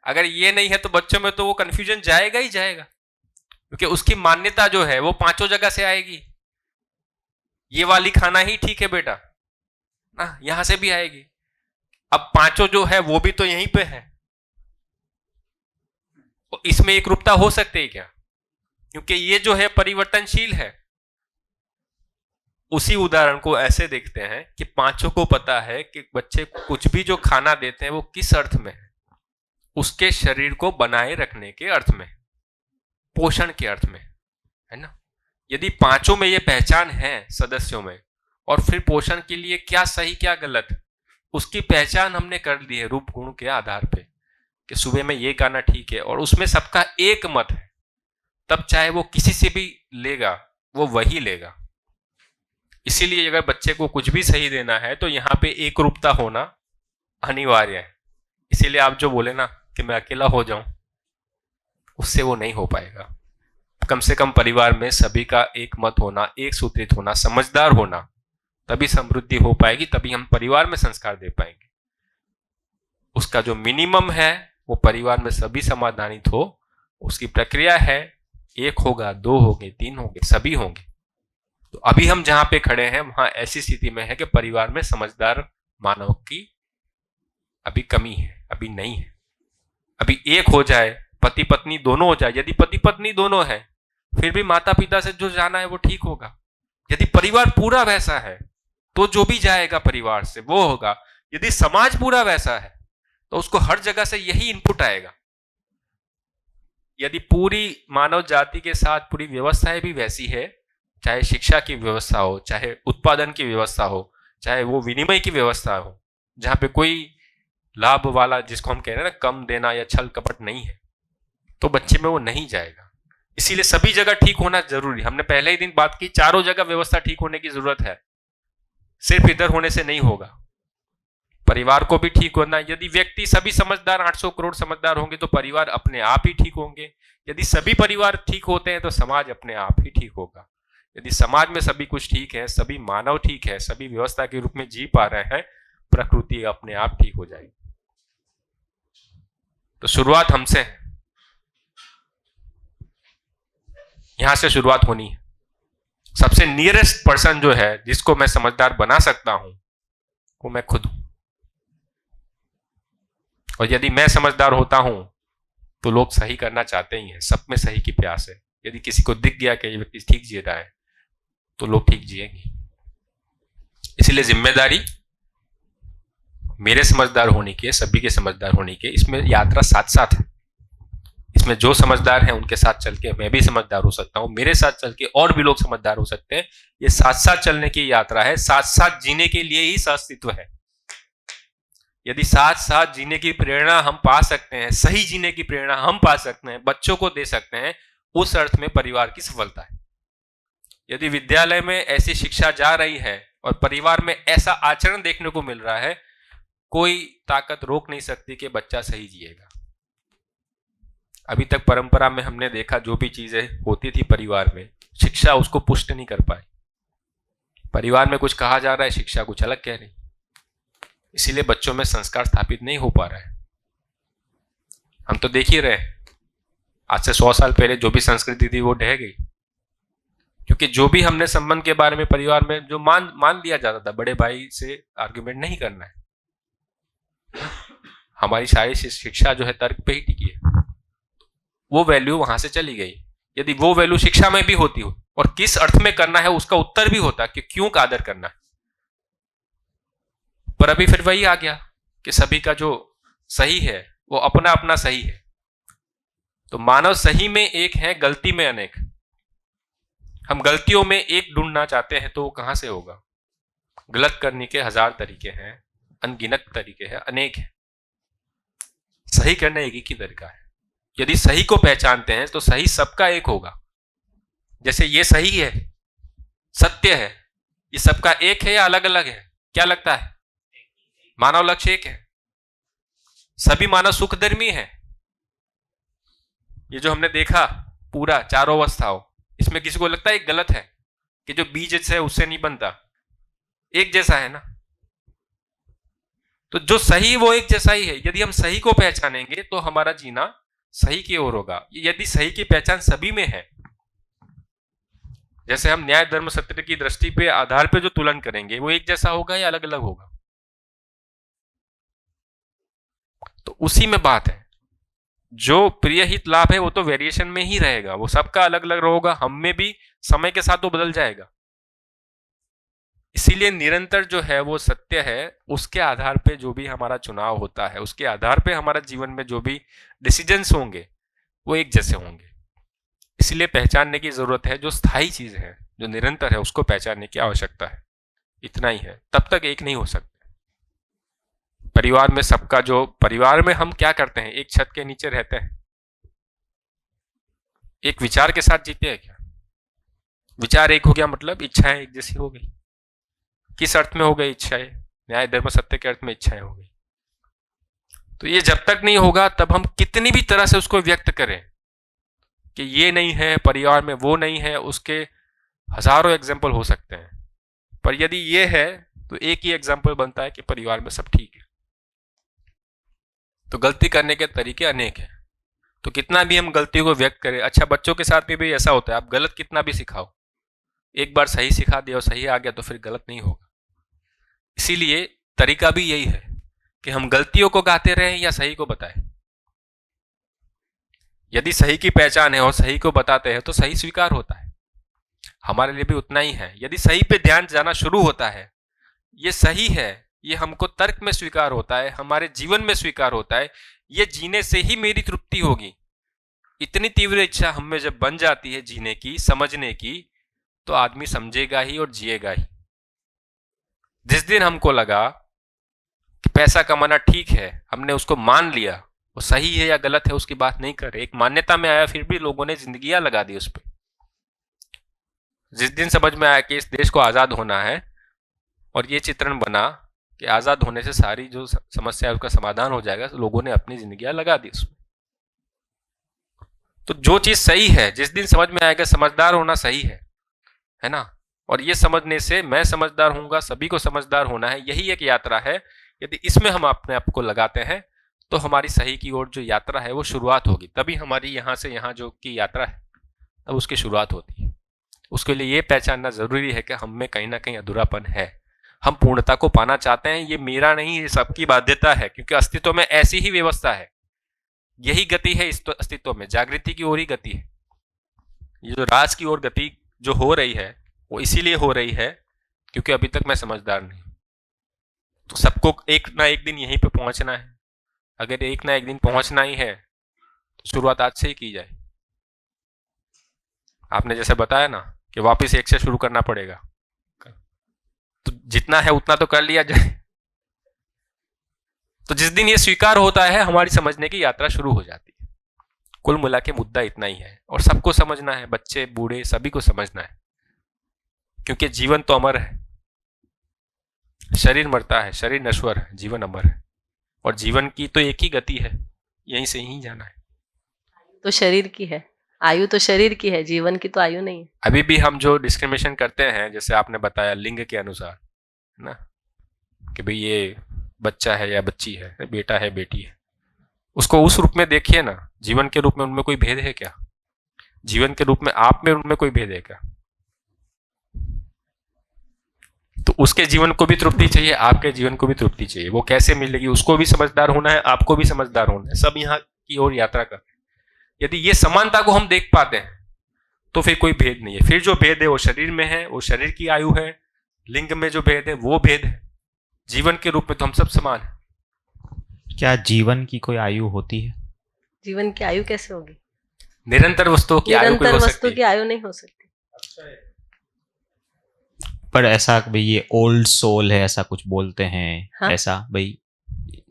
[SPEAKER 2] अगर ये नहीं है तो बच्चों में तो वो कंफ्यूजन जाएगा ही जाएगा, क्योंकि उसकी मान्यता जो है वो 5 जगह से आएगी। ये वाली खाना ही ठीक है बेटा ना, यहां से भी आएगी। अब 5 जो है वो भी तो यहीं पे है, इसमें एक रूपता हो सकती है क्या? क्योंकि ये जो है परिवर्तनशील है। उसी उदाहरण को ऐसे देखते हैं कि 5 को पता है कि बच्चे कुछ भी जो खाना देते हैं वो किस अर्थ में है, उसके शरीर को बनाए रखने के अर्थ में, पोषण के अर्थ में, है ना। यदि 5 में ये पहचान है सदस्यों में, और फिर पोषण के लिए क्या सही क्या गलत, उसकी पहचान हमने कर ली है रूप गुण के आधार पे कि सुबह में ये खाना ठीक है, और उसमें सबका एक मत है, तब चाहे वो किसी से भी लेगा वो वही लेगा। इसीलिए अगर बच्चे को कुछ भी सही देना है तो यहाँ पे एक रूपता होना अनिवार्य है। इसीलिए आप जो बोले ना कि मैं अकेला हो जाऊं, उससे वो नहीं हो पाएगा। कम से कम परिवार में सभी का एक मत होना, एक सूत्रित होना, समझदार होना, तभी समृद्धि हो पाएगी, तभी हम परिवार में संस्कार दे पाएंगे। उसका जो मिनिमम है वो परिवार में सभी समाधानित हो, उसकी प्रक्रिया है, एक होगा, दो होंगे, तीन होंगे, सभी होंगे। तो अभी हम जहां पे खड़े हैं वहां ऐसी स्थिति में है कि परिवार में समझदार मानव की अभी कमी है, अभी नहीं है। अभी एक हो जाए, पति पत्नी दोनों हो जाए। यदि पति पत्नी दोनों है फिर भी माता पिता से जो जाना है वो ठीक होगा। यदि परिवार पूरा वैसा है तो जो भी जाएगा परिवार से वो होगा। यदि समाज पूरा वैसा है तो उसको हर जगह से यही इनपुट आएगा। यदि पूरी मानव जाति के साथ पूरी व्यवस्थाएं भी वैसी है, चाहे शिक्षा की व्यवस्था हो, चाहे उत्पादन की व्यवस्था हो, चाहे वो विनिमय की व्यवस्था हो, जहां पे कोई लाभ वाला, जिसको हम कह रहे हैं ना, कम देना या छल कपट नहीं है, तो बच्चे में वो नहीं जाएगा। इसीलिए सभी जगह ठीक होना जरूरी। हमने पहले ही दिन बात की, चारों जगह व्यवस्था ठीक होने की जरूरत है। सिर्फ इधर होने से नहीं होगा, परिवार को भी ठीक होना। यदि व्यक्ति सभी समझदार 800 करोड़ समझदार होंगे तो परिवार अपने आप ही ठीक होंगे। यदि सभी परिवार ठीक होते हैं तो समाज अपने आप ही ठीक होगा। यदि समाज में सभी कुछ ठीक है, सभी मानव ठीक है, सभी व्यवस्था के रूप में जी पा रहे हैं, प्रकृति अपने आप ठीक हो जाएगी। तो शुरुआत हमसे है, यहां से शुरुआत होनी है। सबसे नियरेस्ट पर्सन जो है, जिसको मैं समझदार बना सकता हूं, वो मैं खुद हूं। और यदि मैं समझदार होता हूं तो लोग सही करना चाहते ही हैं, सब में सही की प्यास है। यदि किसी को दिख गया कि ये व्यक्ति ठीक जी रहा है तो लोग ठीक जिएंगे। इसलिए जिम्मेदारी मेरे समझदार होने की है, सभी के समझदार होने की। इसमें यात्रा साथ साथ है। इसमें जो समझदार हैं उनके साथ चल के मैं भी समझदार हो सकता हूं, मेरे साथ चल के और भी लोग समझदार हो सकते हैं। ये साथ साथ चलने की यात्रा है, साथ साथ जीने के लिए ही सहअस्तित्व है। यदि साथ साथ जीने की प्रेरणा हम पा सकते हैं, सही जीने की प्रेरणा हम पा सकते हैं, बच्चों को दे सकते हैं, उस अर्थ में परिवार की सफलता है। यदि विद्यालय में ऐसी शिक्षा जा रही है और परिवार में ऐसा आचरण देखने को मिल रहा है, कोई ताकत रोक नहीं सकती कि बच्चा सही जिएगा। अभी तक परंपरा में हमने देखा, जो भी चीजें होती थी परिवार में, शिक्षा उसको पुष्ट नहीं कर पाई। परिवार में कुछ कहा जा रहा है, शिक्षा कुछ अलग कह रही। इसीलिए बच्चों में संस्कार स्थापित नहीं हो पा रहा है। हम तो देख ही रहे हैं, आज से 100 साल पहले जो भी संस्कृति थी वो ढह गई, क्योंकि जो भी हमने संबंध के बारे में परिवार में जो मान लिया जाता था, बड़े भाई से आर्ग्यूमेंट नहीं करना है, हमारी सारी शिक्षा जो है तर्क पे ही टिकी है, वो वैल्यू वहां से चली गई। यदि वो वैल्यू शिक्षा में भी होती हो और किस अर्थ में करना है उसका उत्तर भी होता कि क्यों का आदर करना है, पर अभी फिर वही आ गया कि सभी का जो सही है वो अपना अपना सही है। तो मानव सही में एक है, गलती में अनेक। हम गलतियों में एक ढूंढना चाहते हैं तो वो कहां से होगा? गलत करने के 1000 तरीके हैं, अनगिनत तरीके हैं, अनेक हैं। सही करना एक ही तरीका है। यदि सही को पहचानते हैं तो सही सबका एक होगा। जैसे ये सही है, सत्य है, ये सबका एक है या अलग अलग है? क्या लगता है? मानव लक्ष्य एक है। सभी मानव सुखधर्मी है। ये जो हमने देखा पूरा चारों अवस्थाओं, इसमें किसी को लगता है एक गलत है कि जो बीज है उससे नहीं बनता, एक जैसा है ना। तो जो सही वो एक जैसा ही है। यदि हम सही को पहचानेंगे तो हमारा जीना सही की ओर होगा। यदि सही की पहचान सभी में है, जैसे हम न्याय धर्म सत्य की दृष्टि पे आधार पे जो तुलन करेंगे वो एक जैसा होगा या अलग अलग होगा? तो उसी में बात है। जो प्रिय हित लाभ है वो तो वेरिएशन में ही रहेगा, वो सबका अलग अलग होगा। हम में भी समय के साथ तो बदल जाएगा। इसीलिए निरंतर जो है वो सत्य है, उसके आधार पे जो भी हमारा चुनाव होता है, उसके आधार पे हमारा जीवन में जो भी डिसीजंस होंगे वो एक जैसे होंगे। इसलिए पहचानने की जरूरत है। जो स्थायी चीज है, जो निरंतर है, उसको पहचानने की आवश्यकता है। इतना ही है, तब तक एक नहीं हो सकते। परिवार में सबका जो, परिवार में हम क्या करते हैं, एक छत के नीचे रहते हैं, एक विचार के साथ जीते हैं क्या? विचार एक हो गया मतलब इच्छाएं एक जैसी हो गई। किस अर्थ में हो गई इच्छाएं? न्याय धर्म सत्य के अर्थ में इच्छाएं हो गई। तो ये जब तक नहीं होगा तब हम कितनी भी तरह से उसको व्यक्त करें कि ये नहीं है, परिवार में वो नहीं है, उसके हजारों एग्जाम्पल हो सकते हैं, पर यदि ये है तो एक ही एग्जाम्पल बनता है कि परिवार में सब ठीक है। तो गलती करने के तरीके अनेक हैं। तो कितना भी हम गलती को व्यक्त करें, अच्छा बच्चों के साथ में भी ऐसा होता है, आप गलत कितना भी सिखाओ, एक बार सही सिखा दिया और सही आ गया तो फिर गलत नहीं होगा। इसीलिए तरीका भी यही है कि हम गलतियों को गाते रहें या सही को बताएं। यदि सही की पहचान है और सही को बताते हैं तो सही स्वीकार होता है। हमारे लिए भी उतना ही है। यदि सही पे ध्यान जाना शुरू होता है, ये सही है, ये हमको तर्क में स्वीकार होता है, हमारे जीवन में स्वीकार होता है, ये जीने से ही मेरी तृप्ति होगी, इतनी तीव्र इच्छा हम में जब बन जाती है जीने की, समझने की, तो आदमी समझेगा ही और जिएगा ही। जिस दिन हमको लगा कि पैसा कमाना ठीक है, हमने उसको मान लिया, वो सही है या गलत है उसकी बात नहीं कर रहे, एक मान्यता में आया, फिर भी लोगों ने जिंदगियां लगा दी उस पर। जिस दिन समझ में आया कि इस देश को आजाद होना है और ये चित्रण बना कि आजाद होने से सारी जो समस्या है उसका समाधान हो जाएगा, तो लोगों ने अपनी जिंदगियां लगा दी उसमें। तो जो चीज सही है, जिस दिन समझ में आएगा समझदार होना सही है ना, और ये समझने से मैं समझदार होऊंगा, सभी को समझदार होना है, यही एक यात्रा है। यदि इसमें हम अपने आप को लगाते हैं तो हमारी सही की ओर जो यात्रा है वो शुरुआत होगी। तभी हमारी यहाँ से यहाँ जो की यात्रा है तब उसकी शुरुआत होती है। उसके लिए ये पहचानना जरूरी है कि हम में कहीं ना कहीं अधूरापन है, हम पूर्णता को पाना चाहते हैं। ये मेरा नहीं, ये सबकी बाध्यता है, क्योंकि अस्तित्व में ऐसी ही व्यवस्था है, यही गति है इस अस्तित्व में, जागृति की ओर ही गति है। ये जो राज की ओर गति जो हो रही है वो इसीलिए हो रही है क्योंकि अभी तक मैं समझदार नहीं। तो सबको एक ना एक दिन यहीं पे पहुंचना है। अगर एक ना एक दिन पहुंचना ही है तो शुरुआत आज से ही की जाए। आपने जैसे बताया ना कि वापस एक से शुरू करना पड़ेगा, तो जितना है उतना तो कर लिया जाए। तो जिस दिन ये स्वीकार होता है हमारी समझने की यात्रा शुरू हो जाती है। कुल मिला के मुद्दा इतना ही है और सबको समझना है, बच्चे बूढ़े सभी को समझना है, क्योंकि जीवन तो अमर है। शरीर मरता है, शरीर नश्वर है, जीवन अमर है, और जीवन की तो एक ही गति है, यहीं से ही जाना है।
[SPEAKER 3] तो शरीर की है, आयु तो शरीर की है, जीवन की तो आयु नहीं है।
[SPEAKER 2] अभी भी हम जो डिस्क्रिमिनेशन करते हैं, जैसे आपने बताया लिंग के अनुसार ना, कि भाई ये बच्चा है या बच्ची है, बेटा है बेटी है, उसको उस रूप में देखिए ना। जीवन के रूप में उनमें कोई भेद है क्या? जीवन के रूप में आप में उनमें कोई भेद है क्या? तो उसके जीवन को भी तृप्ति चाहिए, आपके जीवन को भी तृप्ति चाहिए। वो कैसे मिलेगी? उसको भी समझदार होना है, आपको भी समझदार होना है, सब यहाँ की ओर यात्रा कर। यदि ये समानता को हम देख पाते हैं तो फिर कोई भेद नहीं है। फिर जो भेद है वो शरीर में है, वो शरीर की आयु है, लिंग में जो भेद है वो भेद है। जीवन के रूप में तो हम सब समान हैं।
[SPEAKER 10] क्या जीवन की कोई आयु होती है?
[SPEAKER 3] जीवन की आयु कैसे होगी?
[SPEAKER 2] निरंतर वस्तुओं की आयु कोई हो
[SPEAKER 3] निरंतर
[SPEAKER 2] सकती
[SPEAKER 3] वस्तु की आयु नहीं हो सकती।
[SPEAKER 10] पर ऐसा भाई ये ओल्ड सोल है ऐसा कुछ बोलते हैं।
[SPEAKER 3] हाँ?
[SPEAKER 10] ऐसा भाई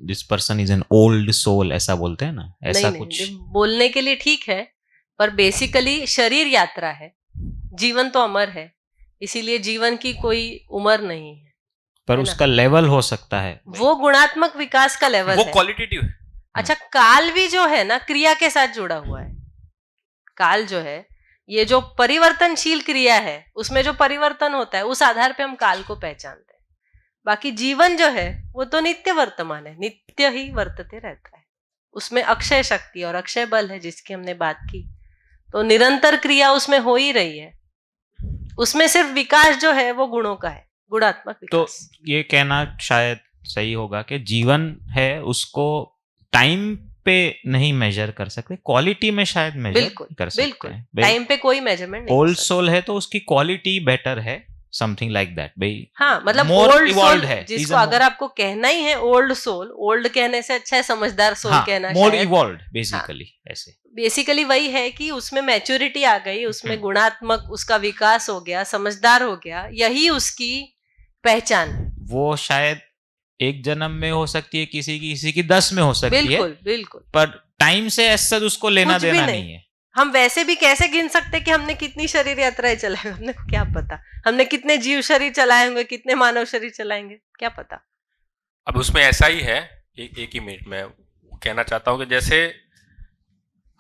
[SPEAKER 10] this person is an old soul ऐसा बोलते हैं ना, ऐसा
[SPEAKER 3] नहीं,
[SPEAKER 10] कुछ?
[SPEAKER 3] नहीं, बोलने के लिए ठीक है, पर बेसिकली शरीर यात्रा है, जीवन तो अमर है, इसीलिए जीवन की कोई उम्र नहीं है।
[SPEAKER 10] पर उसका लेवल हो सकता है,
[SPEAKER 3] वो गुणात्मक विकास का लेवल
[SPEAKER 2] वो
[SPEAKER 3] है।
[SPEAKER 2] क्वालिटेटिव है।
[SPEAKER 3] अच्छा, काल भी जो है ना क्रिया के साथ जुड़ा हुआ है। काल जो है, ये जो परिवर्तनशील क्रिया है, उसमें जो परिवर्तन होता है उस आधार पे हम काल को पहचानते हैं। बाकी जीवन जो है वो तो नित्य वर्तमान है, नित्य ही वर्तते रहता है। उसमें अक्षय शक्ति और अक्षय बल है जिसकी हमने बात की। तो निरंतर क्रिया उसमें हो ही रही है। उसमें सिर्फ विकास जो है वो गुणों का है, गुणात्मक विकास।
[SPEAKER 10] तो ये कहना शायद सही होगा कि जीवन है उसको टाइम पे नहीं मेजर कर सकते, क्वालिटी में शायद मेजर कर सकते
[SPEAKER 3] बिल्कुल
[SPEAKER 10] हैं।
[SPEAKER 3] टाइम पे कोई मेजरमेंट नहीं।
[SPEAKER 10] ओल्ड सोल है तो उसकी क्वालिटी बेटर है, समथिंग लाइक दैट भाई।
[SPEAKER 3] हाँ, मतलब
[SPEAKER 10] more
[SPEAKER 3] ओल्ड
[SPEAKER 10] evolved
[SPEAKER 3] सोल
[SPEAKER 10] है,
[SPEAKER 3] जिसको
[SPEAKER 10] is a
[SPEAKER 3] अगर आपको कहना ही है ओल्ड सोल, ओल्ड कहने से अच्छा है समझदार सोल कहना।
[SPEAKER 10] मोर इवॉल्व्ड बेसिकली। ऐसे
[SPEAKER 3] बेसिकली वही है कि उसमें मैच्योरिटी आ गई, उसमें गुणात्मक उसका विकास हो गया, समझदार हो गया, यही उसकी पहचान।
[SPEAKER 10] वो शायद एक जन्म में हो सकती है, किसी की 10 में हो सकती है।
[SPEAKER 3] बिल्कुल बिल्कुल।
[SPEAKER 10] पर टाइम से ऐसा उसको लेना
[SPEAKER 3] कुछ भी
[SPEAKER 10] देना
[SPEAKER 3] नहीं।
[SPEAKER 10] नहीं है।
[SPEAKER 3] हम वैसे भी कैसे गिन सकते कि हमने कितनी शरीर यात्राएं चलाई, हमने क्या पता, हमने कितने जीव शरीर चलाए होंगे, कितने मानव शरीर चलाएंगे, क्या पता।
[SPEAKER 2] अब उसमें ऐसा ही है, एक ही मिनट में कहना चाहता हूं कि जैसे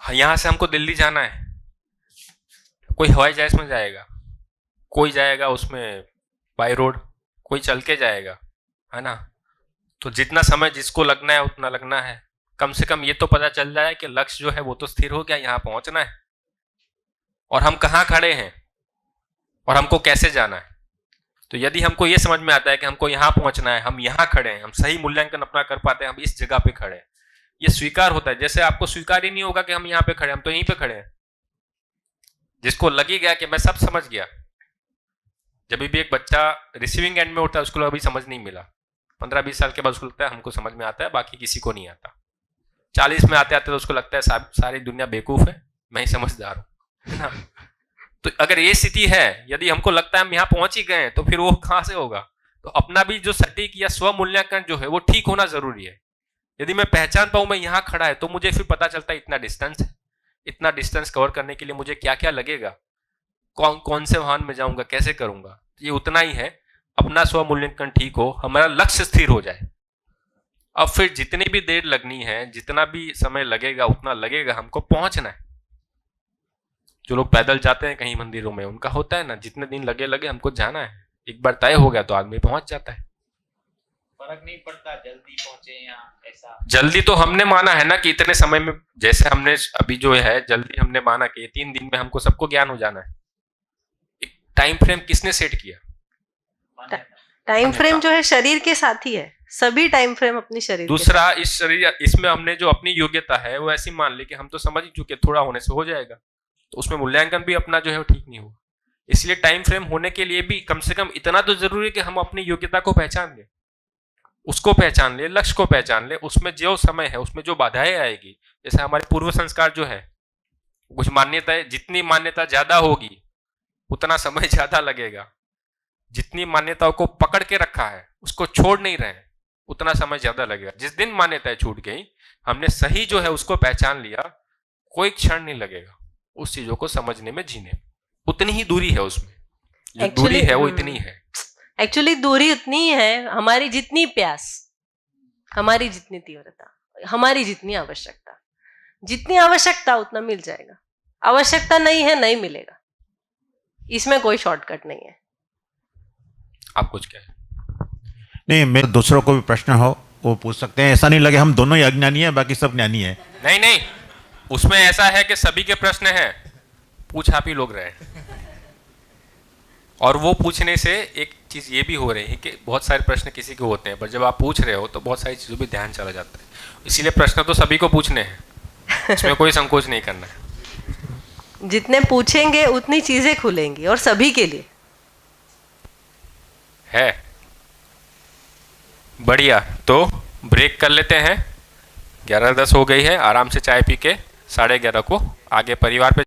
[SPEAKER 2] यहां से हमको दिल्ली जाना है, कोई हवाई जहाज में जाएगा, कोई जाएगा उसमें बाय रोड, कोई चल के जाएगा, है ना। तो जितना समय जिसको लगना है उतना लगना है। कम से कम ये तो पता चल जाए कि लक्ष्य जो है वो तो स्थिर हो गया, यहाँ पहुंचना है और हम कहाँ खड़े हैं और हमको कैसे जाना है। तो यदि हमको ये समझ में आता है कि हमको यहाँ पहुंचना है, हम यहाँ खड़े हैं, हम सही मूल्यांकन अपना कर पाते हैं, हम इस जगह पे खड़े हैं, ये स्वीकार होता है। जैसे आपको स्वीकार ही नहीं होगा कि हम यहाँ पे खड़े हैं, हम तो यहीं पे खड़े हैं। जिसको लगी गया कि मैं सब समझ गया, जब भी एक बच्चा रिसीविंग एंड में होता है उसको अभी समझ नहीं मिला, 15-20 साल के बाद उसको लगता है हमको समझ में आता है, बाकी किसी को नहीं आता। 40 में आते आते तो उसको लगता है सारी दुनिया बेवकूफ है, मैं ही समझदार हूं, है ना। तो अगर ये स्थिति है, यदि हमको लगता है हम यहाँ पहुंच ही गए, तो फिर वो कहाँ से होगा। तो अपना भी जो सटीक या स्व मूल्यांकन जो है वो ठीक होना जरूरी है। यदि मैं पहचान पाऊं मैं यहाँ खड़ा है, तो मुझे फिर पता चलता है इतना डिस्टेंस है, इतना डिस्टेंस कवर करने के लिए मुझे क्या क्या लगेगा, कौन से वाहन में जाऊंगा, कैसे करूंगा। ये उतना ही है, अपना स्व मूल्यांकन ठीक हो, हमारा लक्ष्य स्थिर हो जाए। अब फिर जितनी भी देर लगनी है, जितना भी समय लगेगा, उतना लगेगा, हमको पहुंचना है। जो लोग पैदल जाते हैं कहीं मंदिरों में, उनका होता है ना, जितने दिन लगे हमको जाना है, एक बार तय हो गया तो आदमी पहुंच जाता है।
[SPEAKER 10] फर्क नहीं पड़ता जल्दी पहुंचे या ऐसा।
[SPEAKER 2] जल्दी तो हमने माना है ना कि इतने समय में, जैसे हमने अभी जो है जल्दी हमने माना कि 3 दिन में हमको सबको ज्ञान हो जाना है। एक टाइम फ्रेम किसने सेट किया?
[SPEAKER 3] टाइम फ्रेम जो है शरीर के साथ ही है, सभी टाइम फ्रेम अपनी शरीर।
[SPEAKER 2] दूसरा, इस शरीर, इसमें हमने जो अपनी योग्यता है वो ऐसी मान ली कि हम तो समझ ही चुके, थोड़ा होने से हो जाएगा, तो उसमें मूल्यांकन भी अपना जो है वो ठीक नहीं हुआ। इसलिए टाइम फ्रेम होने के लिए भी कम से कम इतना तो जरूरी है कि हम अपनी योग्यता को पहचान लें, उसको पहचान ले, लक्ष्य को पहचान ले, उसमें जो समय है उसमें जो बाधाएं आएगी, जैसे हमारे पूर्व संस्कार जो है, कुछ मान्यताएं, जितनी मान्यता ज्यादा होगी उतना समय ज्यादा लगेगा। जितनी मान्यताओं को पकड़ के रखा है उसको छोड़ नहीं रहे, उतना समय ज्यादा लगेगा। जिस दिन मान्यताएं छूट गई, हमने सही जो है उसको पहचान लिया, कोई क्षण नहीं लगेगा उस चीजों को समझने में, जीने में। उतनी ही दूरी है उसमें, जो दूरी है वो इतनी है।
[SPEAKER 3] एक्चुअली दूरी उतनी है, हमारी जितनी प्यास, हमारी जितनी तीव्रता, हमारी जितनी आवश्यकता। जितनी आवश्यकता उतना मिल जाएगा, आवश्यकता नहीं है नहीं मिलेगा, इसमें कोई शॉर्टकट नहीं है।
[SPEAKER 2] आप कुछ कहें?
[SPEAKER 6] नहीं, मेरे दूसरों को भी प्रश्न हो वो पूछ सकते हैं, ऐसा नहीं लगे हम दोनों ही अज्ञानी है बाकी सब ज्ञानी है।
[SPEAKER 2] नहीं, उसमें ऐसा है कि सभी के प्रश्न हैं, पूछ आप ही लोग रहे हैं। और वो पूछने से एक चीज ये भी हो रही है कि बहुत सारे प्रश्न किसी के होते हैं, पर जब आप पूछ रहे हो तो बहुत सारी चीजों पे ध्यान चला जाता है। इसीलिए प्रश्न तो सभी को पूछने हैं, इसमें कोई संकोच नहीं करना है।
[SPEAKER 3] जितने पूछेंगे उतनी चीजें खुलेंगी, और सभी के लिए
[SPEAKER 2] है। बढ़िया, तो ब्रेक कर लेते हैं। 11:10 हो गई है, आराम से चाय पी के 11:30 को आगे परिवार पे